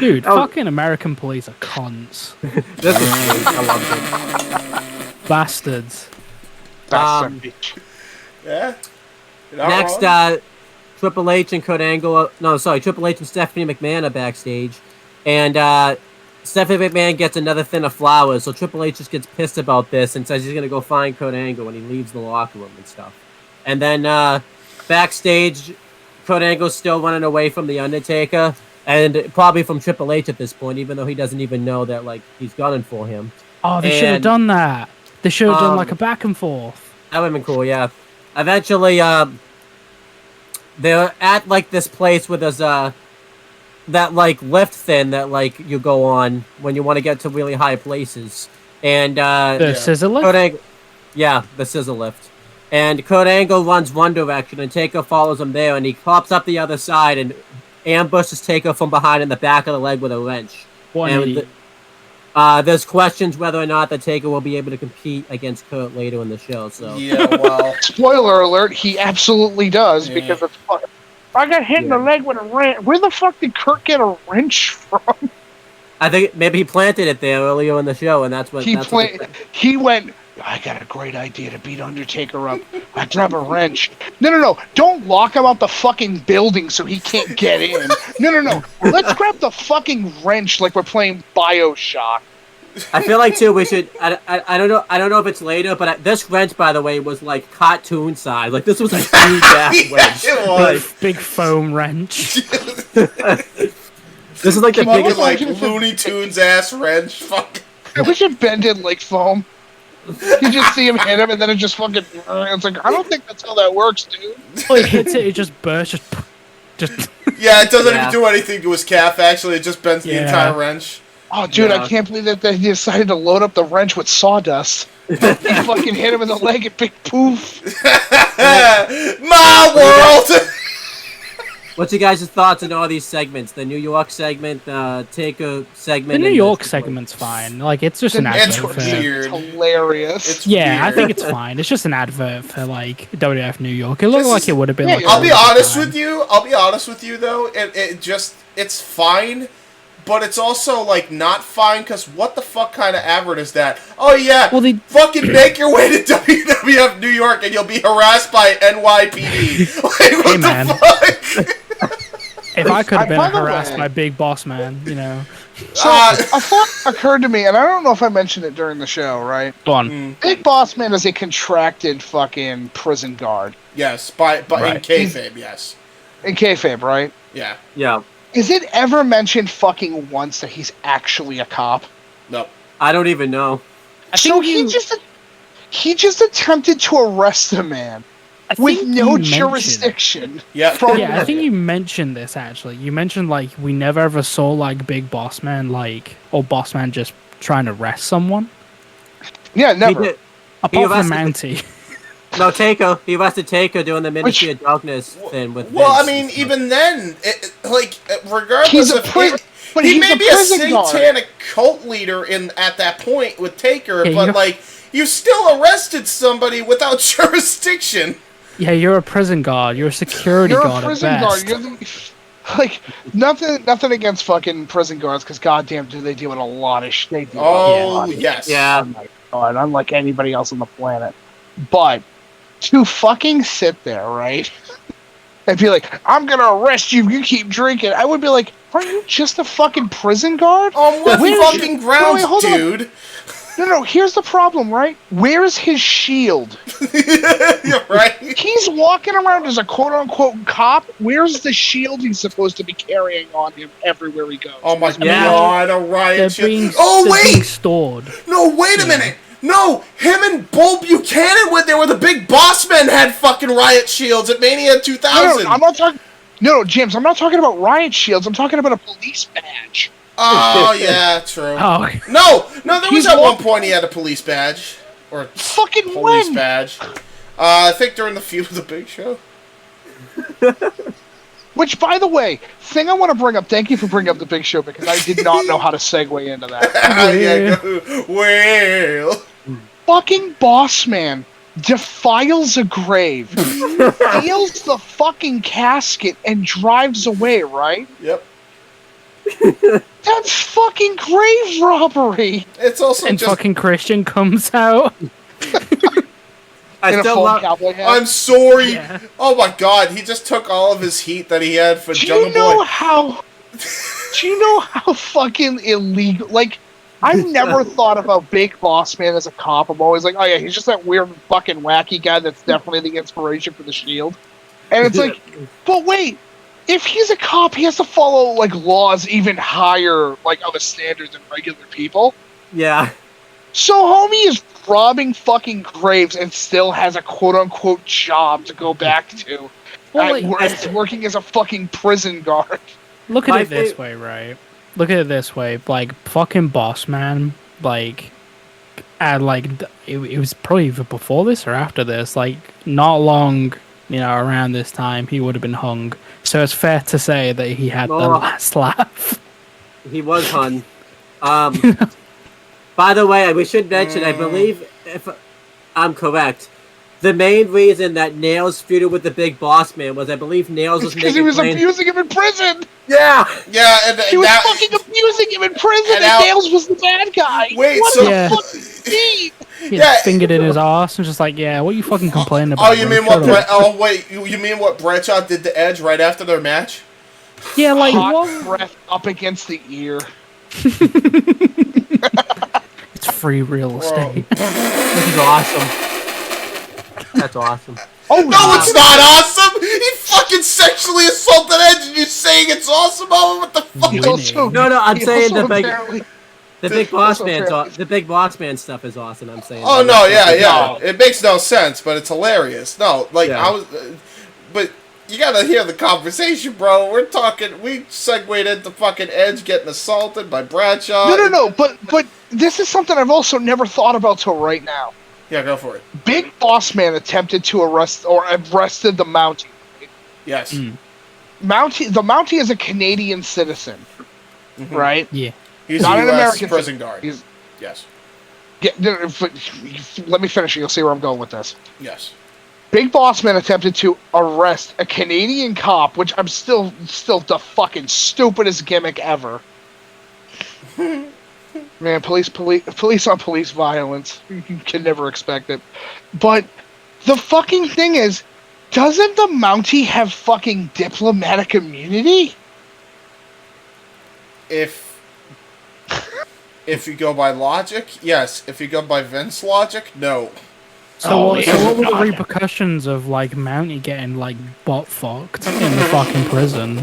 Dude, Oh. fucking American police are cons. This was great. I loved it. Bastards. That's a bitch. Yeah. You're not Next, wrong. Triple H and Kurt Angle. Triple H and Stephanie McMahon are backstage, and Stephanie McMahon gets another thin of flowers. So Triple H just gets pissed about this and says he's gonna go find Kurt Angle, and he leaves the locker room and stuff. And then backstage, Kurt Angle's still running away from the Undertaker, and probably from Triple H at this point, even though he doesn't even know that like he's gunning for him. Oh, they should have And- done that. They should have done like a Um, back and forth. That would have been cool, yeah. Eventually, they're at like this place where there's that like lift thing that like you go on when you want to get to really high places, and The scissor lift? Kurt Angle, yeah, the scissor lift, and Kurt Angle runs one direction and Taker follows him there, and he pops up the other side and ambushes Taker from behind in the back of the leg with a wrench. What an And idiot. there's questions whether or not the Taker will be able to compete against Kurt later in the show. So Yeah, well, Spoiler alert, he absolutely does, Yeah. because it's fun. I got hit in the leg with a wrench. Where the fuck did Kurt get a wrench from? I think maybe he planted it there earlier in the show, and that's what He went, I got a great idea to beat Undertaker up. I grab a wrench. No. Don't lock him out the fucking building so he can't get in. No. Let's grab the fucking wrench like we're playing BioShock. I feel like too we should. I don't know if it's later, but this wrench, by the way, was like cartoon size. Like this was a huge ass wrench. it was. Big foam wrench. This is like the Fucking biggest. like Looney Tunes ass wrench. Fuck. I wish it bended like foam. You just see him hit him, and then it just fucking. It's like, I don't think that's how that works, dude. Well, he hits it, it just bursts. Just Yeah, it doesn't Yeah. even do anything to his calf. Actually, it just bends the Yeah. entire wrench. Oh, dude, Yeah. I can't believe that they decided to load up the wrench with sawdust. He fucking hit him in the leg and big poof. My world. What's your guys' thoughts on all these segments? The New York segment, the Taker segment. The New York segment's fine. Like, it's just an It's advert for. weird. It's hilarious. It's Yeah, I weird. think it's fine. It's just an advert for like WWF New York. It looked This like is- it would have been. Yeah, Like I'll be a honest time. with you. I'll be honest with you though. It's fine, but it's also like not fine because what the fuck kind of advert is that? Oh yeah, Well, they- fucking make your way to WWF New York and you'll be harassed by NYPD. Like what Hey, man. the fuck? If I could have been by the harassed way- by Big Boss Man, you know. So a thought occurred to me, and I don't know if I mentioned it during the show, right? Go on. Big Boss Man is a contracted fucking prison guard. Yes, by in Right. kayfabe, yes, In kayfabe, right? yeah, Yeah. Is it ever mentioned fucking once that he's actually a cop? no, I don't even know. So he just attempted to arrest a man with think no you mentioned- jurisdiction. yeah, From- Yeah, I think you mentioned this actually. You mentioned like we never ever saw like Big Boss Man or Boss Man just trying to arrest someone. Yeah, He never. did. Apart from arrested- Mountie. No, Taker. He arrested Taker doing the Ministry of Darkness thing with Well, I Vince mean, and stuff. even then, regardless He's a of but he he's may a be a prison guard. satanic cult leader at that point with Taker, Yeah, but you're- like you still arrested somebody without jurisdiction. Yeah, you're a prison guard. You're a security You're a guard prison at guard. best. You're the, like nothing against fucking prison guards, because goddamn, do they deal with a lot of shit. They deal with a Oh lot of yes, Yeah. Oh my god, unlike anybody else on the planet. But to fucking sit there, right, and be like, I'm gonna arrest you if you keep drinking, I would be like, aren't you just a fucking prison guard? On what Where's fucking your- grounds, wait, hold on. dude? No, here's the problem, right? Where's his shield? You're right. He's walking around as a quote-unquote cop. Where's the shield he's supposed to be carrying on him everywhere he goes? Oh my Yeah. god, a They're riot being, shield. Oh they're being wait, stored. no, wait a minute. No, him and Bull Buchanan when they were the big boss men had fucking riot shields at Mania 2000. No, I'm not talking. No, James, I'm not talking about riot shields. I'm talking about a police badge. Oh yeah, true. Oh, No, there was He's at one walk- point he had a police badge or Fucking police when? badge. I think during the feud with the Big Show. Which, by the way, thing I want to bring up. Thank you for bringing up the Big Show, because I did not know how to segue into that. Well, Fucking boss man defiles a grave, steals the fucking casket, and drives away. Right? yep. That's fucking grave robbery. It's also and just. fucking Christian comes out. I In a still full love. cowboy hat. I'm sorry. Yeah. Oh my god, he just took all of his heat that he had for Do Jungle you know Boy. how? Do you know how fucking illegal? Like, I've never thought about Big Boss Man as a cop. I'm always like, oh yeah, he's just that weird fucking wacky guy that's definitely the inspiration for the Shield. And it's like, but wait, if he's a cop, he has to follow like laws even higher, like of a standard than regular people. Yeah. So homie is robbing fucking graves and still has a quote-unquote job to go back to. Well, It's working as a fucking prison guard. Look at My it this way, right? Look at it this way. Like, fucking Boss Man, like, it was probably either before this or after this. Like, not long, around this time, he would have been hung. So it's fair to say that he had the Oh. last laugh. He was hung. By the way, we should mention, I believe, if I'm correct, the main reason that Nails feuded with the Big Boss Man was, I believe, Nails was Because making he was plans. abusing him in prison. Yeah. Yeah, and He was that, fucking abusing him in prison, And and now- Nails was the bad guy. Wait, what so- the Yeah. fuck does he mean? He Yeah. fingered in his ass and just like, yeah, what you fucking complaining about? Oh, you bro? mean what? Shut up." Oh, wait. You mean what Bradshaw did to Edge right after their match? Yeah, like, Hot what? breath up against the ear. It's free real Bro. estate. This is awesome. That's awesome. Oh No, it's not awesome. He fucking sexually assaulted Edge, and you're saying it's awesome? Oh, what the fuck? He Winning. also, No, I'm he saying also the big, apparently- the Big Boss also Man apparently- the Big Boss Man stuff is awesome. I'm saying. Oh no, yeah. No. It makes no sense, but it's hilarious. No, like Yeah. I was, but you gotta hear the conversation, bro. We're talking. We segued into fucking Edge getting assaulted by Bradshaw. No, but this is something I've also never thought about till right now. Yeah, go for it. Big Boss Man attempted to arrested the Mountie. Yes. Mm. The Mountie is a Canadian citizen, right? Yeah. He's Not a an U.S. American prison guard. He's, Yes. let me finish. You'll see where I'm going with this. Yes. Big Boss Man attempted to arrest a Canadian cop, which I'm still the fucking stupidest gimmick ever. Man, police on police violence. You can never expect it. But the fucking thing is, doesn't the Mountie have fucking diplomatic immunity? If you go by logic, yes. If you go by Vince logic, no. So, yeah. so what were the repercussions of like Mountie getting like butt fucked in the fucking prison?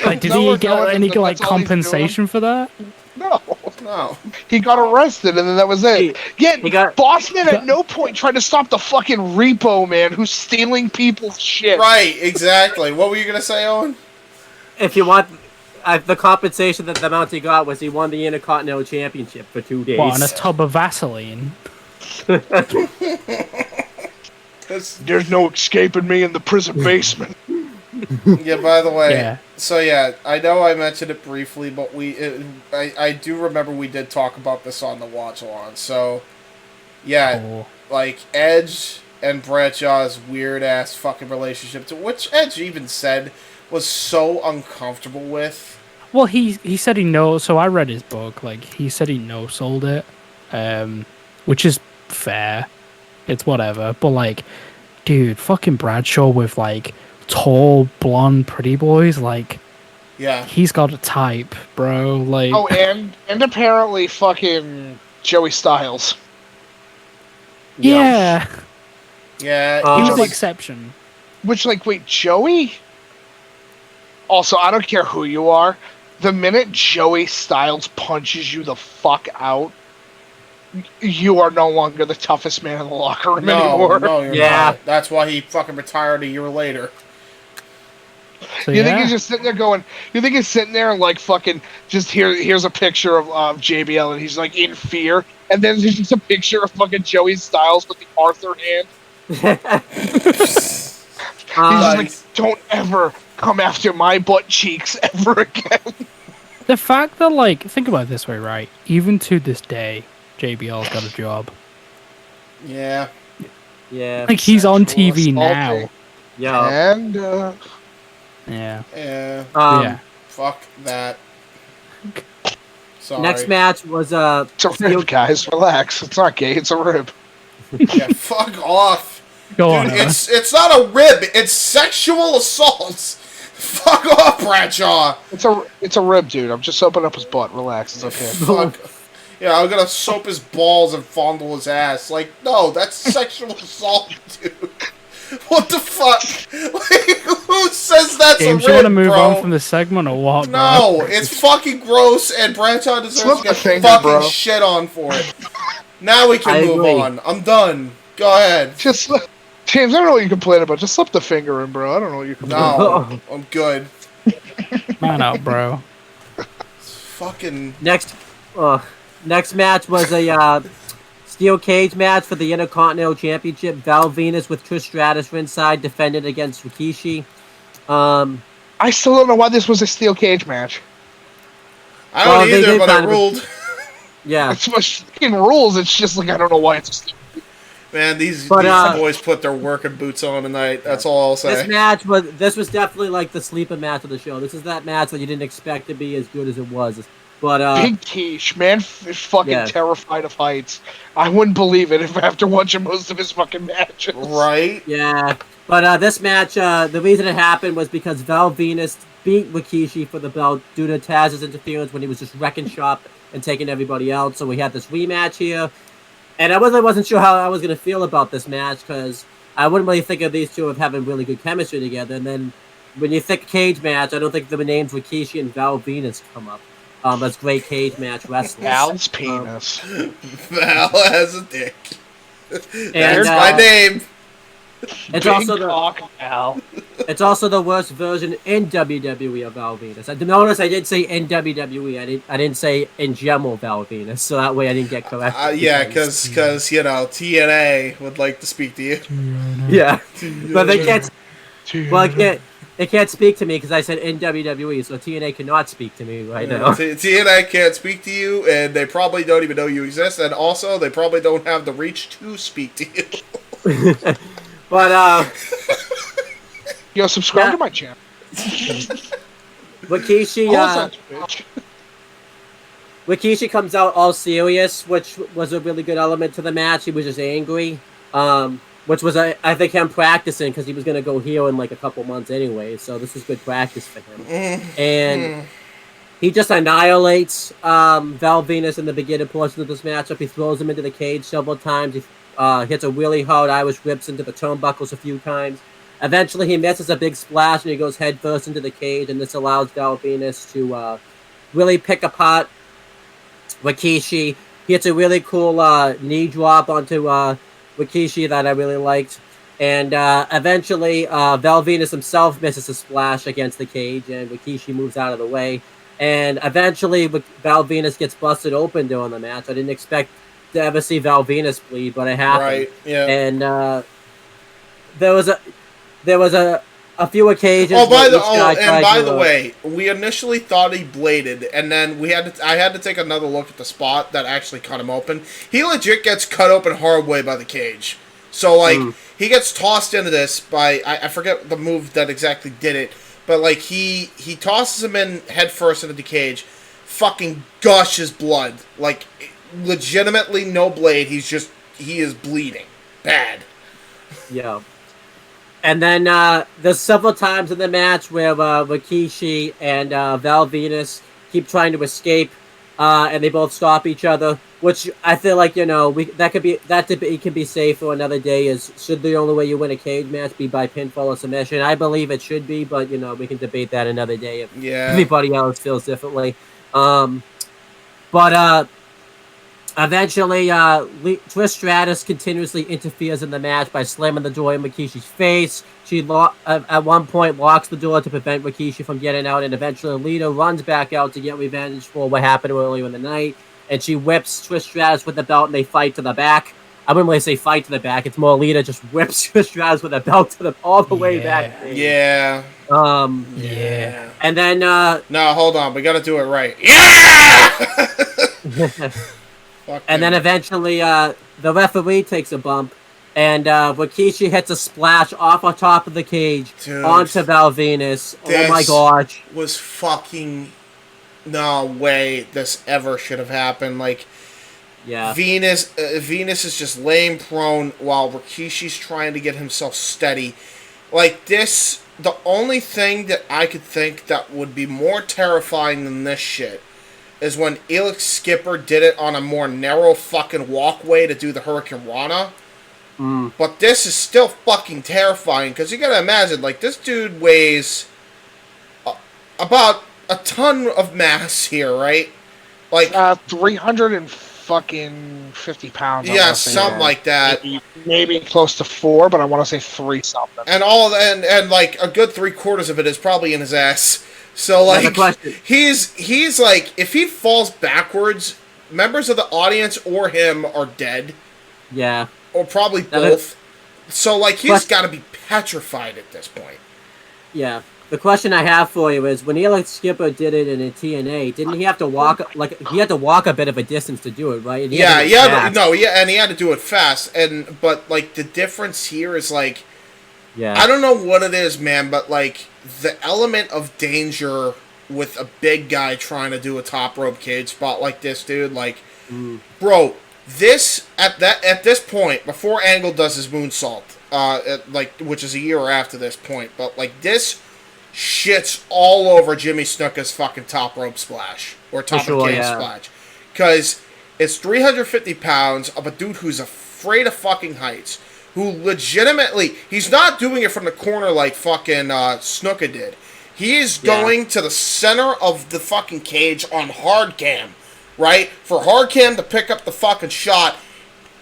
Like, did he get any like compensation for that? No. No. He got arrested, and then that was it. Bossman at no point tried to stop the fucking repo man who's stealing people's shit. Right, exactly. What were you going to say, Owen? If you want, the compensation that the Mountie got was he won the Intercontinental Championship for 2 days. What, on a tub of Vaseline? There's no escaping me in the prison basement. Yeah, by the way, Yeah. so yeah, I know I mentioned it briefly, but I do remember we did talk about this on the watch along. So, yeah, Cool. like Edge and Bradshaw's weird ass fucking relationship, to which Edge even said was so uncomfortable with. Well, he said he knows. So I read his book. Like, he said he no-sold it, which is fair. It's whatever. But like, dude, fucking Bradshaw with like tall, blonde, pretty boys. Like, Yeah, he's got a type, bro. Like, Oh, and apparently fucking Joey Styles. yeah, yeah. he was the like- exception. Which, like, wait, Joey? Also, I don't care who you are. The minute Joey Styles punches you the fuck out, you are no longer the toughest man in the locker room anymore. No, you're not. That's why he fucking retired a year later. So, You think yeah. he's just sitting there going? You think he's sitting there and like fucking just here's a picture of JBL and he's like in fear, and then there's just a picture of fucking Joey Styles with the Arthur hand. He's just like, don't ever come after my butt cheeks ever again. The fact that, like, think about it this way, right? Even to this day, JBL's got a job. Yeah. Yeah. Like, he's on Sexual TV now. assaulting. Yeah. And Yeah. Yeah. Yeah. Fuck that. Sorry. Next match was it's a rib, guys. Relax. It's not gay. It's a rib. Yeah, fuck off. Go on. Dude, it's not a rib. It's sexual assault. Fuck off, Bradshaw. It's a rib, dude. I'm just soaping up his butt. Relax. It's okay. Fuck. Yeah, I'm gonna soap his balls and fondle his ass. Like, no, that's sexual assault, dude. What the fuck? Like, who says that's James, a rib, you want to move bro? on from the segment or what, bro? No, it's fucking gross, and Bradshaw deserves Slip to the get finger, fucking bro. shit on for it. Now we I can move agree. on. I'm done. Go ahead. Just James, I don't know what you complain about. Just slip the finger in, bro. I don't know what you complain about. No, I'm good. Man up, bro. Fucking. next match was a steel cage match for the Intercontinental Championship. Val Venus with Trish Stratus ringside defended against Rikishi. I still don't know why this was a steel cage match. I don't Well, they either, did but kind it of- ruled. Yeah. It's fucking rules. It's just like I don't know why it's a steel. Man, these But, boys put their working boots on tonight. That's all I'll say. This was definitely like the sleeper match of the show. This is that match that you didn't expect to be as good as it was. But Big Quiche, man, is fucking yeah. terrified of heights. I wouldn't believe it if after watching most of his fucking matches. Right? yeah. But this match, the reason it happened was because Val Venus beat Rikishi for the belt due to Taz's interference when he was just wrecking shop and taking everybody out. So we had this rematch here. And I wasn't sure how I was going to feel about this match because I wouldn't really think of these two of having really good chemistry together. And then when you think cage match, I don't think the names Rikishi and Val Venus come up. As great cage match wrestlers. Val's penis. Val has a dick. And, That's my name. It's Big also cock, Val. It's also the worst version in WWE of Val Venus. Notice I did say in WWE. I didn't say in general Val Venus, so that way I didn't get corrected. Yeah, because TNA would like to speak to you. yeah, but they can't. Well, it can't speak to me because I said in WWE, so TNA cannot speak to me right now. TNA can't speak to you, and they probably don't even know you exist, and also they probably don't have the reach to speak to you. But Yo, subscribe to my channel. Rikishi comes out all serious, which was a really good element to the match. He was just angry, which was I think him practicing because he was going to go heel in like a couple months anyway. So this was good practice for him. And he just annihilates Val Venus in the beginning portion of this matchup. He throws him into the cage several times. He hits a really hard Irish whips into the turnbuckles a few times. Eventually, he misses a big splash and he goes head first into the cage, and this allows Val Venus to really pick apart Rikishi. He hits a really cool knee drop onto Rikishi that I really liked. And eventually, Val Venus himself misses a splash against the cage, and Rikishi moves out of the way. And eventually, Val Venus gets busted open during the match. I didn't expect to ever see Val Venus bleed, but it happened. Right, yeah. And there was a few occasions. By the way, we initially thought he bladed, and then I had to take another look at the spot that actually cut him open. He legit gets cut open hard way by the cage. So he gets tossed into this by I forget the move that exactly did it, but like he tosses him in head first into the cage, fucking gushes blood, like legitimately no blade. He is bleeding bad. Yeah. And then there's several times in the match where Rikishi and Val Venus keep trying to escape, and they both stop each other. Which I feel like that debate can be saved for another day. Is should the only way you win a cage match be by pinfall or submission? I believe it should be, but we can debate that another day if everybody else feels differently. Eventually, Trish Stratus continuously interferes in the match by slamming the door in Rikishi's face. She, at one point, locks the door to prevent Rikishi from getting out, and eventually Lita runs back out to get revenge for what happened earlier in the night, and she whips Trish Stratus with the belt, and they fight to the back. I wouldn't really say fight to the back. It's more Lita just whips Trish Stratus with a belt all the way back. Yeah. Yeah. And then... no, hold on. We gotta do it right. Yeah! And then eventually, the referee takes a bump, and Rikishi hits a splash off on top of the cage onto Val Venus. Oh my gosh! Was fucking no way this ever should have happened. Like, yeah, Venus is just laying prone while Rikishi's trying to get himself steady. Like this, the only thing that I could think that would be more terrifying than this shit is when Elix Skipper did it on a more narrow fucking walkway to do the Hurricane Rana. But this is still fucking terrifying, because you gotta imagine, like, this dude weighs about a ton of mass here, right? Like 350 pounds. Yeah, something like that. Maybe close to 4, but I want to say 3 something. And and like a good 3/4 of it is probably in his ass. So, like, he's like, if he falls backwards, members of the audience or him are dead. Yeah. Or probably both. So, like, he's got to be petrified at this point. Yeah. The question I have for you is, when Elix Skipper did it in a TNA, didn't he have to walk, he had to walk a bit of a distance to do it, right? And and he had to do it fast. But, like, the difference here is, like, I don't know what it is, man, but, like, the element of danger with a big guy trying to do a top rope cage spot like this, dude, like, bro, this, at this point, before Angle does his moonsault, which is a year after this point, but, like, this shits all over Jimmy Snuka's fucking top rope splash, or top of cage splash, because it's 350 pounds of a dude who's afraid of fucking heights, who legitimately, he's not doing it from the corner like fucking Snuka did. He is going to the center of the fucking cage on hard cam, right? For hard cam to pick up the fucking shot,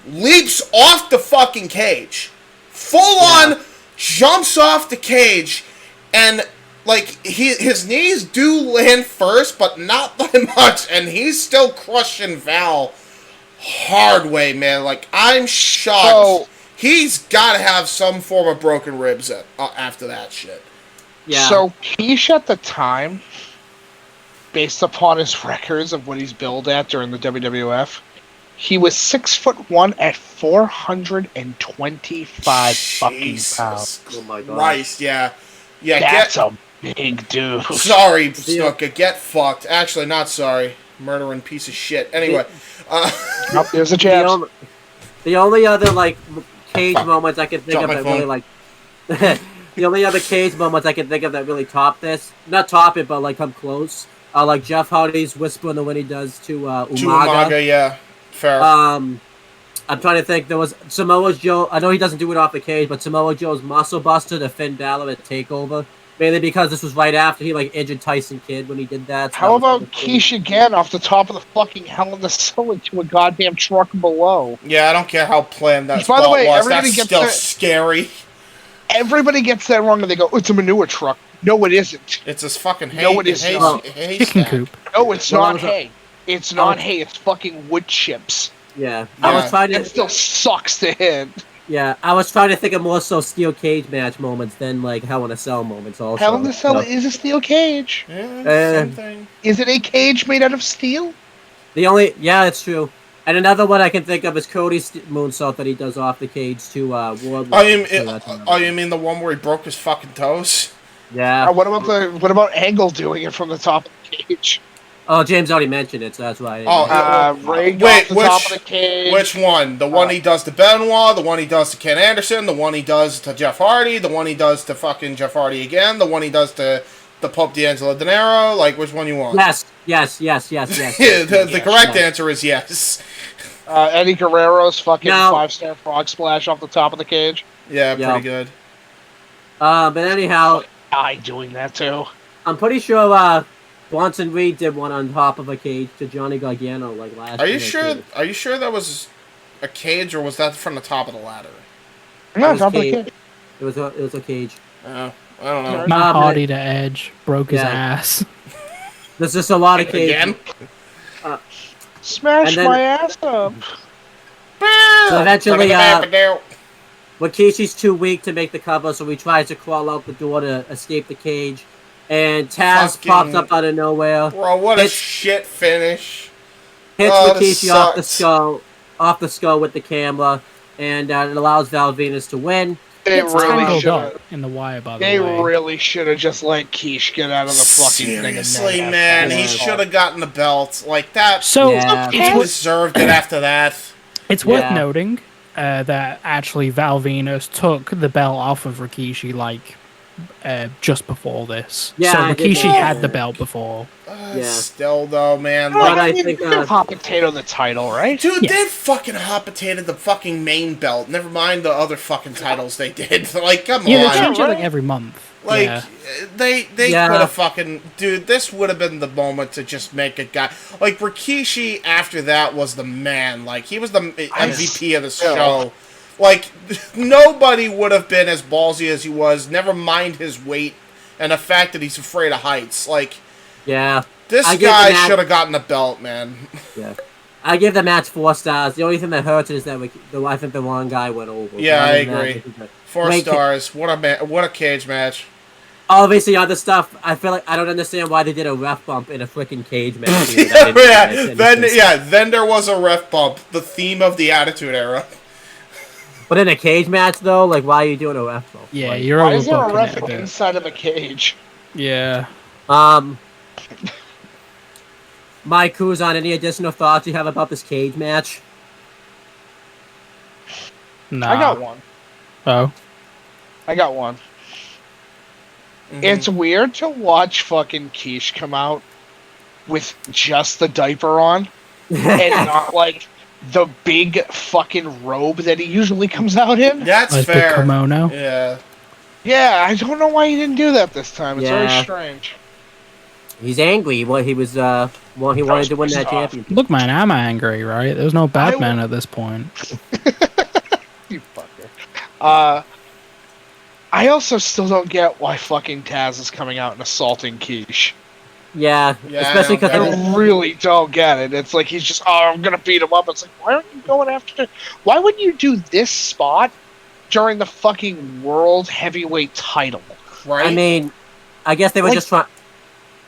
leaps off the fucking cage, full on jumps off the cage, and like his knees do land first, but not by much, and he's still crushing Val hard way, man. Like, I'm shocked. he's got to have some form of broken ribs after that shit. Yeah. So Keish at the time, based upon his records of what he's billed at during the WWF, he was 6'1" at 425 fucking Jesus pounds. Oh my God. Christ, yeah. That's a big dude. Sorry, Snooka, get fucked. Actually, not sorry. Murdering piece of shit. Anyway. Nope, there's a jab. The only other, like, cage moments I can think Drop of my that really, phone. like... the only other cage moments I can think of that really top this, not top it, but, like, come close, are, like, Jeff Hardy's whispering when he does to Umaga. To Umaga, yeah. Fair. I'm trying to think. There was Samoa Joe. I know he doesn't do it off the cage, but Samoa Joe's Muscle Buster to Finn Balor at Takeover. Mainly because this was right after he like injured Tyson Kidd when he did that. So How about Keish again off the top of the fucking Hell in the Cell into a goddamn truck below? Yeah, I don't care how planned that By the spot way, was. everybody That's gets still that- scary. Everybody gets that wrong and they go, oh, it's a manure truck. No, it isn't. It's this fucking hay. No, it is not. Chicken coop. No, it's Well, not hay. It's not hay. It's fucking wood chips. Yeah, Yeah. I was trying It to. still sucks to hit. Yeah, I was trying to think of more so steel cage match moments than like Hell in a Cell moments. Also, Hell in the Cell So, is a steel cage. Yeah, same thing. Is it a cage made out of steel? the only that's true. And another one I can think of is Cody's moonsault that he does off the cage to Wardlow. You mean the one where he broke his fucking toes? Yeah. What about Angle doing it from the top of the cage? Oh, James already mentioned it, so that's why. Ray Wait, off the top of the cage. Which one? The one he does to Benoit, the one he does to Ken Anderson, the one he does to Jeff Hardy, the one he does to fucking Jeff Hardy again, the one he does to the Pope D'Angelo De Niro? Like, which one you want? Yes. The correct answer is yes. Eddie Guerrero's fucking No. 5-star frog splash off the top of the cage. Yeah, Yeah. pretty good. But anyhow, I doing that too. I'm pretty sure Bronson Reed did one on top of a cage to Johnny Gargano like last Are year. you sure? Are you sure that was a cage or was that from the top of the ladder? No, was top of the cage. cage. It was a cage. I don't know. Matt but- Hardy to Edge broke his Yeah. ass. There's just a lot of cages. Again? Smash And then- my ass up. So eventually, Wakishi's too weak to make the cover, so he tries to crawl out the door to escape the cage. And Taz Fucking- pops up out of nowhere, Bro, what a It's- shit finish. hits Oh, this Rikishi off the sucks. skull with the camera, and it allows Val Venus to win. They It's really tangled should up have. in the wire, by the They way. really should have just let Keish get out of the fucking thing. Seriously, and man, Yeah. he should have gotten the belt like that. So Yeah. He it's, deserved it after that. it's worth Yeah. noting that actually Val Venus took the belt off of Rikishi like just before this. Yeah, so I did Rikishi know had that. the belt before. Yeah. Still, though, man. But Like, I you think, could have hot potato the title, right? dude, Yeah. they fucking hot potatoed the fucking main belt. Never mind the other fucking titles they did. Like, come Yeah, they on. change it like right? every month. Like, yeah. they Yeah. could have fucking... Dude, this would have been the moment to just make a guy... Like, Rikishi, after that, was the man. Like, he was the MVP of the show. Like, nobody would have been as ballsy as he was, never mind his weight, and the fact that he's afraid of heights. Like, Yeah. this I give guy the match- should have gotten the belt, man. Yeah. I give the match 4 stars. The only thing that hurts is that I think the wrong guy went over. Yeah, Other I than that, agree. think that- 4 Wait, stars. What a cage match. Obviously, other stuff. I feel like I don't understand why they did a ref bump in a freaking cage match. Then there was a ref bump. The theme of the Attitude Era. But in a cage match, though, like, why are you doing a ref bump? Yeah, Like, you're Why is there a overbooking ref it a bit. inside of a cage? Yeah. Mike Kuzan, any additional thoughts you have about this cage match? Nah. I got one. Oh. I got one. Mm-hmm. It's weird to watch fucking Keish come out with just the diaper on and not like the big fucking robe that he usually comes out in. That's Like the fair. kimono. Yeah. Yeah, I don't know why he didn't do that this time. It's Yeah. very strange. He's angry. What he was, he wanted to win that pissed off. championship. Look, man, I'm angry, right? There's no Batman at this point. You fucker. I also still don't get why fucking Taz is coming out and assaulting Keish. Yeah, Yeah, especially I don't because get I really don't get it. It's like he's just, oh, I'm gonna beat him up. It's like, why aren't you going after? Why wouldn't you do this spot during the fucking world heavyweight title. Right? I mean, I guess they were just trying.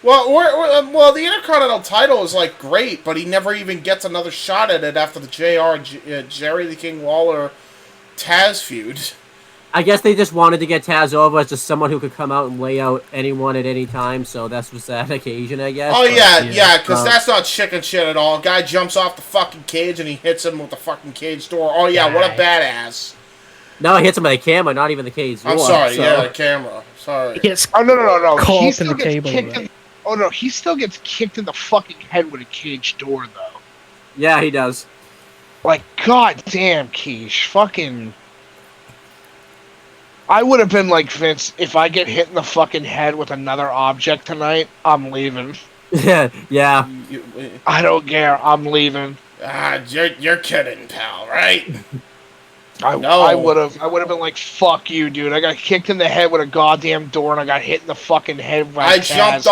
Well, the Intercontinental title is like great, but he never even gets another shot at it after the Jerry the King Lawler Taz feud. I guess they just wanted to get Taz over as just someone who could come out and lay out anyone at any time, so that's was that occasion, I guess. Oh, but, yeah, because that's not chicken shit at all. Guy jumps off the fucking cage and he hits him with the fucking cage door. Oh, yeah, what a badass. No, he hits him with the camera, not even the cage door. I'm sorry, so. yeah, the camera. Sorry. Yes. Oh, no. Caught He in still the gets cable, kicked right? oh, no, he still gets kicked in the fucking head with a cage door, though. Yeah, he does. Like, goddamn, Keish. Fucking... I would have been like, Vince, if I get hit in the fucking head with another object tonight, I'm leaving. Yeah. I don't care. I'm leaving. You're kidding, pal, right? I would have been like, fuck you, dude. I got kicked in the head with a goddamn door and I got hit in the fucking head by I Taz. jumped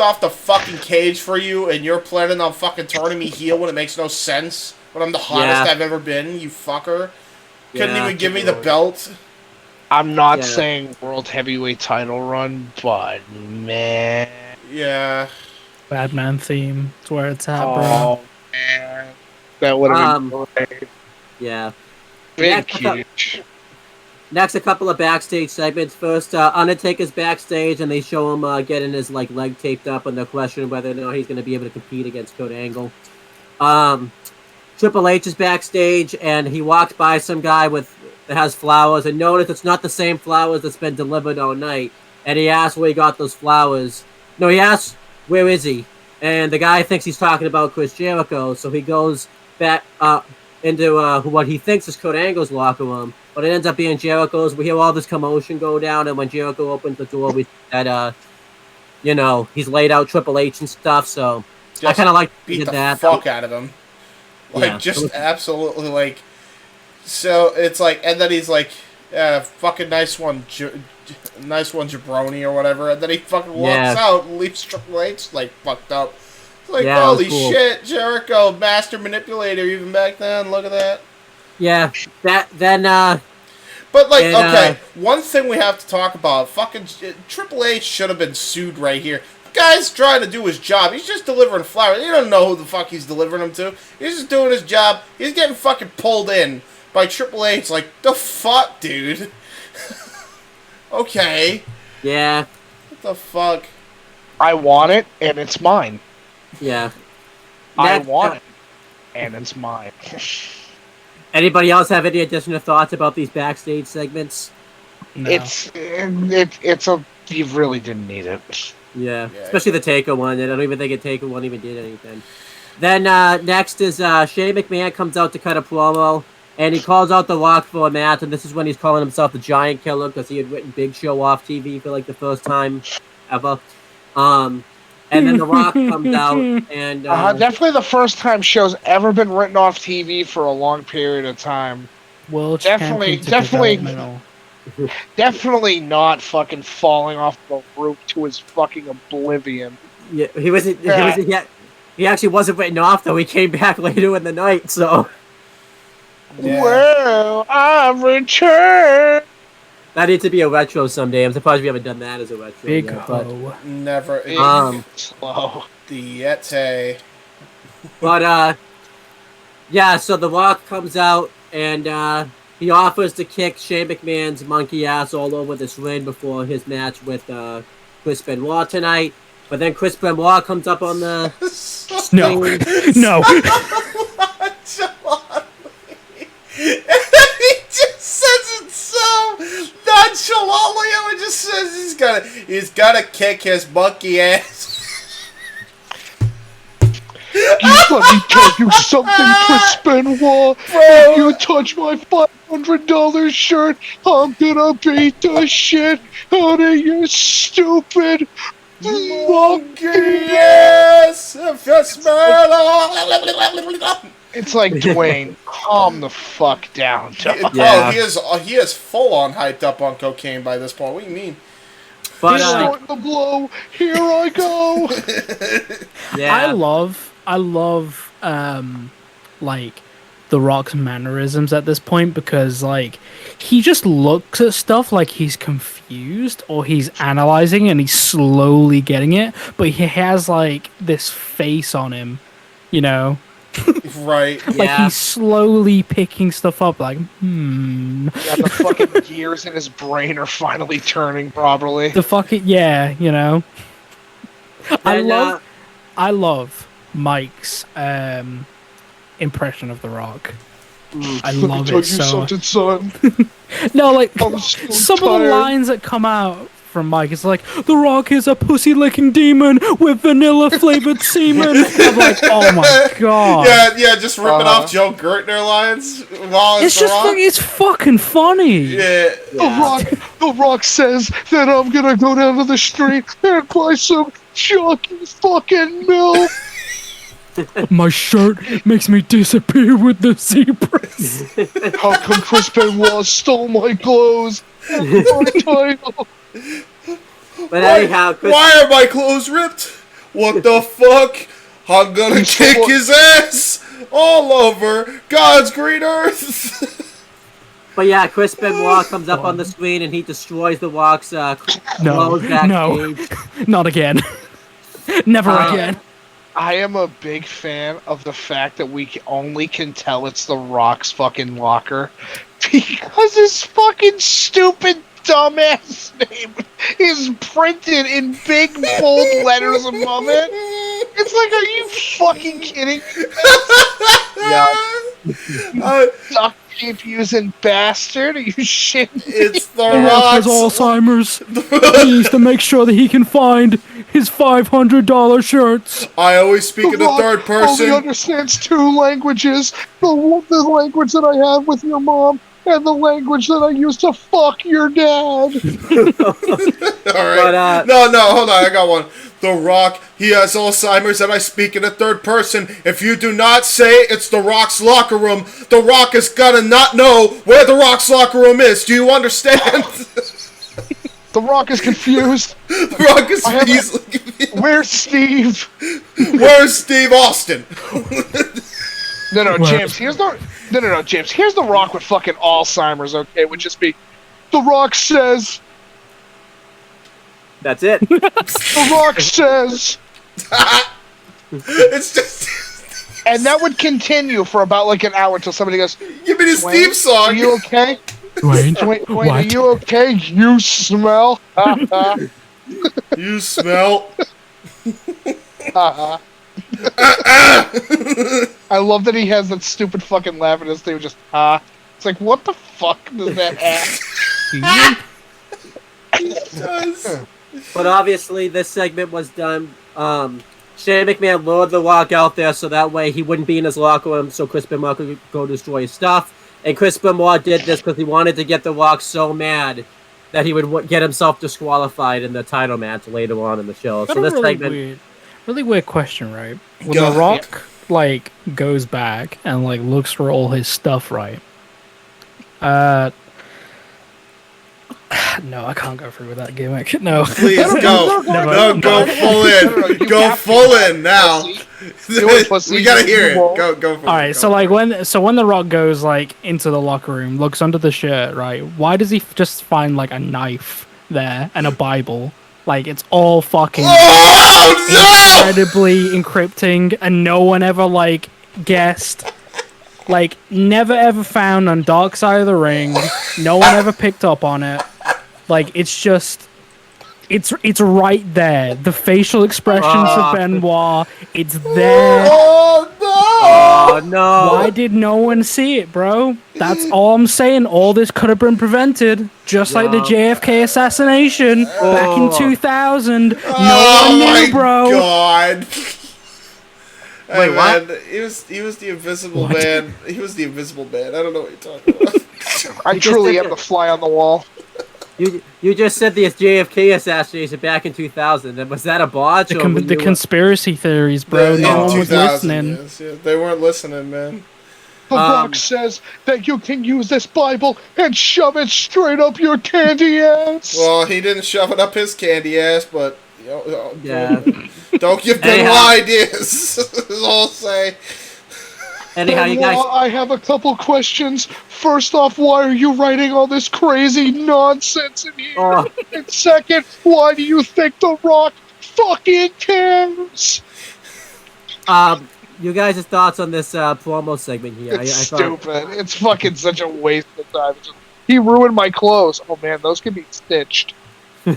off the fucking cage for you, and you're planning on fucking turning me heel when it makes no sense. When I'm the hottest I've ever been, you fucker. Couldn't even give me the belt. I'm not saying world heavyweight title run, but man. Yeah. Batman theme. It's where it's at, Oh, bro. man. That would have been great. Yeah. Big huge. Next, a couple of backstage segments. First, Undertaker's backstage, and they show him getting his leg taped up, and they're questioning whether or not he's going to be able to compete against Kurt Angle. Triple H is backstage, and he walks by some guy that has flowers, and notice it's not the same flowers that's been delivered all night. And he asks where he got those flowers. No, he asks, where is he? And the guy thinks he's talking about Chris Jericho, so he goes back into what he thinks is Kurt Angle's locker room, but it ends up being Jericho's. We hear all this commotion go down, and when Jericho opens the door, we see that, he's laid out Triple H and stuff, so Just I kind of like beat the that. fuck out of him. Absolutely, like, so it's like, and then he's like, fucking nice one, jabroni or whatever, and then he fucking walks out and leaves Triple H, like, fucked up. It's like, holy shit, Jericho, master manipulator, even back then, look at that. Yeah, But, like, okay, one thing we have to talk about, fucking Triple H should have been sued right here. The guy's trying to do his job. He's just delivering flowers. You don't know who the fuck he's delivering them to. He's just doing his job. He's getting fucking pulled in by Triple H. Like, the fuck, dude? Okay. Yeah. What the fuck? I want it, and it's mine. Yeah. I want it, and it's mine. Anybody else have any additional thoughts about these backstage segments? No. It's you really didn't need it. Yeah. Especially the Taker one. I don't even think a Taker one even did anything. Then next is Shane McMahon comes out to cut a promo, and he calls out The Rock for a match, and this is when he's calling himself the Giant Killer because he had written Big Show off TV for like the first time ever. And then The Rock comes out, and definitely the first time show's ever been written off TV for a long period of time. World Definitely not fucking falling off the roof to his fucking oblivion. Yeah, he wasn't yet. He actually wasn't written off though. He came back later in the night, so. Yeah. Well, I've returned. That needs to be a retro someday. I'm surprised we haven't done that as a retro. Big yet, ho. Never. Slow. The Yeti. But yeah. So The Rock comes out and he offers to kick Shane McMahon's monkey ass all over this ring before his match with Chris Benoit tonight. But then Chris Benoit comes up on the No. No. He just says it so nonchalantly. It just says he's gotta kick his monkey ass. Let me tell you something, Chris Benoit. If you touch my $500 shirt, I'm gonna beat the shit out of your stupid monkey Yes, if you smell. It's like, Dwayne, calm the fuck down, dog. Yeah. Oh, he is full on hyped up on cocaine by this point. What do you mean? But He's starting to blow. Here I go. I love like The Rock's mannerisms at this point, because like he just looks at stuff like he's confused or he's analyzing and he's slowly getting it, but he has like this face on him, you know. Right. Like Yeah. he's slowly picking stuff up, like, Yeah, the fucking gears in his brain are finally turning properly. the fucking, yeah, you know. And, I love Mike's impression of The Rock. I love it so. Son. No, like I'm so some of the tired. lines that come out from Mike is like, The Rock is a pussy licking demon with vanilla flavored semen. I'm like, oh my god. Yeah, just ripping off Joe Gertner lines while It's just it's fucking funny. Yeah. The Rock says that I'm gonna go down to the street and buy some junky fucking milk. My shirt makes me disappear with the zebras. How come Chris Benoit stole my clothes? My title. But anyhow, Why are my clothes ripped? What the fuck? I'm gonna kick his ass all over God's green earth. But yeah, Chris Benoit comes up on the screen and he destroys the Rock's clothes backstage. Not again. Never again. I am a big fan of the fact that we only can tell it's The Rock's fucking locker because his fucking stupid dumbass name is printed in big bold letters above it. It's like, are you fucking kidding me? Duct tape using bastard? Are you shitting me? It's the The Rock has Rock's. Alzheimer's. He needs to make sure that he can find his $500 shirts. I always speak in the third Rock only person. understands two languages. The language that I have with your mom and the language that I use to fuck your dad. All right. But, No, hold on. I got one. The Rock, he has Alzheimer's, and I speak in the third person. If you do not say it's The Rock's locker room, The Rock is gonna not know where The Rock's locker room is. Do you understand? The Rock is confused. The Rock is easily confused. Where's Steve? Where's Steve Austin? No, James. No, James. Here's The Rock with fucking Alzheimer's. Okay, it would just be, The Rock says. That's it. The Rock says. It's just. And that would continue for about like an hour until somebody goes, Give me this Wayne, theme song. are you okay? Wayne, Wayne, are you okay? You smell. You smell. I love that he has that stupid fucking laugh in his thing. Just It's like, what the fuck does that have? But obviously, this segment was done. Shane McMahon lured The Rock out there so that way he wouldn't be in his locker room, so Chris Benoit could go destroy his stuff. And Chris Benoit did this because he wanted to get The Rock so mad that he would get himself disqualified in the title match later on in the show. So this segment, really weird question, right? When Go The Rock like goes back and like looks for all his stuff, right? No, I can't go through with that gimmick. No. Please go. Never. No, go full in. Go full in now. We gotta hear it. Go for it. All right, so like when The Rock goes like into the locker room, looks under the shirt, right? Why does he just find like a knife there and a Bible? Like it's all fucking incredibly encrypting, and no one ever like guessed. Like never ever found on Dark Side of the Ring. No one ever picked up on it. Like it's just. It's right there. The facial expressions of Benoit. It's there. oh no! Why did no one see it, bro? That's all I'm saying. All this could have been prevented, just like the JFK assassination back in 2000. No one knew, bro. God. Hey, Wait, what? man, he was the Invisible Man. He was the Invisible Man. I don't know what you're talking about. I truly am the fly on the wall. You just said the JFK assassination back in 2000. Was that a botch? The conspiracy theories, bro. No one was 2000, listening. yes, yeah, they weren't listening, man. The Rock says that you can use this Bible and shove it straight up your candy ass. Well, he didn't shove it up his candy ass, but Yeah. don't give Benoit ideas. Is all I'll say. Anyhow, you guys. I have a couple questions. First off, why are you writing all this crazy nonsense in here? Oh. And second, why do you think The Rock fucking cares? You guys' thoughts on this promo segment here? It's stupid. It's fucking such a waste of time. He ruined my clothes. Oh man, those can be stitched.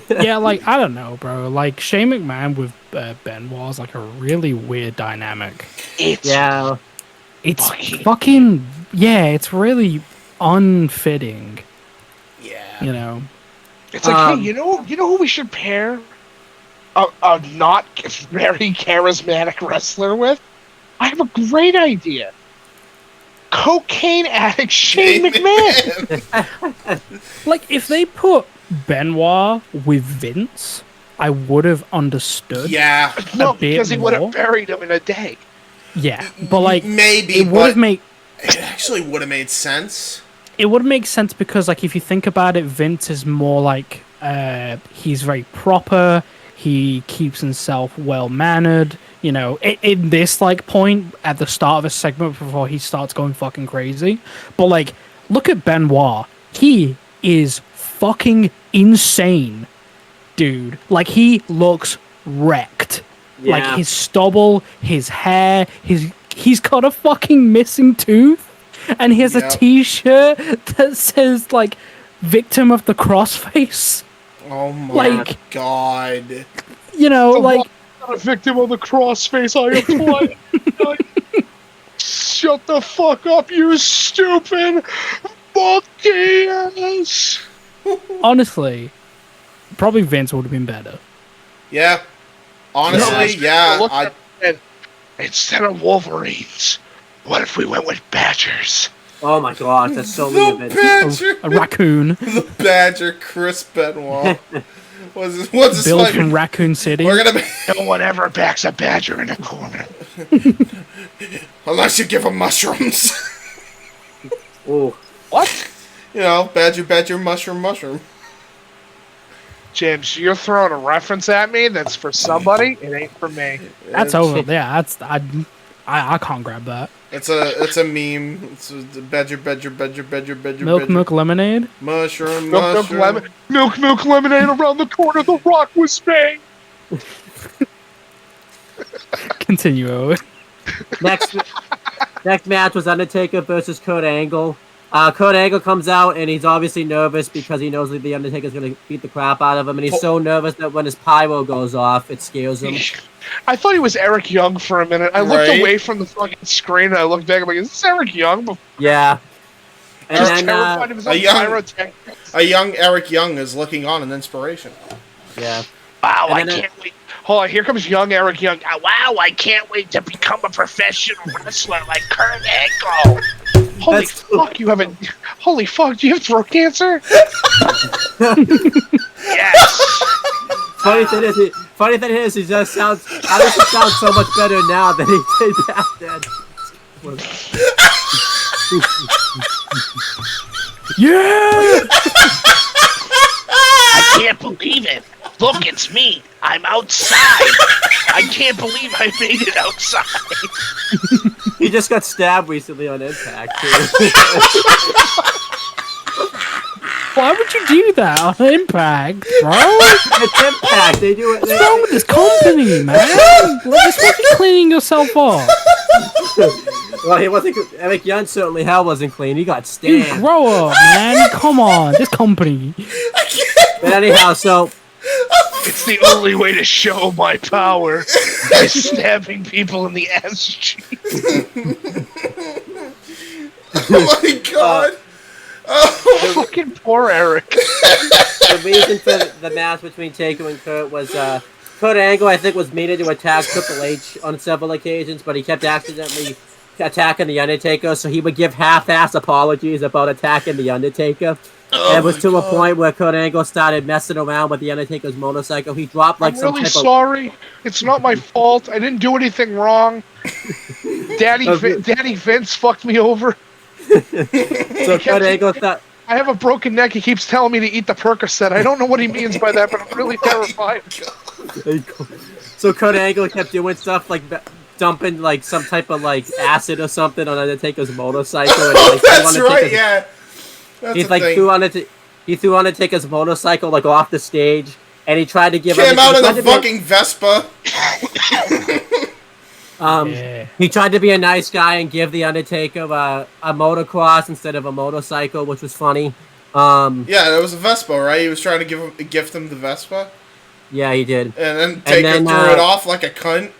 Yeah, like, I don't know, bro. Like, Shane McMahon with Benoit is like a really weird dynamic. It's fucking yeah, it's really unfitting. Yeah. You know? It's like, hey, you know who we should pair a not very charismatic wrestler with? I have a great idea. Cocaine addict Shane McMahon. Like, if they put Benoit with Vince, I would have understood. Yeah. No, bit because he would more. have buried him in a day. Yeah, but like Maybe, it would but have made it actually would have made sense. it would make sense because, like, if you think about it, Vince is more like he's very proper. He keeps himself well mannered. You know, in this like point at the start of a segment before he starts going fucking crazy. But like, look at Benoit. He is fucking insane, dude. Like, he looks wrecked. Yeah. Like, his stubble, his hair, he's got a fucking missing tooth, and he has a t-shirt that says like "Victim of the Crossface." Oh my Like- god. You know, like, Not a victim of the crossface. I apply. Shut the fuck up, you stupid monkeys! honestly, probably Vince would have been better. Yeah. Honestly, yeah. Look at it. Instead of Wolverines, what if we went with Badgers? Oh my gosh, that's so The mean of it. Badger. A raccoon The Badger, Chris Benoit. What's this built like? from Raccoon City. We're gonna be No one ever backs a Badger in a corner. unless you give him mushrooms. Ooh. What? You know, badger, mushroom. James, you're throwing a reference at me that's for somebody. It ain't for me. That's over. Yeah, that's I can't grab that. It's a meme. It's a badger. Milk lemonade. Mushroom. Milk lemonade around the corner. The Rock was bang. Continue, Owen. Next match was Undertaker versus Kurt Angle. Kurt Angle comes out and he's obviously nervous because he knows that the Undertaker's going to beat the crap out of him, and he's so nervous that when his pyro goes off, it scares him. I thought he was Eric Young for a minute. I looked Right. away from the fucking screen and I looked back. I'm like, is this Eric Young? Yeah. I was And terrified of his own a young- pyrotechnics. A young Eric Young is looking on in inspiration. yeah. Wow, And I then, can't wait. Hold on, here comes young Eric Young. Wow, I can't wait to become a professional wrestler like Kurt Angle. Holy That's- fuck, you haven't. Holy fuck, do you have throat cancer? Yes. Funny thing is, he just sounds. Obviously, sounds so much better now than he did back then. Yeah. I can't believe it. Look, it's me. I'm outside. I can't believe I made it outside. He just got stabbed recently on Impact too. Why would you do that on Impact, bro? It's Impact. They do it. What's wrong with this company, man? Like, it's what you're cleaning yourself off. Well, he wasn't. Eric Young certainly hell wasn't clean. He got You stabbed. grow up, man. Come on, this company. But anyhow, so It's the only way to show my power by stabbing people in the ass cheeks. Oh my god. Fucking poor Eric. the reason for the match between Taker and Kurt was Kurt Angle, I think, was meaning to attack Triple H on several occasions, but he kept accidentally attacking the Undertaker, so he would give half-ass apologies about attacking the Undertaker. And it was to a point where Kurt Angle started messing around with the Undertaker's motorcycle. He dropped like I'm some really type sorry. It's not my fault. I didn't do anything wrong. Daddy Vince fucked me over. So Kurt Angle thought. I have a broken neck. He keeps telling me to eat the Percocet. I don't know what he means by that, but I'm really terrified. So Kurt Angle kept doing stuff like dumping like some type of like acid or something on Undertaker's motorcycle. And, like, That's right, yeah. That's He's a like thing. he threw Undertaker's motorcycle like off the stage, and he tried to give Came out in Undertaker- a fucking Vespa. Yeah. He tried to be a nice guy and give the Undertaker a motocross instead of a motorcycle, which was funny. Yeah, that was a Vespa, right? He was trying to gift him the Vespa, Yeah, he did. and then Taker then, threw it off like a cunt.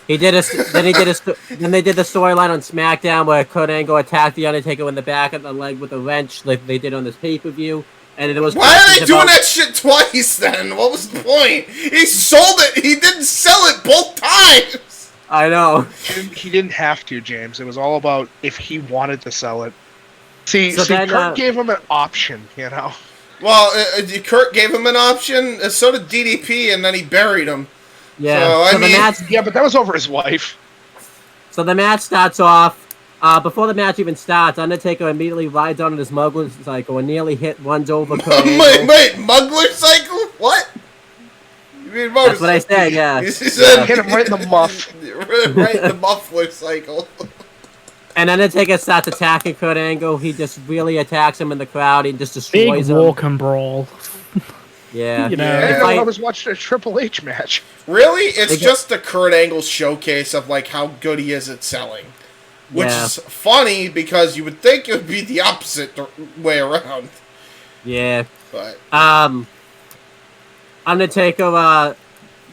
He did then they did the storyline on SmackDown where Kurt Angle attacked the Undertaker in the back of the leg with a wrench, like they did on this pay-per-view. And it was Why are they doing that shit twice then? What was the point? He sold it. He didn't sell it both times. I know. He didn't have to, James. It was all about if he wanted to sell it. See, then, Kurt gave him an option, you know. Well, Kurt gave him an option. So did DDP, and then he buried him. Yeah. So, I the mean- match. Yeah, but that was over his wife. So the match starts off. Before the match even starts, Undertaker immediately rides on his motorcycle and nearly runs over Kurt Angle. Wait, Muggler cycle? What? You mean That's what I said. Yeah. He said, Hit him right in the muff. right in the muffler cycle. And Undertaker starts attacking Kurt Angle. He just really attacks him in the crowd. He just Big destroys him. walk and brawl. Yeah. You know, I didn't If know I- I was watching a Triple H match. Really? It's They get- just the Kurt Angle showcase of like how good he is at selling. Which Yeah. is funny because you would think it would be the opposite way around. Yeah. But Undertaker,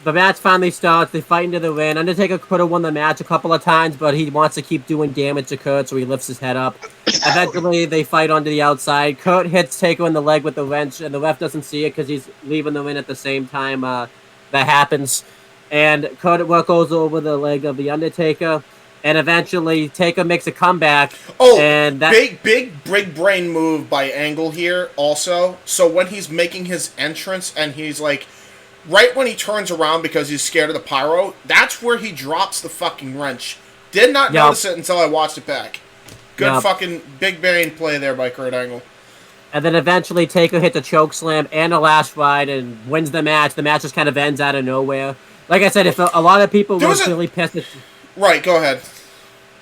the match finally starts. They fight into the ring. Undertaker could have won the match a couple of times, but he wants to keep doing damage to Kurt, so he lifts his head up. Eventually, they fight onto the outside. Kurt hits Taker in the leg with the wrench, and the ref doesn't see it because he's leaving the ring at the same time that happens. And Kurt goes over the leg of the Undertaker, and eventually Taker makes a comeback. oh, and that big brain move by Angle here also. So when he's making his entrance and he's like right when he turns around because he's scared of the pyro, that's where he drops the fucking wrench. Did not Yep. notice it until I watched it back. Good Yep. fucking big brain play there by Kurt Angle. And then eventually Taker hits a choke slam and a last ride and wins the match. The match just kind of ends out of nowhere. Like I said, if a lot of people There were was a- really pissed at, Right, go ahead.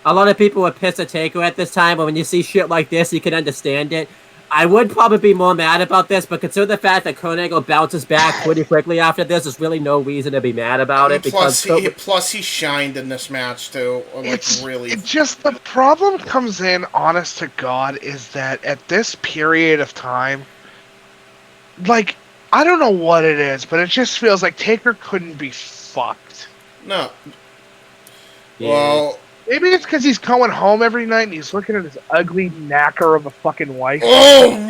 a lot of people were pissed at Taker at this time, but when you see shit like this, you can understand it. I would probably be more mad about this, but consider the fact that Kurt Angle bounces back pretty quickly after this, there's really no reason to be mad about it. Plus he shined in this match too. Like really. It just the problem comes in, honest to God, is that at this period of time, like I don't know what it is, but it just feels like Taker couldn't be fucked. No. Yeah. Well. Maybe it's because he's going home every night and he's looking at his ugly knacker of a fucking wife. Oh, Oh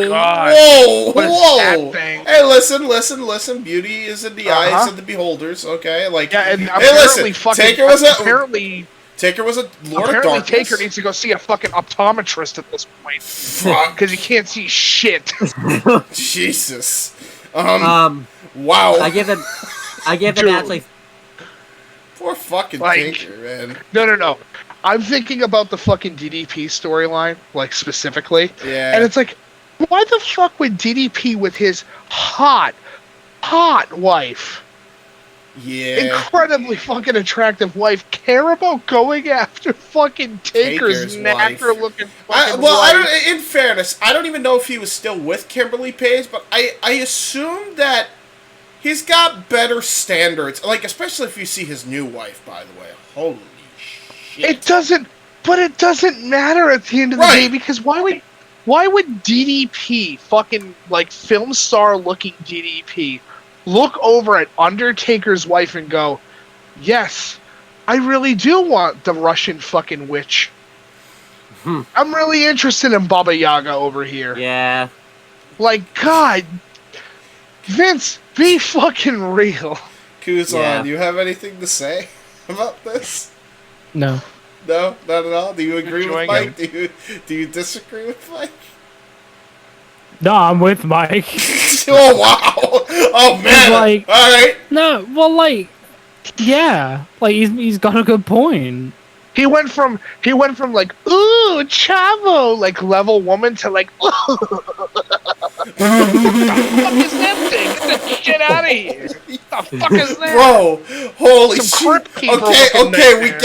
my God. Whoa! What is Whoa! that thing? Hey, listen. Beauty is in the eyes of the beholders. Okay, like Yeah, and hey, apparently listen. fucking Taker was a apparently Lord of apparently Darkness. Taker needs to go see a fucking optometrist at this point Fuck. because he can't see shit. Jesus. Um, Wow. I give the Dude. match like Poor fucking Like- Taker, man. No. I'm thinking about the fucking DDP storyline, like specifically. Yeah. And it's like, why the fuck would DDP with his hot wife, Yeah. incredibly fucking attractive wife, care about going after fucking Taker's Taker's knacker wife. looking I fucking don't. wife? In fairness, I don't even know if he was still with Kimberly Page, but I assume that he's got better standards. Like, especially if you see his new wife, by the way. Holy shit! It doesn't matter at the end of the Right. day because why would DDP fucking like film star looking DDP look over at Undertaker's wife and go, yes, I really do want the Russian fucking witch. I'm really interested in Baba Yaga over here. yeah. Like, God, Vince, be fucking real. Kuzan, Yeah. do you have anything to say about this? No. No, not at all. Do you agree with Enjoying Mike? Do you disagree with Mike? No, I'm with Mike. Oh wow! Oh man! Like- all right. No, well, like, yeah, like he's got a good point. He went from like, ooh, Chavo, like level woman to like, ooh. What the fuck is that thing? Get the shit out of here. What the fuck is that? Bro, holy Some shit. Crypt Keeper Okay, looking we nightmare.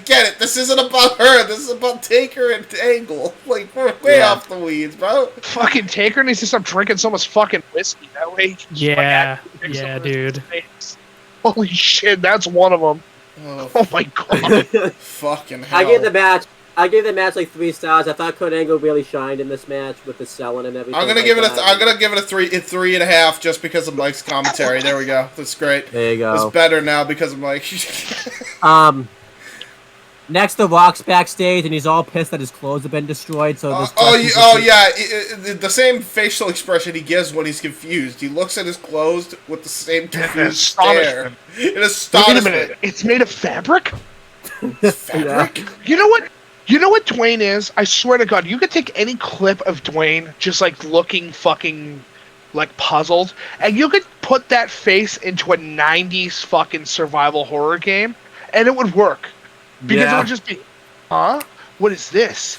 get it. This isn't about her. This is about Taker and Angle. Like, we're way Yeah. off the weeds, bro. Fucking Taker needs to stop drinking so much fucking whiskey. That way he can just, Yeah, like, yeah, dude. Holy shit, that's one of them. Oh, Oh my god. fucking hell. I gave the match like 3 stars. I thought Kurt Angle really shined in this match with the selling and everything. I'm gonna give it a 3.5 just because of Mike's commentary. There we go. That's great. There you go. It's better now because of Mike. Next, The Rock's backstage, and he's all pissed that his clothes have been destroyed. So this the same facial expression he gives when he's confused. He looks at his clothes with the same confused stare. In Wait a astonishment. minute. It's made of fabric? Fabric? You know what? You know what Dwayne is? I swear to God, you could take any clip of Dwayne just like looking fucking like puzzled, and you could put that face into a 90s fucking survival horror game, and it would work. Because it would just be, huh? What is this?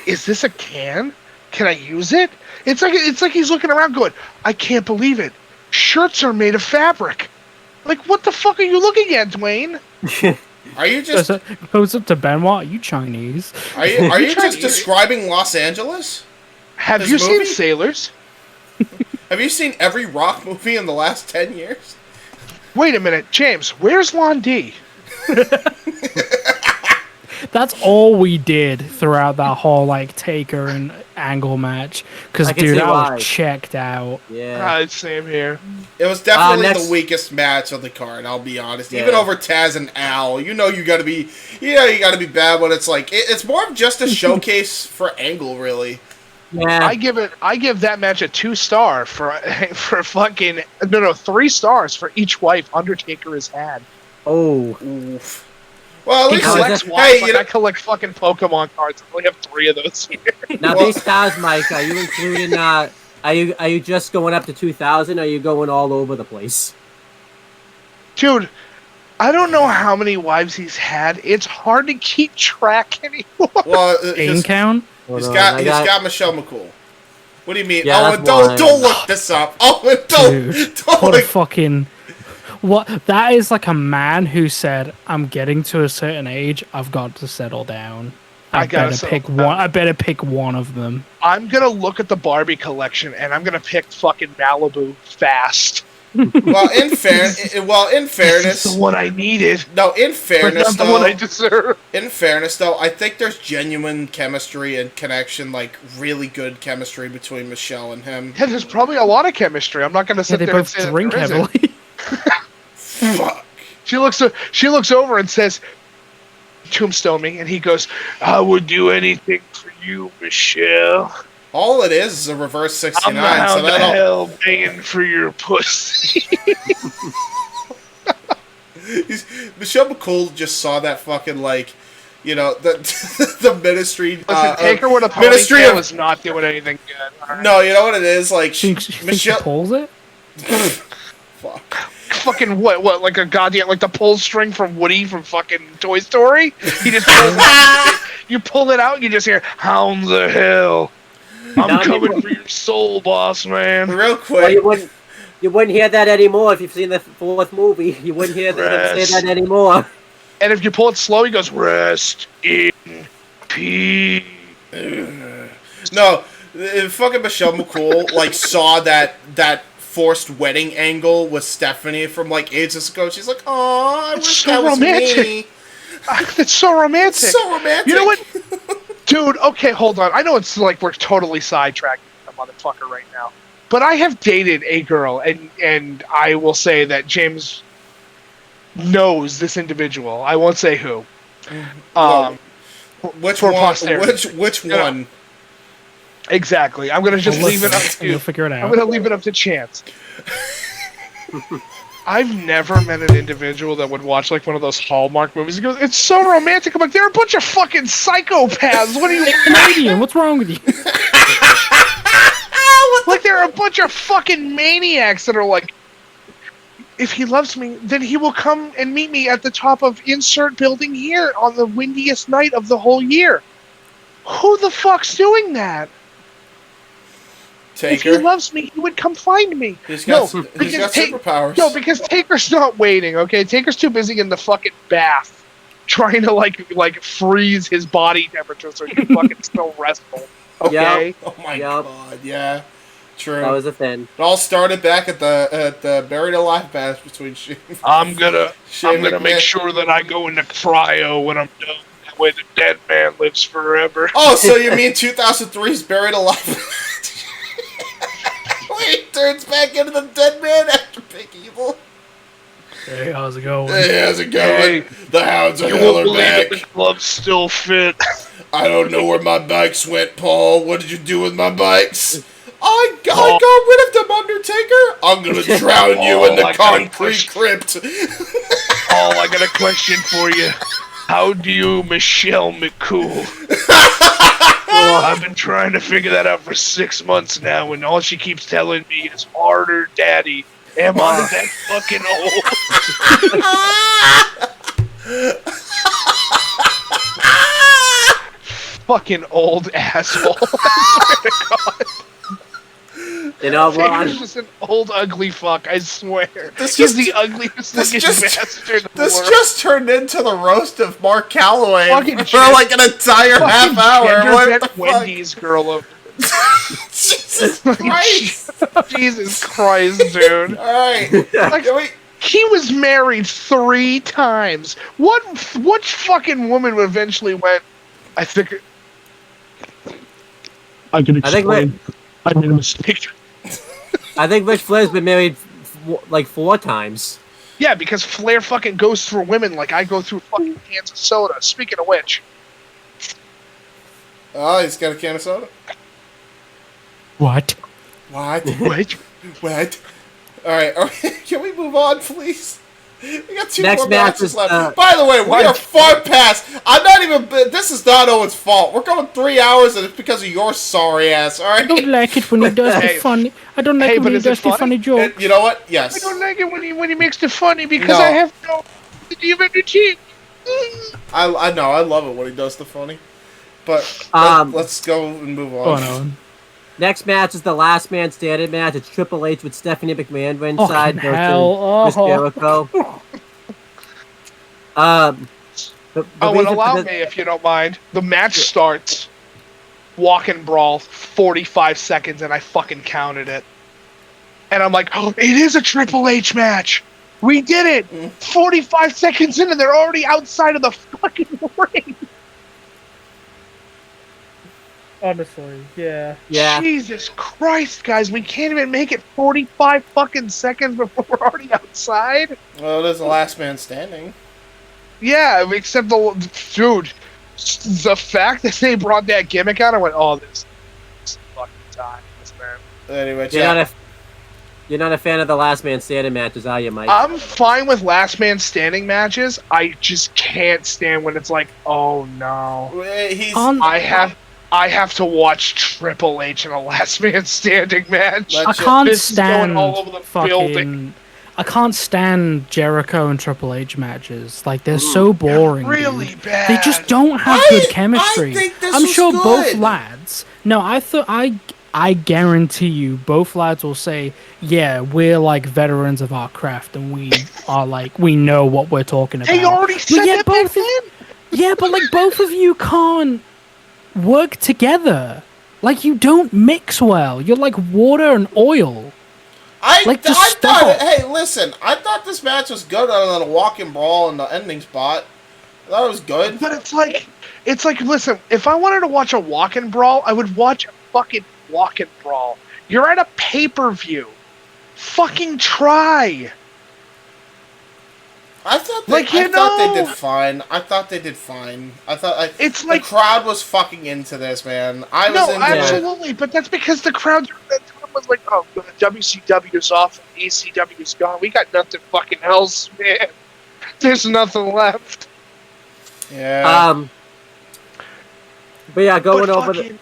Is this a can? Can I use it? It's like he's looking around going, I can't believe it. Shirts are made of fabric. Like, what the fuck are you looking at, Dwayne? Are you just Goes up to Benoit. Are you Chinese? are you just describing Los Angeles? Have This you movie? seen Sailors? Have you seen every Rock movie in the last 10 years? Wait a minute, James. Where's Lon D? That's all we did throughout that whole like Taker and Angle match. Because I can dude, see I why. was checked out. Yeah. Same here. It was definitely next- the weakest match of the card, I'll be honest. Yeah. Even over Taz and Al, you gotta be bad when it's like, it's more of just a showcase for Angle, really. Yeah. I give that match a 2-star for fucking 3 stars for each wife Undertaker has had. Oh. Oof. Well, at He least, collects hey, wives like I collect fucking Pokemon cards. I only have 3 of those here. Now Well- these stars, Mike, are you including? Are you just going up to 2,000? Or are you going all over the place? Dude, I don't know how many wives he's had. It's hard to keep track anymore. well, Aim count? he's Hold on, got Michelle McCool. What do you mean? Yeah, Oh, that's and don't one. look this up. Oh, and don't Dude, don't what a look. fucking... What? That is like a man who said, I'm getting to a certain age, I've got to settle down. I gotta better settle pick down." one. I better pick one of them. I'm gonna look at the Barbie collection and I'm gonna pick fucking Malibu fast. Well, in fairness, It's the one I needed, no, in but fairness not the one I though, deserve. I think there's genuine chemistry and connection, like really good chemistry between Michelle and him. Yeah, there's probably a lot of chemistry. I'm not gonna Yeah, sit they there and both say that drink there isn't. heavily. Fuck. She looks over and says, "Tombstone me," and he goes, "I would do anything for you, Michelle. All it is a reverse I'm 69. the So hound of that'll. hell begging for your pussy." Michelle McCool just saw that fucking the the ministry. Listen, Taker with a Ministry ponytail of- is not doing anything good. All right? No, you know what it is? Like She thinks she Michelle. pulls it? Fuck. Fucking what? Like a goddamn like the pull string from Woody from fucking Toy Story. He just pulls it, you pull it out, and you just hear "Hounds of Hell." I'm Now you- coming for your soul, boss man. Real Well, quick. you wouldn't hear that anymore if you've seen the 4th movie. You wouldn't hear them say that anymore. And if you pull it slow, he goes, "Rest in peace." No, fucking Michelle McCool saw that forced wedding angle with Stephanie from ages ago. She's like, "Oh, I It's wish so that was romantic. me." It's so romantic. It's so romantic. You know what? Dude, okay, hold on. I know it's like we're totally sidetracking the motherfucker right now. But I have dated a girl, and I will say that James knows this individual. I won't say who. Which for one? posterity. Which Yeah. one? Exactly. I'm gonna just Well, leave it up listen, You'll to. figure it I'm out. gonna leave it up to chance. I've never met an individual that would watch one of those Hallmark movies. He goes, "It's so romantic." I'm like, they're a bunch of fucking psychopaths. What are you? Canadian, what's wrong with you? Like they're a bunch of fucking maniacs that are like, if he loves me, then he will come and meet me at the top of insert building here on the windiest night of the whole year. Who the fuck's doing that? If he Taker. loves me, he would come find me. He's got No, superpowers. No, because Taker's not waiting. Okay, Taker's too busy in the fucking bath, trying to like freeze his body temperature so he can fucking still wrestle. Okay. Yep. Oh my Yep. god, yeah. True. That was a thing. It all started back at the Buried Alive match between Shane. I'm gonna McMahon. make sure that I go into cryo when I'm done. That way the dead man lives forever. Oh, so you mean 2003's Buried Alive? Wait, he turns back into the dead man after Big Evil. Hey, how's it going? Hey, how's it going? Hey, The Hounds of You Hell won't are believe back. it, his gloves still fit. I don't know where my bikes went, Paul. What did you do with my bikes? I got Paul. rid of them, Undertaker. I'm gonna drown you in the I got a concrete crypt. Paul, I got a question for you. How do you Michelle McCool? I've been trying to figure that out for 6 months now, and all she keeps telling me is harder, daddy. Am I that fucking old? Fucking old asshole. I swear to God. You know, well, Taker's just an old ugly fuck, I swear. This He's just- the ugliest looking bastard in the This world. just turned into the roast of Mark Calloway Fucking for gen- like an entire half Fucking hour. gender What bent the fuck? Wendy's girl of Jesus Christ! Jesus Christ, dude. All right, Like, can we? he was married 3 times. What fucking woman eventually went? I think I can I think explain. I made a mistake. I think Ric Flair's been married like 4 times. Yeah, because Flair fucking goes through women like I go through fucking cans of soda. Speaking of which, Oh, he's got a can of soda. What? What? wait, What? All right, can we move on, please? We got 2 Next more match matches is, left. By the way, we are far past. I'm not even. This is not Owen's fault. We're going 3 hours, and it's because of your sorry ass. All I right. don't like it when he does Hey. the funny. I don't like Hey, it but when he is it does the funny? funny joke. And you know what? I Yes. don't like it when he makes it funny because No. I have no energy. I know. I love it when he does the funny. But let's go and move on. Oh no. Next match is the last man standing match. It's Triple H with Stephanie McMahon ringside Fucking hell. versus Chris Jericho. The Oh, and reason for allow this- me if you don't mind. The match starts. Walk and brawl, 45 seconds, and I fucking counted it. And I'm like, oh, it is a Triple H match. We did it. 45 seconds in, and they're already outside of the fucking ring. Honestly, yeah. Yeah. Jesus Christ, guys, we can't even make it 45 fucking seconds before we're already outside. Well, it is the last man standing. Yeah, except dude, the fact that they brought that gimmick out, I went, oh, this is fucking time, man. Anyway, You're not a fan of the last man standing matches, are you, Mike? I'm fine with last man standing matches. I just can't stand when it's like, oh no, he's. I have to watch Triple H in a last man standing match. Let's- I can't This is going stand all over the building. I can't stand Jericho and Triple H matches. Like they're so boring. really dude. bad. They just don't have good chemistry. I think this I'm was sure both good. lads. No, I guarantee you, both lads will say, "Yeah, we're like veterans of our craft, and we are like we know what we're talking about." They already said yeah, that both back of- then. Yeah, but like both of you can't work together. Like you don't mix well. You're like water and oil. Like, just I thought. stop. Hey, listen. I thought this match was good other than a walking brawl in the ending spot. I thought it was good. But it's like, listen, if I wanted to watch a walk-in brawl, I would watch a fucking walk-in brawl. You're at a pay-per-view. Fucking try. I thought they, Like, you I thought they know- did fine. I thought they did fine. I thought It's the like- crowd was fucking into this, man. I was No, into it. absolutely, but that's because the crowd was like, oh, the WCW's off, and ECW's gone. We got nothing fucking else, man. There's nothing left. Yeah. But yeah, going But over the. fucking-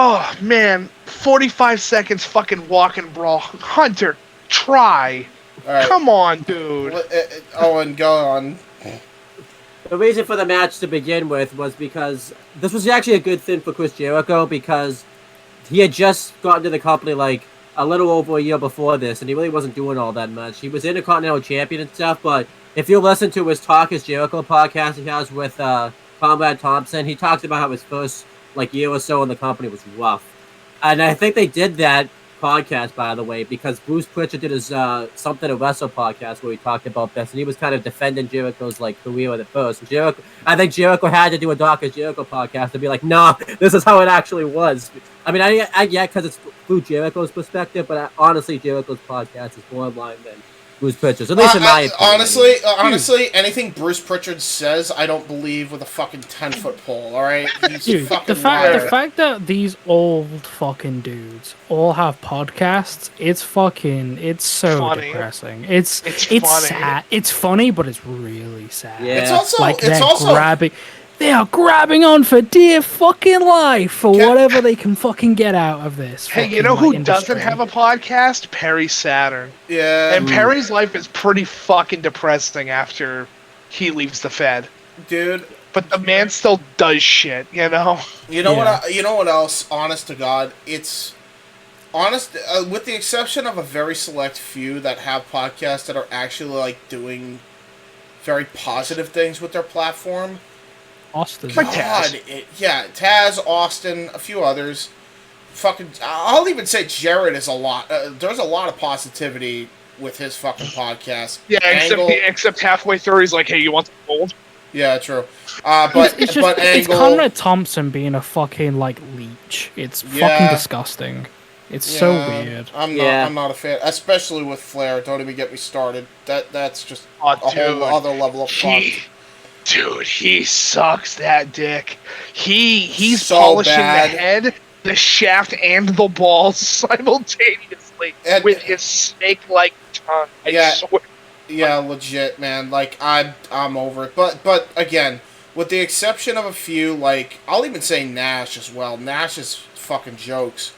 Oh, man. 45 seconds fucking walk and brawl. Hunter, try. All right. Come on, dude. Owen, go on. The reason for the match to begin with was because this was actually a good thing for Chris Jericho because he had just gotten to the company like a little over a year before this, and he really wasn't doing all that much. He was Intercontinental Champion and stuff, but if you listen to his Talk is Jericho podcast he has with Conrad Thompson, he talks about how his first like year or so in the company was rough. And I think they did that podcast, by the way, because Bruce Pritchard did his Something to Wrestle podcast where he talked about this, and he was kind of defending Jericho's like career at first. And I think Jericho had to do a Talk is Jericho podcast to be like, nah, this is how it actually was. I mean, I get because it's through Jericho's perspective, but honestly, Jericho's podcast is more in line than Bruce Pritchard's, at least in my opinion. Honestly, anything Bruce Pritchard says, I don't believe with a fucking 10-foot pole. All right, he's Dude, fucking the liar. fact that these old fucking dudes all have podcasts, it's so Funny. depressing. It's funny. sad. It's funny, but it's really sad. Yeah. It's also Like it's also they are grabbing on for dear fucking life for whatever they can fucking get out of this. Hey, you fucking, know who like, doesn't industry. have a podcast? Perry Saturn. yeah, And Perry's life is pretty fucking depressing after he leaves the Fed. dude. But the man still does shit, you know? You know Yeah. what? You know what else? Honest to God, it's honest. With the exception of a very select few that have podcasts that are actually like doing very positive things with their platform. Austin. Like Taz. Taz, Austin, a few others. Fucking, I'll even say Jared is a lot. There's a lot of positivity with his fucking podcast. Yeah, Angle, except halfway through he's like, hey, you want some gold? yeah, true. But it's just but it's Angle, Conrad Thompson being a fucking like leech. It's Yeah. fucking disgusting. It's so yeah, weird. I'm not a fan, especially with Flair. Don't even get me started. That's just Oh, a whole other level of fuck. Dude, he sucks that dick. He's So polishing bad. the head, the shaft, and the balls simultaneously And- with his snake-like tongue. I Yeah. swear. Yeah, legit, man. Like I'm over it. But again, with the exception of a few, like I'll even say Nash as well. Nash is fucking jokes.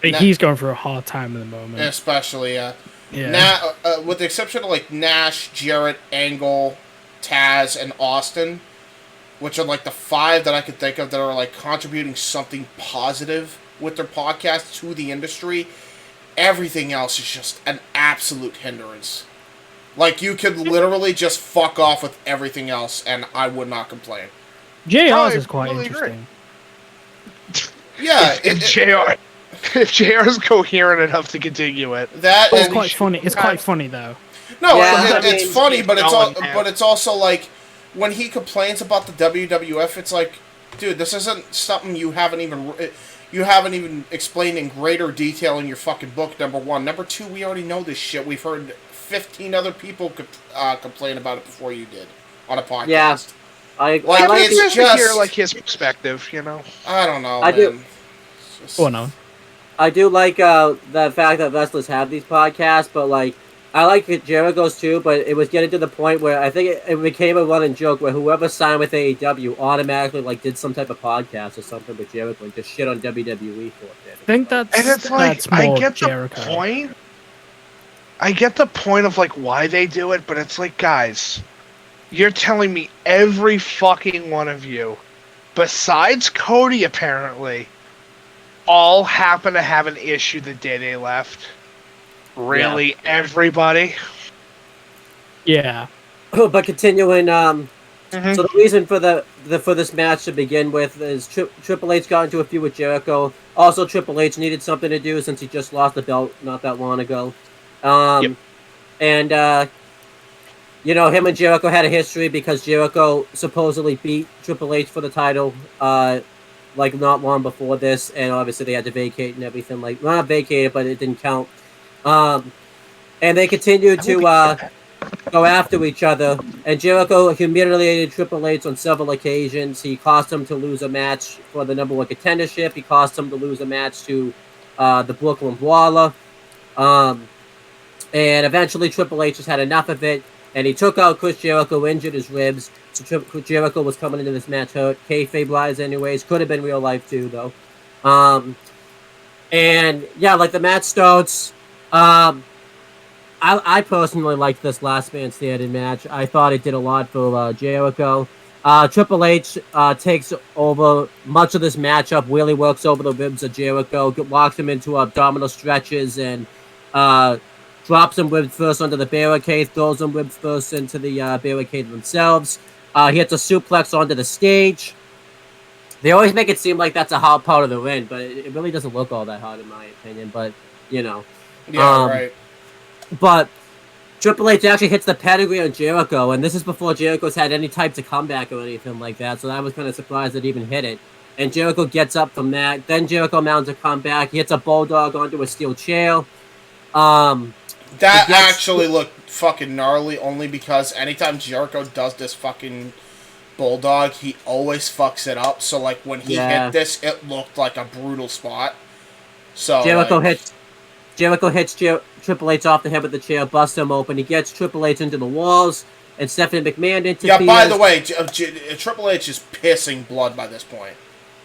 He's going through a hard time at the moment. Especially Yeah. with the exception of like Nash, Jarrett, Angle, Taz, and Austin, which are like the 5 that I could think of that are like contributing something positive with their podcast to the industry. Everything else is just an absolute hindrance. Like, you could literally just fuck off with everything else, and I would not complain. JR's is quite completely interesting. Yeah, If JR is coherent enough to continue it. that It's and quite funny. It's quite funny though. no, Yeah, it's I mean, funny, but it's going, man. but it's also like when he complains about the WWF, it's like, dude, this isn't something you haven't even explained in greater detail in your fucking book. Number 1, number 2, we already know this shit. We've heard 15 other people complain about it before you did on a podcast. Yeah. I Like, like it's it. Just to just- hear like his perspective, you know. I don't know, I man. do- It's just- Oh no. I do like the fact that wrestlers have these podcasts, but like I like Jericho's too. But it was getting to the point where I think it became a running joke where whoever signed with AEW automatically like did some type of podcast or something with Jericho and just shit on WWE for it. I think that's And it's like, that's I more get Jericho. the point. I get the point of like why they do it, but it's like, guys, you're telling me every fucking one of you, besides Cody apparently, all happen to have an issue the day they left. Really, everybody? Yeah. But continuing, Mhm. so the reason for for this match to begin with is Triple H got into a feud with Jericho. Also, Triple H needed something to do since he just lost the belt not that long ago. Yep. And you know, him and Jericho had a history because Jericho supposedly beat Triple H for the title, like not long before this, and obviously they had to vacate and everything. Like, well, not vacated, but it didn't count. And they continued to go after each other, and Jericho humiliated Triple H on several occasions. He cost him to lose a match for the number 1 contendership. He cost him to lose a match to the Brooklyn Brawler. And eventually Triple H just had enough of it, and he took out Chris Jericho, injured his ribs. So Jericho was coming into this match hurt. Kayfabe-wise anyways. Could have been real life too, though. And yeah, like the match starts. I personally liked this last man standing match. I thought it did a lot for Jericho. Triple H takes over much of this matchup, really works over the ribs of Jericho, walks him into abdominal stretches, and drops him ribs first onto the barricade, throws him ribs first into the barricade themselves. He hits a suplex onto the stage. They always make it seem like that's a hard part of the ring, but it really doesn't look all that hard in my opinion. But, you know. Yeah, right. But Triple H actually hits the pedigree on Jericho, and this is before Jericho's had any types of comeback or anything like that, so I was kind of surprised it even hit it. And Jericho gets up from that. Then Jericho mounts a comeback. He hits a bulldog onto a steel chair. That actually looked fucking gnarly, only because anytime Jericho does this fucking bulldog, he always fucks it up. So, like, when he hit this, it looked like a brutal spot. So Jericho hits Triple H off the head with the chair, busts him open. He gets Triple H into the walls, and Stephanie McMahon interferes. Yeah, by the way, Triple H is pissing blood by this point.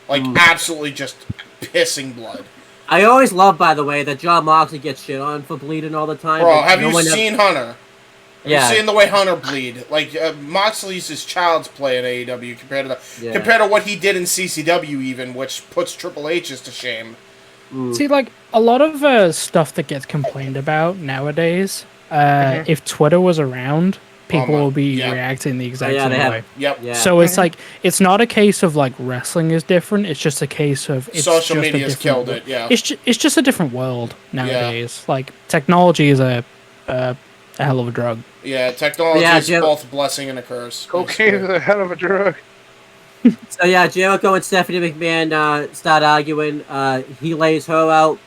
Like, absolutely just pissing blood. I always love, by the way, that John Moxley gets shit on for bleeding all the time. Bro, have you seen Hunter? Have you seen the way Hunter bleed? Like, Moxley's his child's play in AEW compared to what he did in CCW even, which puts Triple H's to shame. See, like, a lot of stuff that gets complained about nowadays, if Twitter was around, people will be reacting the exact same way. Yep. Yeah. So it's like, it's not a case of, like, wrestling is different, it's just a case of... Social media's killed it, yeah. It's just a different world nowadays. Yeah. Like, technology is a hell of a drug. Yeah, technology is both a blessing and a curse. Cocaine is a hell of a drug. So yeah, Jericho and Stephanie McMahon start arguing. He lays her out,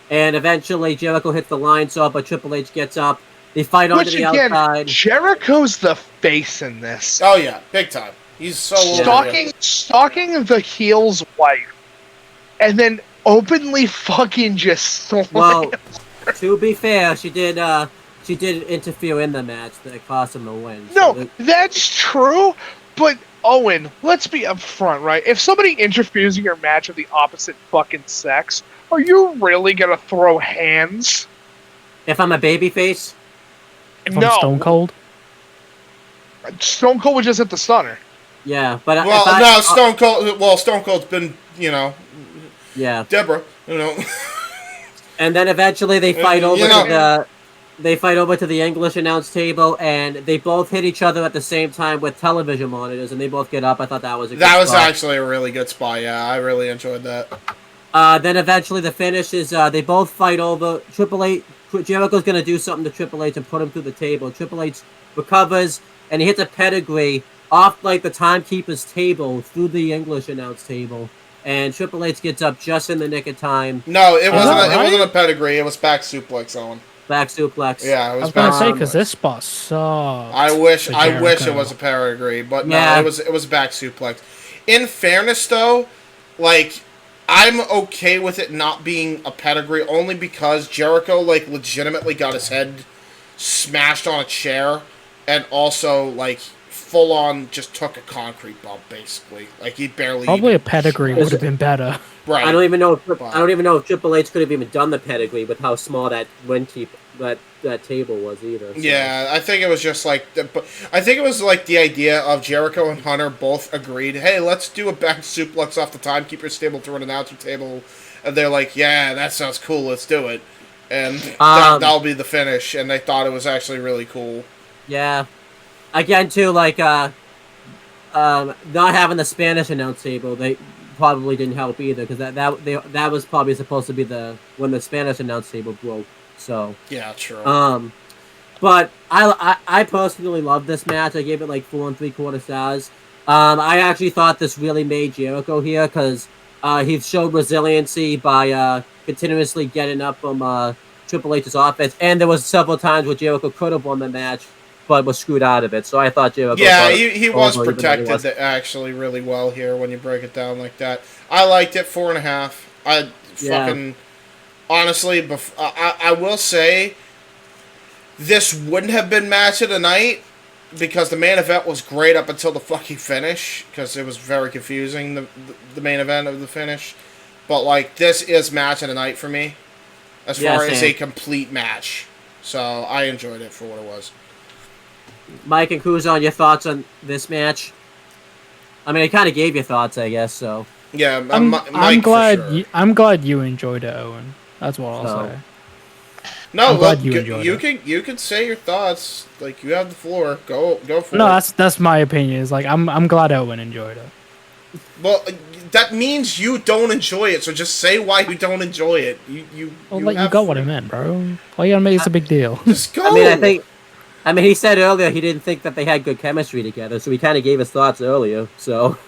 and eventually Jericho hits the line saw, but Triple H gets up. They fight onto the outside. Jericho's the face in this. Oh yeah, big time. He's so stalking the heel's wife, and then openly fucking just Well, to be fair, she did interfere in the match that cost him the win. No, that's true, but Owen, let's be upfront, right? If somebody interferes in your match of the opposite fucking sex, are you really gonna throw hands? If I'm a babyface? If I'm Stone Cold? Stone Cold would just hit the stunner. Yeah, but Stone Cold. Well, Stone Cold's been, Deborah, And then eventually they fight over They fight over to the English announce table, and they both hit each other at the same time with television monitors, and they both get up. I thought that was a good spot. That was actually a really good spot, yeah. I really enjoyed that. Then eventually the finish is they both fight over. Triple H, Jericho's going to do something to Triple H and put him through the table. Triple H recovers, and he hits a pedigree off, like, the timekeeper's table through the English announce table. And Triple H gets up just in the nick of time. No, it wasn't a pedigree. It was back suplex, Owen. Back suplex. Yeah, it was. I was gonna say, because this spot sucked. I wish it was a pedigree, but no, it was back suplex. In fairness, though, like, I'm okay with it not being a pedigree only because Jericho, like, legitimately got his head smashed on a chair, and also, like, full on just took a concrete bump, basically. Like, he barely. Probably a pedigree would have been better. Right. I don't even know if Triple H could have even done the pedigree with how small that that table was either. So. Yeah, I think it was just like the idea of Jericho and Hunter both agreed, hey, let's do a back suplex off the timekeeper's table through an announcer table, and they're like, yeah, that sounds cool, let's do it, and that'll be the finish, and they thought it was actually really cool. Yeah, again too, like not having the Spanish announce table, they probably didn't help either, because that was probably supposed to be when the Spanish announce table broke. So yeah, true. But I personally love this match. I gave it like 4 3/4 stars. I actually thought this really made Jericho here because he showed resiliency by continuously getting up from Triple H's offense, and there was several times where Jericho could have won the match, but was screwed out of it. So I thought Jericho. Yeah, he was protected actually really well here when you break it down like that. I liked it 4.5. Honestly, I will say this wouldn't have been match of the night because the main event was great up until the fucking finish because it was very confusing, the main event of the finish. But, like, this is match of the night for me as far as a complete match. So I enjoyed it for what it was. Mike and Cruz, on your thoughts on this match? I mean, I kind of gave you thoughts, I guess. So Yeah, I'm Mike glad for sure. I'm glad you enjoyed it, Owen. That's what I'll So- say. No, I'm glad look, you enjoyed you it. can say your thoughts. Like, you have the floor. Go for No, it. that's my opinion. Is like I'm glad Owen enjoyed it. Well, that means you don't enjoy it. So just say why you don't enjoy it. Well, you like you have got what I meant, bro. Why you gotta make this a big deal? Just go. I mean, he said earlier he didn't think that they had good chemistry together, so he kind of gave his thoughts earlier. So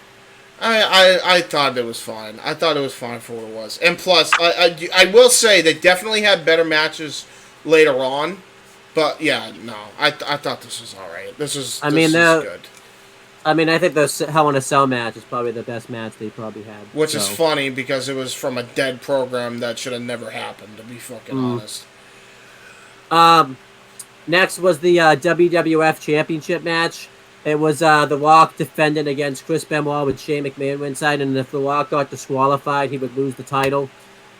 I thought it was fine. I thought it was fine for what it was. And plus, I will say they definitely had better matches later on. But yeah, no, I thought this was all right. This is good. I mean, I think the Hell in a Cell match is probably the best match they probably had. Which is funny because it was from a dead program that should have never happened. To be fucking honest. Next was the WWF Championship match. It was The Rock defending against Chris Benoit with Shane McMahon ringside, and if The Rock got disqualified, he would lose the title.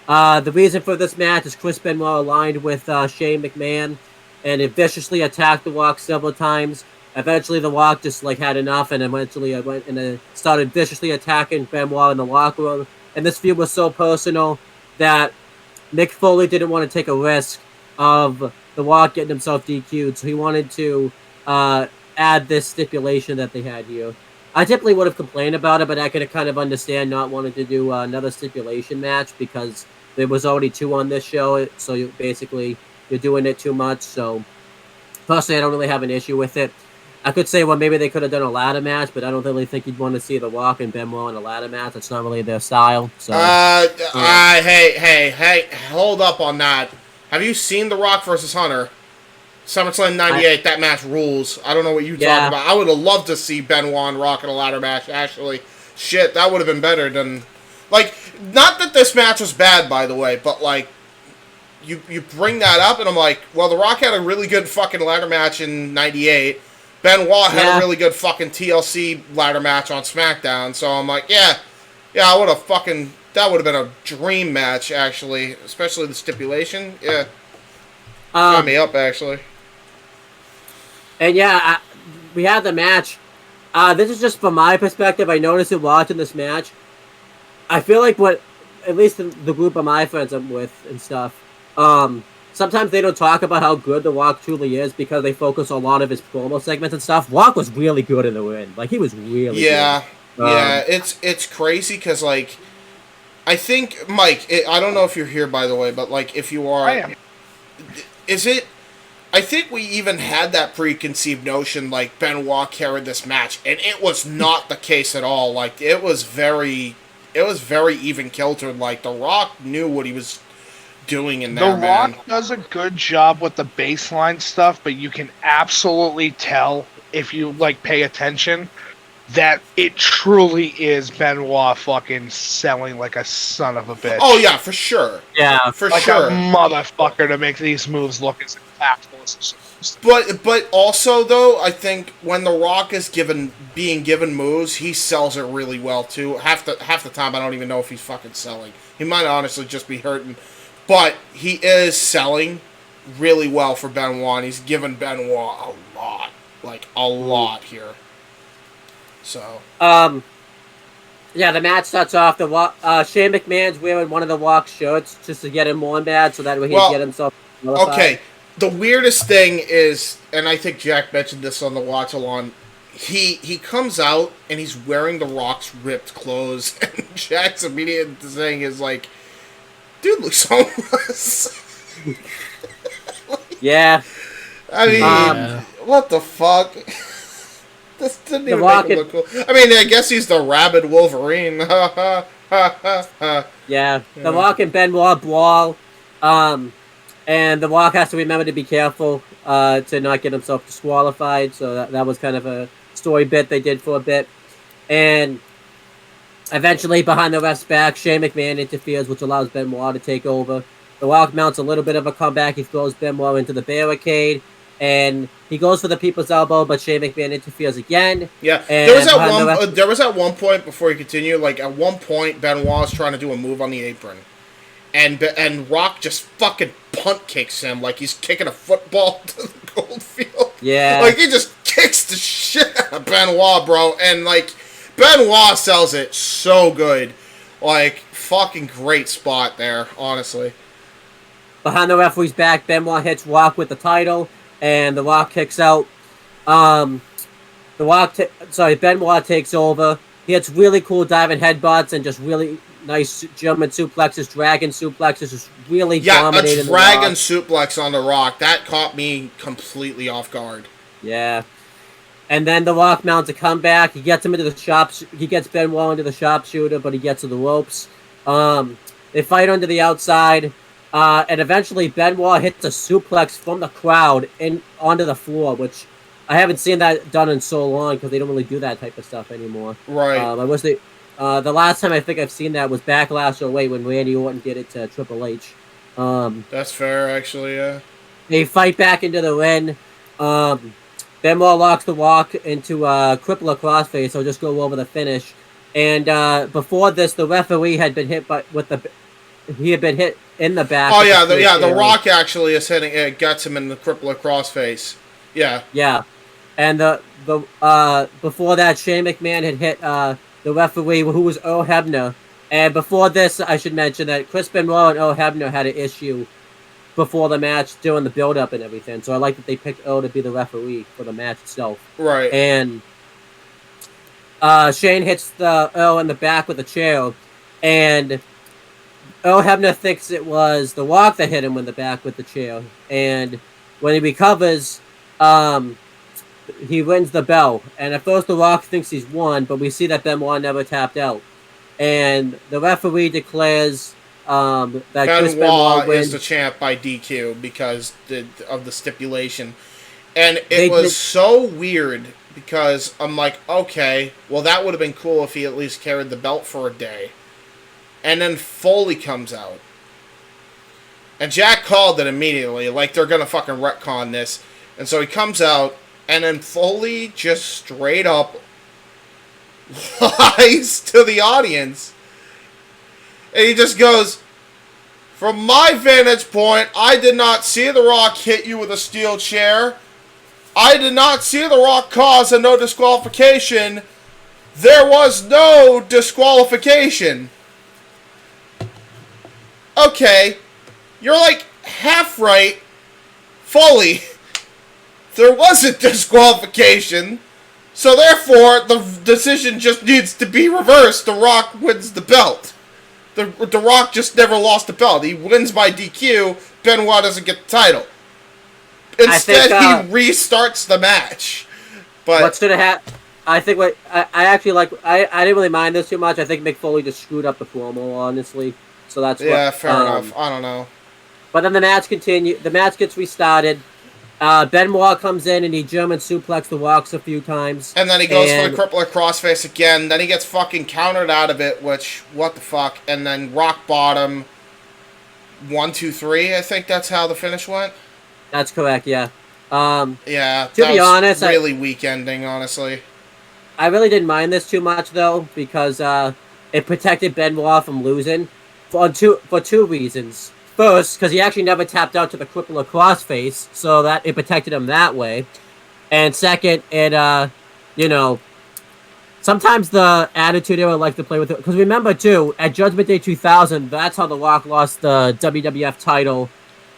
The reason for this match is Chris Benoit aligned with Shane McMahon, and it viciously attacked The Rock several times. Eventually, The Rock just had enough, and eventually went and started viciously attacking Benoit in the locker room. And this feud was so personal that Mick Foley didn't want to take a risk of The Rock getting himself DQ'd, so he wanted to add this stipulation that they had here. I typically would have complained about it, but I could kind of understand not wanting to do another stipulation match because there was already 2 on this show, so you're doing it too much. So personally, I don't really have an issue with it. I could say, well, maybe they could have done a ladder match, but I don't really think you'd want to see The Rock and Benoit in a ladder match. That's not really their style. So, hey, hold up on that. Have you seen The Rock versus Hunter? SummerSlam 98, that match rules. I don't know what you're talking about. I would have loved to see Benoit and Rock in a ladder match, actually. Shit, that would have been better than... Like, not that this match was bad, by the way, but, like, you bring that up, and I'm like, well, The Rock had a really good fucking ladder match in 98. Benoit had a really good fucking TLC ladder match on SmackDown, so I'm like, yeah, I would have fucking... That would have been a dream match, actually. Especially the stipulation. Yeah. Sign me up, actually. And yeah, we had the match. This is just from my perspective. I noticed it watching this match. I feel like at least the group of my friends I'm with and stuff, sometimes they don't talk about how good The Rock truly is because they focus on a lot of his promo segments and stuff. Rock was really good in the ring. Like, he was really good. Yeah, it's crazy because, like, I think, Mike, I don't know if you're here, by the way, but, like, if you are... I am. Is it... I think we even had that preconceived notion, like, Benoit carried this match, and it was not the case at all. Like, it was very even kiltered. Like, The Rock knew what he was doing in there, The Rock does a good job with the baseline stuff, but you can absolutely tell if you, like, pay attention that it truly is Benoit fucking selling like a son of a bitch. Oh, yeah, for sure. Yeah. For like sure. a motherfucker to make these moves look as impactful as it's supposed to. But also, though, I think when The Rock is being given moves, he sells it really well, too. Half the time, I don't even know if he's fucking selling. He might honestly just be hurting. But he is selling really well for Benoit, and he's given Benoit a lot. Like, a lot here. So. Yeah, the match starts off. Shane McMahon's wearing one of the Rock's shirts just to get him more bad, so that way he can get himself notified. Okay, the weirdest thing is, and I think Jack mentioned this on the watch along, he comes out and he's wearing the Rock's ripped clothes, and Jack's immediate thing is like, dude looks homeless. Yeah. I mean, what the fuck? This didn't even make him look cool. I mean, I guess he's the rabid Wolverine. Yeah, The Rock and Benoit brawl, and The Rock has to remember to be careful to not get himself disqualified, so that was kind of a story bit they did for a bit. And eventually, behind the ref's back, Shane McMahon interferes, which allows Benoit to take over. The Rock mounts a little bit of a comeback. He throws Benoit into the barricade, and he goes for the people's elbow, but Shane McMahon interferes again. Yeah, and there was at one point, before you continue, like, at one point, Benoit was trying to do a move on the apron. And Rock just fucking punt kicks him like he's kicking a football to the Goldfield. Yeah. Like, he just kicks the shit out of Benoit, bro. And, like, Benoit sells it so good. Like, fucking great spot there, honestly. Behind the referee's back, Benoit hits Rock with the title, and the Rock kicks out. Benoit takes over. He hits really cool diving headbutts and just really nice German suplexes, dragon suplexes, just really dominating. Yeah, a dragon suplex on the Rock. That caught me completely off guard. Yeah. And then the Rock mounts a comeback. He gets him into the shops. He gets Benoit into the sharpshooter, but he gets to the ropes. They fight under the outside. And eventually Benoit hits a suplex from the crowd onto the floor, which I haven't seen that done in so long because they don't really do that type of stuff anymore. Right. The last time I think I've seen that was Backlash 08 when Randy Orton did it to Triple H. That's fair, actually, yeah. They fight back into the ring. Benoit locks the Rock into a crippler crossface, so just go over the finish. And before this, the referee had been hit he had been hit in the back. Oh yeah, the Rock actually is hitting it, gets him in the crippler crossface. Yeah. Yeah. And before that, Shane McMahon had hit the referee, who was Earl Hebner. And before this, I should mention that Chris Benoit and Earl Hebner had an issue before the match, during the build-up and everything. So I like that they picked Earl to be the referee for the match itself. Right. And Shane hits Earl in the back with a chair, and Earl Hebner thinks it was the Rock that hit him in the back with the chair. And when he recovers, he rings the bell. And at first the Rock thinks he's won, but we see that Benoit never tapped out. And the referee declares that Chris Benoit is the champ by DQ because of the stipulation. And it was so weird because I'm like, okay, well, that would have been cool if he at least carried the belt for a day. And then Foley comes out. And Jack called it immediately, like they're going to fucking retcon this. And so he comes out, and then Foley just straight up lies to the audience. And he just goes, from my vantage point, I did not see The Rock hit you with a steel chair. I did not see The Rock cause a no disqualification. There was no disqualification. Okay, you're like half right. Foley, there was a disqualification. So therefore, the decision just needs to be reversed. The Rock wins the belt. The Rock just never lost the belt. He wins by DQ. Benoit doesn't get the title. Instead, he restarts the match. But what should have happened? I think what I actually like. I didn't really mind this too much. I think Mick Foley just screwed up the promo, honestly. So that's fair enough. I don't know. But then the match continues. The match gets restarted. Benoit comes in and he German suplexes the Rocks a few times. And then he goes for the crippler crossface again. Then he gets fucking countered out of it, which, what the fuck. And then rock bottom 1, 2, 3. I think that's how the finish went. That's correct, yeah. Yeah, to be honest, really weak ending, honestly. I really didn't mind this too much, though, because it protected Benoit from losing for two reasons. First, because he actually never tapped out to the crippler crossface, so that it protected him that way. And second, it, sometimes the Attitude Era like to play with it. Because remember, too, at Judgment Day 2000, that's how The Rock lost the WWF title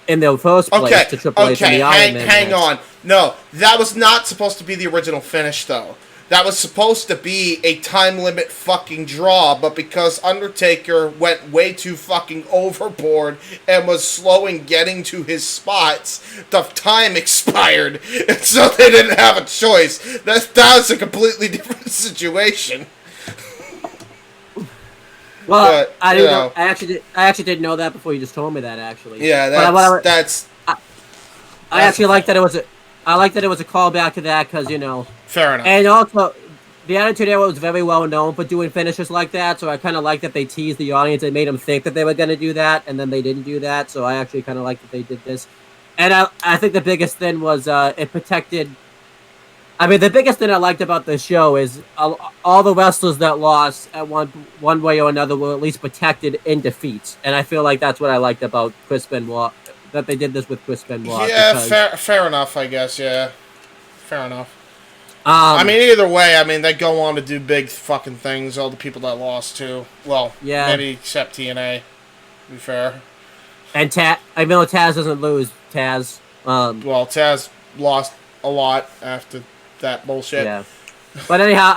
in the first place to Triple H in the Iron Man hang match. on. No, that was not supposed to be the original finish, though. That was supposed to be a time limit fucking draw, but because Undertaker went way too fucking overboard and was slow in getting to his spots, the time expired, and so they didn't have a choice. That was a completely different situation. Well, but, I didn't know. I actually didn't know that before you just told me that. Actually, yeah, I actually like that it was a. I like that it was a callback to that because fair enough. And also, the Attitude Era was very well known for doing finishes like that, so I kind of like that they teased the audience and made them think that they were going to do that, and then they didn't do that. So I actually kind of like that they did this. And I think the biggest thing was it protected. I mean, the biggest thing I liked about this show is all the wrestlers that lost at one way or another were at least protected in defeats. And I feel like that's what I liked about Chris Benoit, that they did this with Chris Benoit. Yeah, fair enough, I guess, yeah. Fair enough. I mean, either way, I mean, they go on to do big fucking things. All the people that lost too. Well, Yeah. maybe except TNA. To be fair. And even though Taz doesn't lose, Taz. Well, Taz lost a lot after that bullshit. Yeah. But anyhow,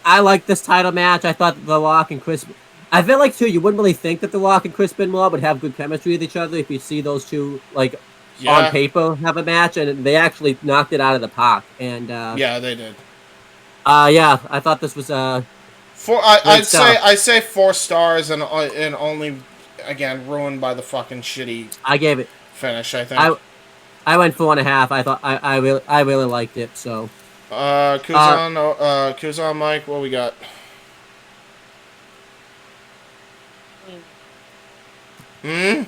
I like this title match. I thought The Rock and Chris. I feel like too, you wouldn't really think that The Rock and Chris Benoit would have good chemistry with each other if you see those two like on paper have a match, and they actually knocked it out of the park. And yeah, they did. Yeah, I thought this was I'd say 4 stars and only again ruined by the fucking shitty. I gave it finish. I think I went 4.5. I thought I really liked it. So Kuzan, Mike, what we got? Yeah,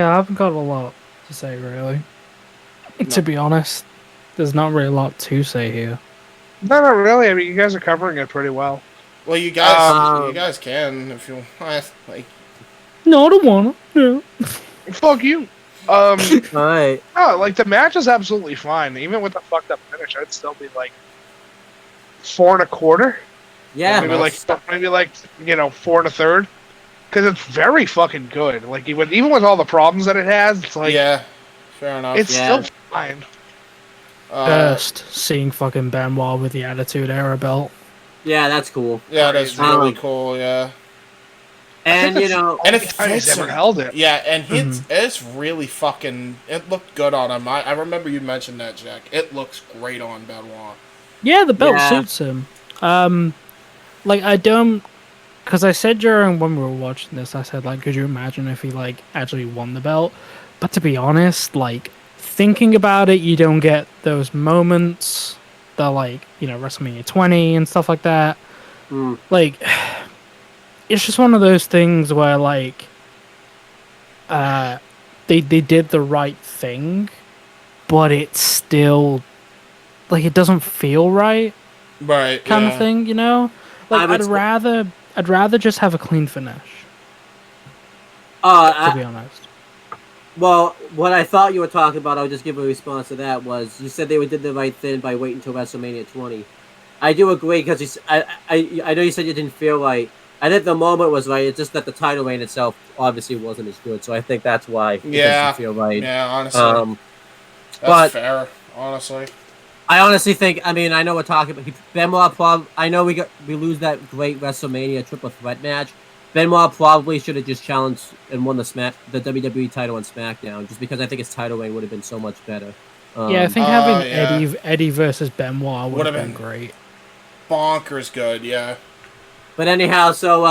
I haven't got a lot to say really. To be honest, there's not really a lot to say here. No, not really. I mean, you guys are covering it pretty well. Well, you guys can if you like. No, I don't wanna. No. Fuck you. Alright. No, like the match is absolutely fine. Even with the fucked up finish, I'd still be like 4 1/4. Yeah, maybe like 4 1/3. Because it's very fucking good. Like even with all the problems that it has, it's like fair enough. It's still fine. First, seeing fucking Benoit with the Attitude Era belt. Yeah, that's cool. Yeah, that's really cool. Yeah. And and it fits him. Ever held it. Yeah, and it's really fucking. It looked good on him. I remember you mentioned that, Jack. It looks great on Benoit. Yeah, the belt suits him. Like I don't, because I said during when we were watching this, I said like, could you imagine if he like actually won the belt? But to be honest, like thinking about it, you don't get those moments that like WrestleMania 20 and stuff like that. Like. It's just one of those things where, like, they did the right thing, but it's still, like, it doesn't feel right. Right. Kind of thing, Like, I'd rather just have a clean finish. To be honest. Well, what I thought you were talking about, I'll just give a response to that, was you said they did the right thing by waiting until WrestleMania 20. I do agree, because I know you said you didn't feel right. I think the moment was right. It's just that the title reign itself obviously wasn't as good. So I think that's why it doesn't feel right. Yeah, honestly. That's fair, honestly. I honestly think, I mean, I know we're talking about Benoit. I know we lose that great WrestleMania triple threat match. Benoit probably should have just challenged and won the WWE title on SmackDown, just because I think his title reign would have been so much better. I think having Eddie versus Benoit would have been great. Bonkers good, yeah. But anyhow, so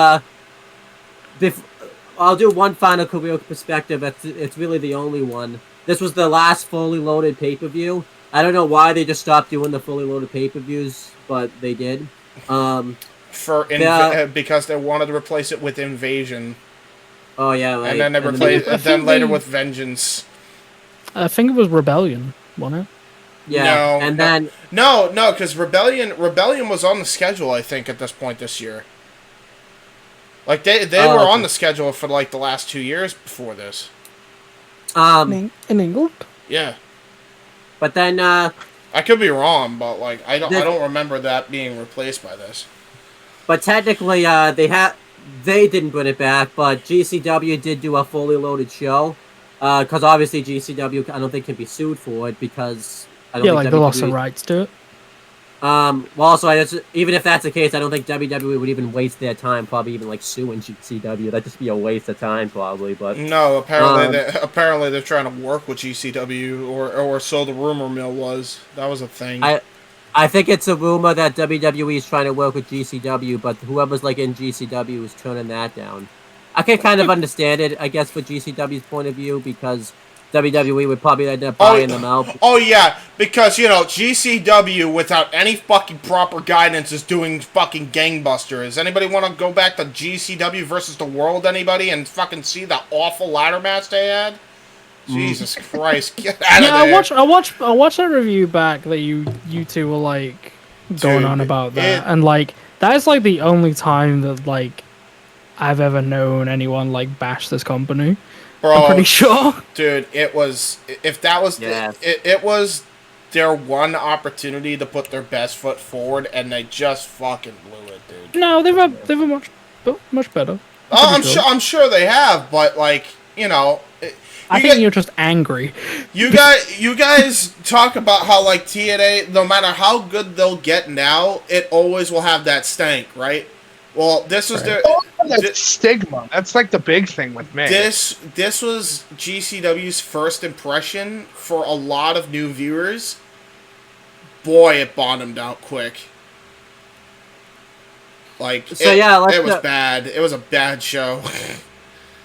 I'll do one final career perspective. It's really the only one. This was the last fully loaded pay-per-view. I don't know why they just stopped doing the fully loaded pay-per-views, but they did. Because they wanted to replace it with Invasion. Oh yeah, right. And then they replaced later with Vengeance. I think it was Rebellion, wasn't it? Yeah, No, because Rebellion was on the schedule, I think, at this point this year. Like they were on the schedule for like the last 2 years before this. In England. Yeah. But then I could be wrong, but like I don't remember that being replaced by this. But technically, they didn't put it back, but GCW did do a fully loaded show. Because obviously GCW, I don't think can be sued for it because. They lost the rights to it. Well, also, even if that's the case, I don't think WWE would even waste their time, probably even like suing GCW. That'd just be a waste of time, probably. But no, apparently they're trying to work with GCW, or so the rumor mill was. That was a thing. I think it's a rumor that WWE is trying to work with GCW, but whoever's like in GCW is turning that down. I can kind of understand it, I guess, for GCW's point of view, because WWE would probably end up buying them out. Oh, yeah, because, GCW, without any fucking proper guidance, is doing fucking gangbusters. Anybody want to go back to GCW versus the World, anybody, and fucking see the awful ladder match they had? Jesus Christ, get out of there. I watched that review back that you two were, like, going on about that. And, like, that is, like, the only time that, like, I've ever known anyone, like, bash this company. Bro, I'm pretty sure. dude, it was if that was Yeah. it was their one opportunity to put their best foot forward, and they just fucking blew it, dude. No, they've much better. Oh, pretty I'm sure they have, but like you know, I think you're just angry. you guys talk about how like TNA, no matter how good they'll get now, it always will have that stank, right? Well, this was their. That's stigma. That's like the big thing with me. This was GCW's first impression for a lot of new viewers. Boy, it bottomed out quick. Like, So, it was bad. It was a bad show.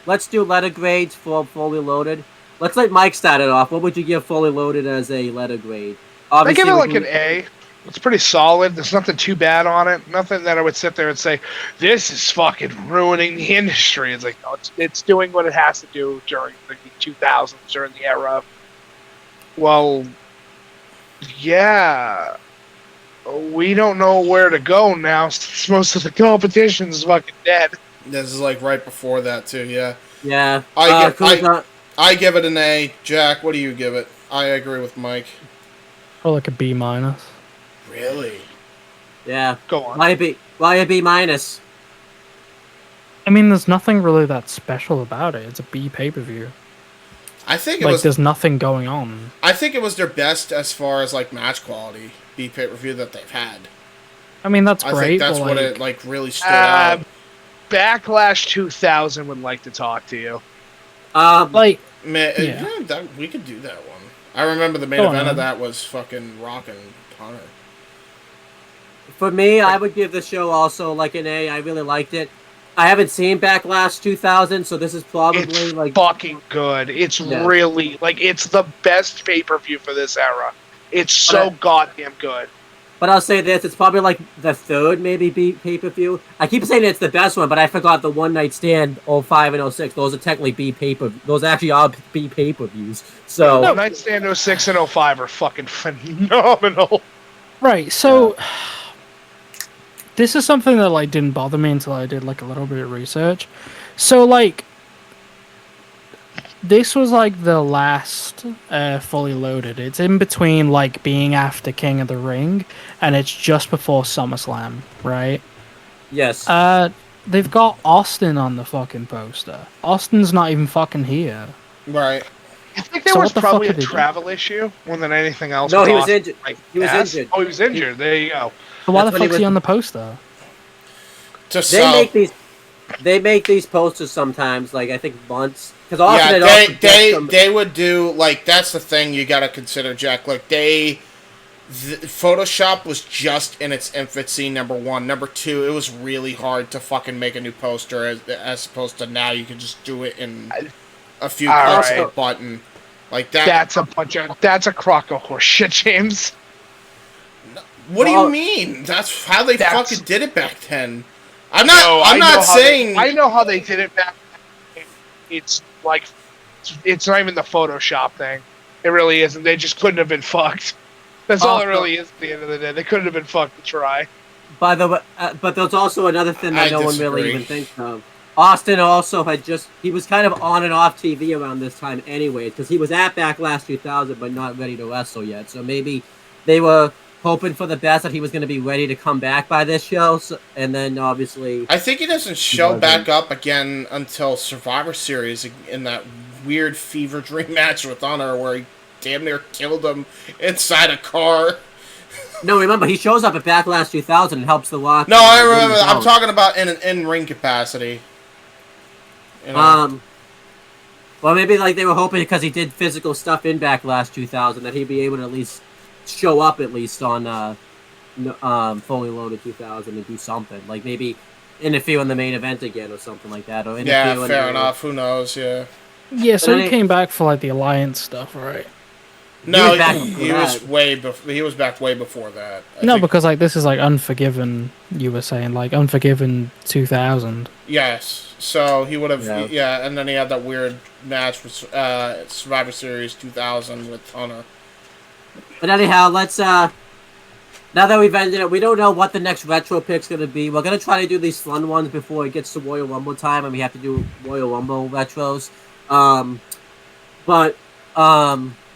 Let's do letter grades for Fully Loaded. Let's let Mike start it off. What would you give Fully Loaded as a letter grade? I give it like an A. It's pretty solid. There's nothing too bad on it. Nothing that I would sit there and say, this is fucking ruining the industry. It's like, no, it's doing what it has to do during the 2000s, during the era. Well, yeah. We don't know where to go now since most of the competition's fucking dead. This is like right before that, too, yeah. Yeah. I give it an A. Jack, what do you give it? I agree with Mike. Or like a B minus. Really? Yeah. Go on. Why a B minus? I mean, there's nothing really that special about it. It's a B pay-per-view. I think it Like, was. there's nothing going on. I think it was their best as far as like match quality B pay-per-view that they've had. I mean, that's I great. think that's but, what like, it like really stood out. Backlash 2000 would like to talk to you. like, Man, yeah. we could do that one. I remember the main Go event on. of that was fucking rockin' Hunter. For me, I would give the show also like an A. I really liked it. I haven't seen Backlash 2000, so this is probably It's like fucking good. It's really, like, it's the best pay-per-view for this era. It's so goddamn good. But I'll say this, it's probably like the third maybe pay-per-view. I keep saying it's the best one, but I forgot the One Night Stand 05 and 06. Those are technically B pay-per-views. Those actually are B pay-per-views. So One Night Stand 06 and 05 are fucking phenomenal. right, so... This is something that, like, didn't bother me until I did, like, a little bit of research. So, like... This was, like, the last Fully Loaded. It's in between, like, being after King of the Ring, and it's just before SummerSlam, right? yes. They've got Austin on the fucking poster. Austin's not even fucking here. Right. I think there So was what the probably a fuck did they do? travel issue more than anything else. No, with he was Austin. injured. Like, He was ass? injured. Oh, he was injured. There you go. So why That's the when he fuck's he was- on the poster? To They sell. make these posters sometimes, like I think months. Because Yeah, they would do like that's the thing you got to consider, Jack. Like Photoshop was just in its infancy. Number one, number two, it was really hard to fucking make a new poster as opposed to now you can just do it in a few clicks of a button. Like that. That's a crock of horse shit, James. What do you mean? That's how they fucking did it back then. I'm not saying. I know how they did it back then. It's like, it's not even the Photoshop thing. It really isn't. They just couldn't have been fucked. That's all it really is at the end of the day. They couldn't have been fucked to try. By the way, but there's also another thing that no one really disagree. even thinks of. Austin also he was kind of on and off TV around this time anyway, because he was at Backlash 2000 but not ready to wrestle yet. So maybe they were hoping for the best that he was going to be ready to come back by this show, and then obviously... I think he doesn't show back up again until Survivor Series in that weird fever dream match with Honor where he damn near killed him inside a car. No, remember, he shows up at Backlash 2000 and helps the Rock. No, I remember. I'm talking about in an in-ring capacity. You know? Well, maybe like they were hoping because he did physical stuff in Backlash 2000 that he'd be able to at least show up at least on Fully Loaded 2000 and do something. Like maybe interfere in the main event again or something like that. Or Yeah, fair enough. Who knows? Yeah. Yeah, so he came back for like the Alliance stuff, right? No, he was back way before that. I No, think. because like this is like Unforgiven. You were saying like Unforgiven 2000. Yes, so he would have. Yeah. Yeah, and then he had that weird match with Survivor Series 2000 with Hunter. But anyhow, let's now that we've ended it, we don't know what the next retro pick's gonna be. We're gonna try to do these fun ones before it gets to Royal Rumble time, and we have to do Royal Rumble retros. But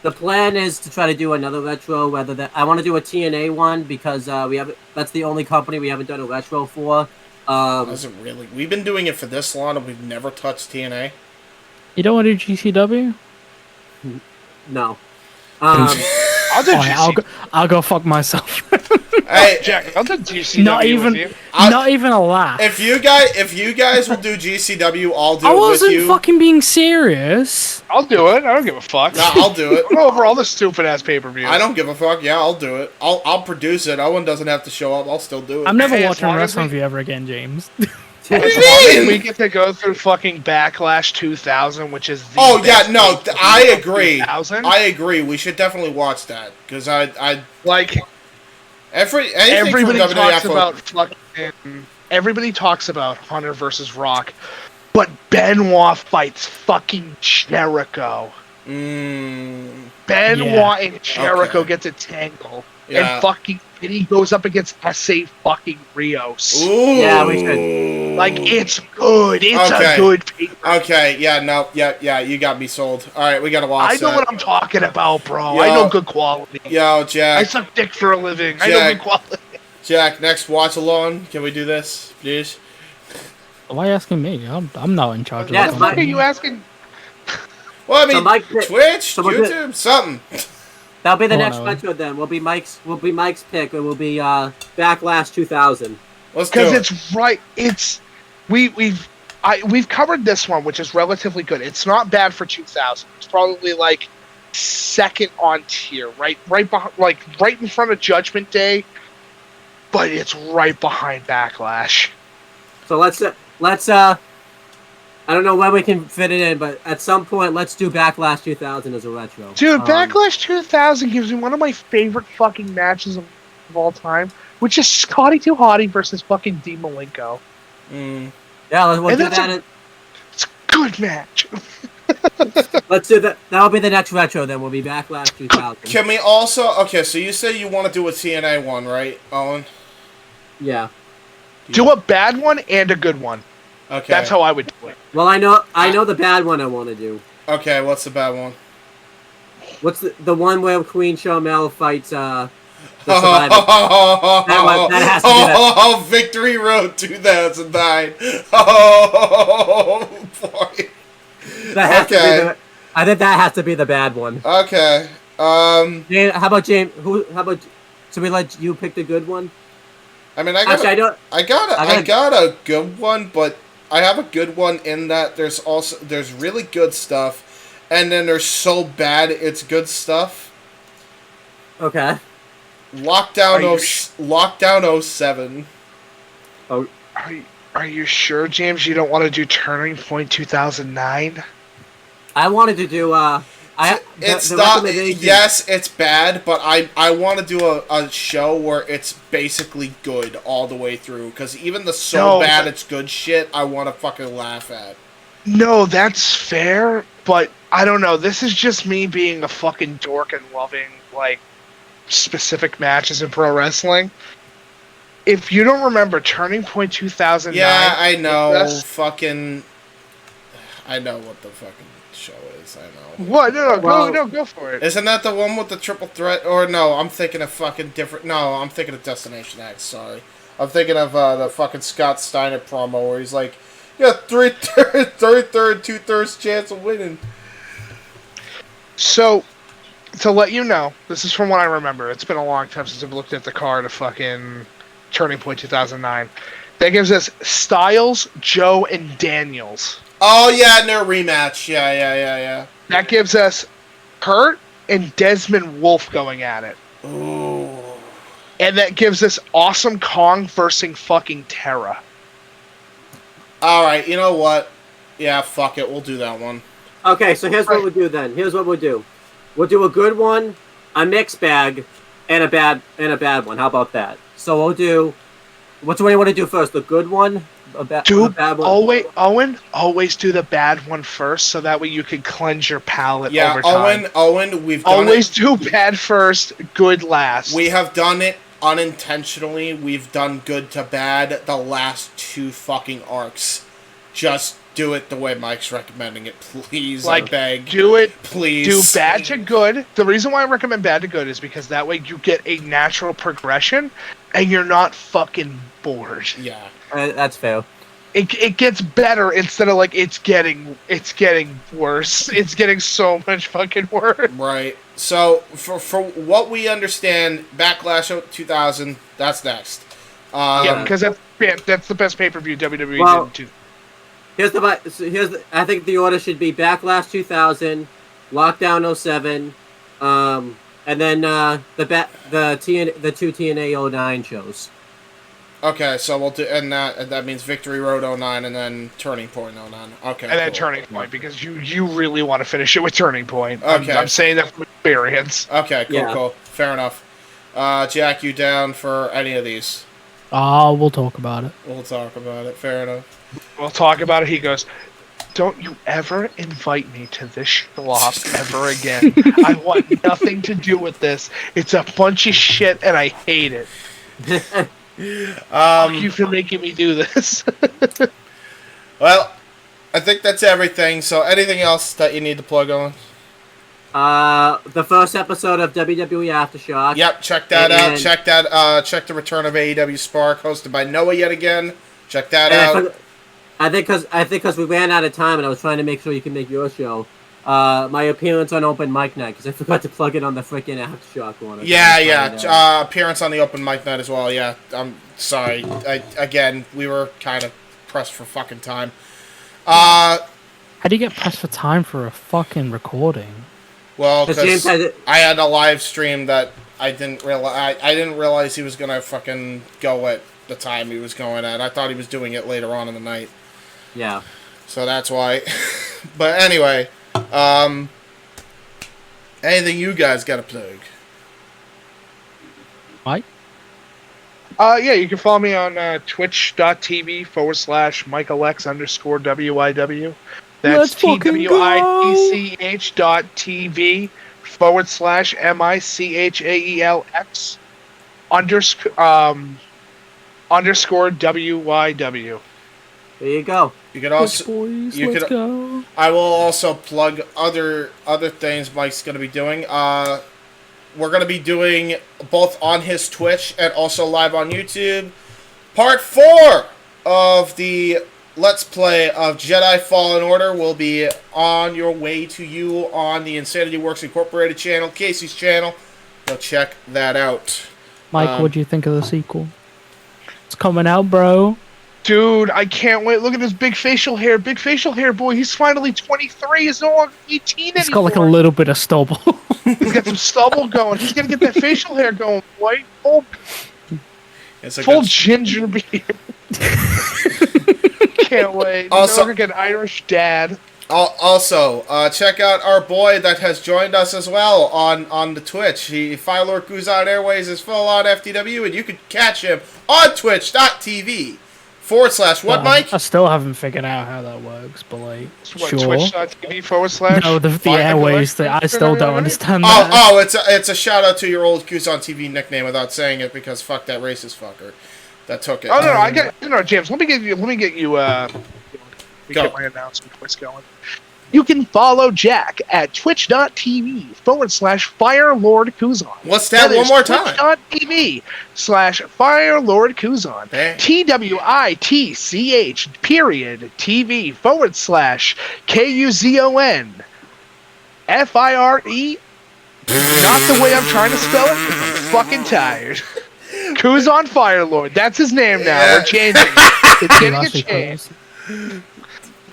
the plan is to try to do another retro. Whether that I want to do a TNA one because we have that's the only company we haven't done a retro for. Doesn't really. We've been doing it for this long, and we've never touched TNA. You don't want to do GCW? No. I'll do GCW. I'll go fuck myself. Hey, Jack, I'll do GCW not with you. even a laugh. if you guys will do GCW, I'll do I it with wasn't you. fucking being serious. I'll do it. I don't give a fuck. No, I'll do it. I'll go over all the stupid ass pay-per-views. I don't give a fuck. Yeah, I'll do it. I'll produce it. Owen doesn't have to show up. I'll still do it. I'm never Hey, as watching long as wrestling we- with you ever again, James. What do As you long as mean? we get to go through fucking Backlash 2000, which is the Oh yeah, best no, pay-per-view I of agree. 2000. I agree. We should definitely watch that because I Like anything everybody from talks WWF. about fucking. Everybody talks about Hunter versus Rock, but Benoit fights fucking Jericho. Benoit Yeah. and Jericho Okay. gets a tangle, Yeah. and fucking and he goes up against SA fucking Rios. Ooh. Yeah, we should. Like it's good. It's Okay. a good paper. Okay, yeah, no, yeah, you got me sold. All right, we gotta watch I know that. what I'm talking about, bro. Yo. I know good quality. Yo, I Jack, suck dick for a living. I know Jack. good quality. Jack, next watch along. Can we do this, please? Why are you asking me? I'm not in charge Yeah, of it's that. my- What are you asking? Well, I mean, So Mike- Twitch, so we'll do- YouTube, something. That'll be the Oh, next no. retro then. Will be Mike's pick. It will be Backlash 2000. Let's do Because it. it's right. It's we've covered this one, which is relatively good. It's not bad for 2000. It's probably like second on tier, right behind, like right in front of Judgment Day, but it's right behind Backlash. So let's I don't know when we can fit it in, but at some point let's do Backlash 2000 as a retro. Dude, Backlash 2000 gives me one of my favorite fucking matches of all time, which is Scotty 2 Hottie versus fucking Dean Malenko. Yeah, we'll And do that's that. It's a good match. Let's do that. That'll be the next retro then. We'll be Backlash 2000. Can we also? Okay, so you say you want to do a TNA one, right, Owen? Yeah. Do a bad one and a good one. Okay. That's how I would do it. Well, I know the bad one I want to do. Okay, what's the bad one? What's the one where Queen Shamel fights the Survivor? That has to be that. Oh, Victory Road 2009. Oh, boy. That has to be Okay. I think that has to be the bad one. Okay. James, how about James? How about? Should we let you pick the good one? I mean, I Actually, I don't. got a good one, but I have a good one in that there's really good stuff, and then there's so bad it's good stuff. Okay. Lockdown 07. Are you sure, James, you don't want to do Turning Point 2009? I wanted to do. It's the not. recommendation- Yes, it's bad, but I want to do a show where it's basically good all the way through. Because even the No, bad but- it's good shit, I want to fucking laugh at. No, that's fair, but I don't know. This is just me being a fucking dork and loving, like, specific matches in pro wrestling. If you don't remember Turning Point 2009... Yeah, I know. that's- Fucking. I know what the fucking show is. I know. What? No, Well- go for it. Isn't that the one with the triple threat? Or no, I'm thinking of fucking different. No, I'm thinking of Destination X. Sorry, I'm thinking of the fucking Scott Steiner promo where he's like, "Yeah, 3/3, 2/3 chance of winning." So, to let you know, this is from what I remember. It's been a long time since I've looked at the card of fucking Turning Point 2009. That gives us Styles, Joe, and Daniels. Oh yeah, and their rematch. Yeah. That gives us Kurt and Desmond Wolfe going at it. Ooh. And that gives us Awesome Kong versus fucking Terra. All right, you know what? Yeah, fuck it. We'll do that one. Okay, so here's what we'll do then. Here's what we'll do. We'll do a good one, a mixed bag, and a bad one. How about that? So we'll do. What's what you want to do first? The good one, a bad one. Always do the bad one first, so that way you can cleanse your palate Yeah, over time. Owen, we've done Always it. do bad first, good last. We have done it unintentionally. We've done good to bad the last two fucking arcs. Just do it the way Mike's recommending it, please. I Like, beg. do it. Please. Do bad to good. The reason why I recommend bad to good is because that way you get a natural progression, and you're not fucking bored. Yeah. That's fair. It gets better instead of like it's getting worse. It's getting so much fucking worse. Right. So for what we understand, Backlash 2000. That's next. Yeah, because that's the best pay-per-view WWE Well, did too. I think the order should be Backlash 2000, Lockdown 07, and then the two TNA 09 shows. Okay, so we'll do, and that means Victory Road 09 and then Turning Point 09. Okay. And then cool. Turning Point, because you really want to finish it with Turning Point. Okay. I'm saying that from experience. Okay, cool, Yeah. cool. Fair enough. Jack, you down for any of these? We'll talk about it. We'll talk about it. Fair enough. We'll talk about it. He goes, "Don't you ever invite me to this slop ever again. I want nothing to do with this. It's a bunch of shit and I hate it. Fuck you for making me do this." Well, I think that's everything. So anything else that you need to plug on? The first episode of WWE Aftershock. Yep, check that out. And- Check that. Check the return of AEW Spark, hosted by Noah yet again. Check that And out. I think because we ran out of time and I was trying to make sure you can make your show. My appearance on Open Mic Night, because I forgot to plug it on the freaking Aftershock one. Yeah. Appearance on the Open Mic Night as well. Yeah, I'm sorry. Again, we were kind of pressed for fucking time. How do you get pressed for time for a fucking recording? Well, Because James because had it. I had a live stream that I didn't realize. I didn't realize he was gonna fucking go at the time he was going at. I thought he was doing it later on in the night, Yeah. so that's why. But anyway, anything you guys got to plug? Mike? Yeah, you can follow me on twitch.tv/MichaelX_WYW. That's Let's fucking go. twitch.tv/MICHAELX_WYW. There you go. You could also. Boys, you let's could- go. I will also plug other things Mike's gonna be doing. We're gonna be doing both on his Twitch and also live on YouTube. Part 4 of the Let's Play of Jedi Fallen Order will be on your way to you on the Insanity Works Incorporated channel, Casey's channel. Go check that out. Mike, what do you think of the sequel? It's coming out, bro. Dude, I can't wait. Look at this big facial hair. Big facial hair, boy. He's finally 23. He's no longer 18 It's got anymore. like a little bit of stubble. He's got some stubble going. He's gonna get that facial hair going, boy. It's a Full good- ginger beard. Can't wait. Also- Also, like an Irish dad. Also, check out our boy that has joined us as well on the Twitch. Fire Lord Guzan Airways is full on FTW, and you can catch him on twitch.tv/what, Mike? I still haven't figured out how that works, but like, What, sure. Twitch.tv/. No, the airways. I still don't understand Oh, that. it's a shout out to your old Guzan TV nickname without saying it because fuck that racist fucker that took it. Oh no, I got no, James. Let me get you. Go. Get my announcement voice going. You can follow Jack at twitch.tv/Fire Lord Kuzan. What's that? One more time. Twitch.tv/Fire Lord Kuzan. Hey. TWITCH.TV/KUZON. FIRE. Not the way I'm trying to spell it, 'cause I'm fucking tired. Kuzan Fire Lord. That's his name now. Yeah. We're changing it. It's getting a That's change.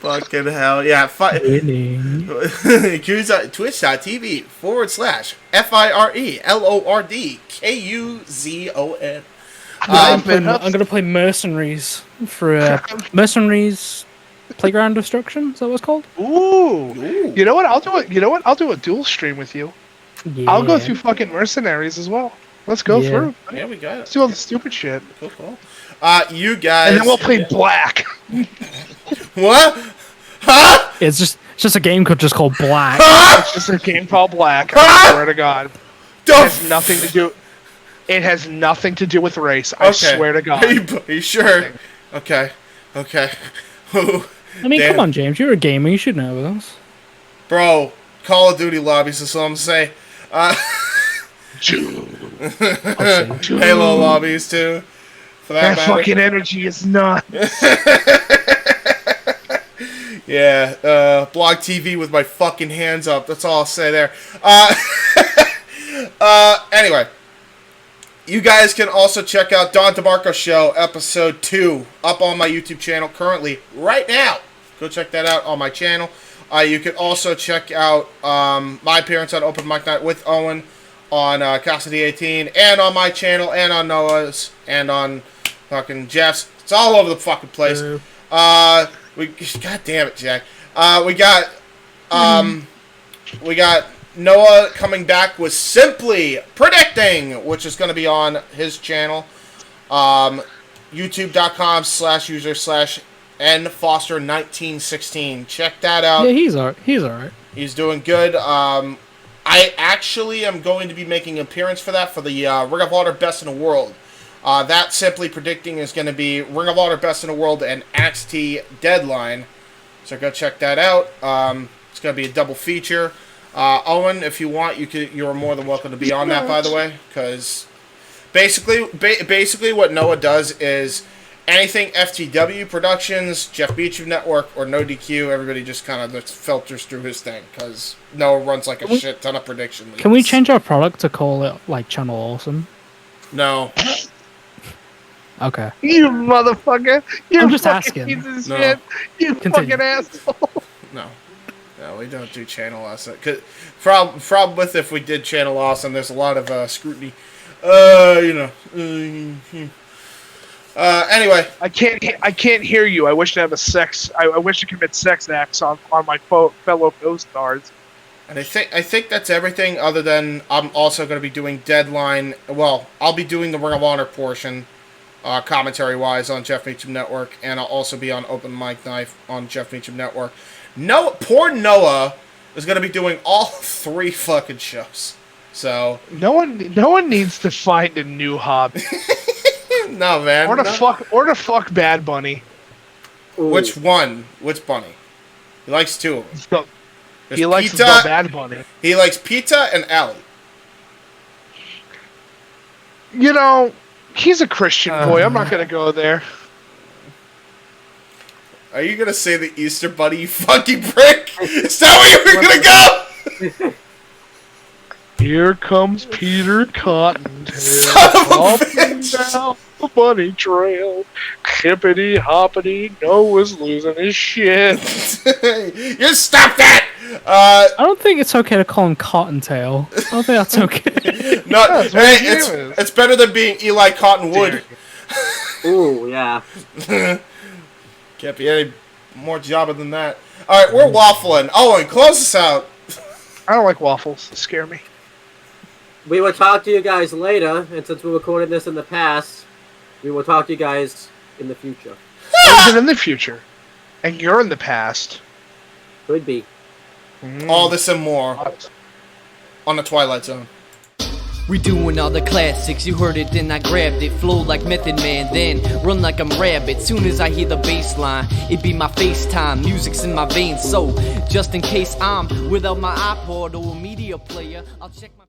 Fucking hell. Yeah. Winning. Twitch.tv/FIRELORDKUZON. I'm gonna play Mercenaries for Mercenaries Playground Destruction. Is that what it's called? Ooh. Ooh. You know what? I'll do it. You know what? I'll do a dual stream with you. Yeah. I'll go through fucking Mercenaries as well. Let's go Yeah. through. Yeah, we got Let's it. do all the stupid shit. Cool. You guys. And then we'll play Black. What? Huh? It's just a game called Black. It's just a game called Black. I swear to God. It has nothing to do. It has nothing to do with race. I swear to God. Are you sure? Okay. Ooh. I mean, Damn. come on, James. You're a gamer. You should know this. Bro, Call of Duty lobbies is all I'm saying. Halo lobbies, too. For That matter. fucking energy is nuts. Yeah, blog TV with my fucking hands up. That's all I'll say there. Anyway. You guys can also check out Don DeMarco Show, Episode 2, up on my YouTube channel currently, right now. Go check that out on my channel. You can also check out my appearance on Open Mic Night with Owen on Cassidy 18, and on my channel, and on Noah's, and on fucking Jeff's. It's all over the fucking place. God damn it, Jack. We got Noah coming back with Simply Predicting, which is going to be on his channel. YouTube.com/user/nfoster1916. Check that out. Yeah, he's alright. He's doing good. I actually am going to be making an appearance for that for the Ring of Honor Best in the World. That Simply Predicting is going to be Ring of Honor Best in the World and NXT Deadline. So go check that out. It's going to be a double feature. Owen, if you want, you're more than welcome to be on that, by the way, because basically what Noah does is anything FTW Productions, Jeff Beecham Network, or No DQ, everybody just kind of filters through his thing, because Noah runs like a shit ton of prediction leagues. Can we change our product to call it, like, Channel Awesome? No. Okay. You motherfucker. You're I'm just fucking asking. piece of No. shit. You Continue. fucking asshole. No, we don't do Channel Awesome. Problem with if we did Channel Awesome, there's a lot of scrutiny. Anyway, I can't hear you. I wish to have a sex. I wish to commit sex acts on my fellow co-stars. and I think that's everything. Other than I'm also going to be doing Deadline. Well, I'll be doing the Ring of Honor portion, commentary wise, on Jeff Beecham Network, and I'll also be on Open Mic Night on Jeff Beecham Network. Poor Noah is going to be doing all 3 fucking shows. So No one needs to find a new hobby. no, man. Or to no. fuck Bad Bunny. Which one? Which bunny? He likes 2 of them. So, There's he likes Pita. the Bad Bunny. He likes Pita and Allie. You know, he's a Christian boy. I'm not gonna go there. Are you gonna say the Easter Bunny, you fucking prick? Is that where you were gonna go? Here comes Peter Cottontail. Son of a Up bitch. and down the bunny trail. Hippity hoppity, Noah's losing his shit. You stop that! I don't think it's okay to call him Cottontail. I don't think that's okay. No, That's hey, what his name is. it's better than being Eli Cottonwood. Ooh, yeah. Can't be any more jobber than that. Alright, we're waffling. Owen, close us out. I don't like waffles. They scare me. We will talk to you guys later, and since we recorded this in the past, we will talk to you guys in the future. Even in the future. And you're in the past. Could be. All this and more on the Twilight Zone. We doing all the classics, you heard it, then I grabbed it. Flow like Method Man, then run like I'm Rabbit. Soon as I hear the bass line, it be my FaceTime. Music's in my veins, so just in case I'm without my iPod or a media player, I'll check my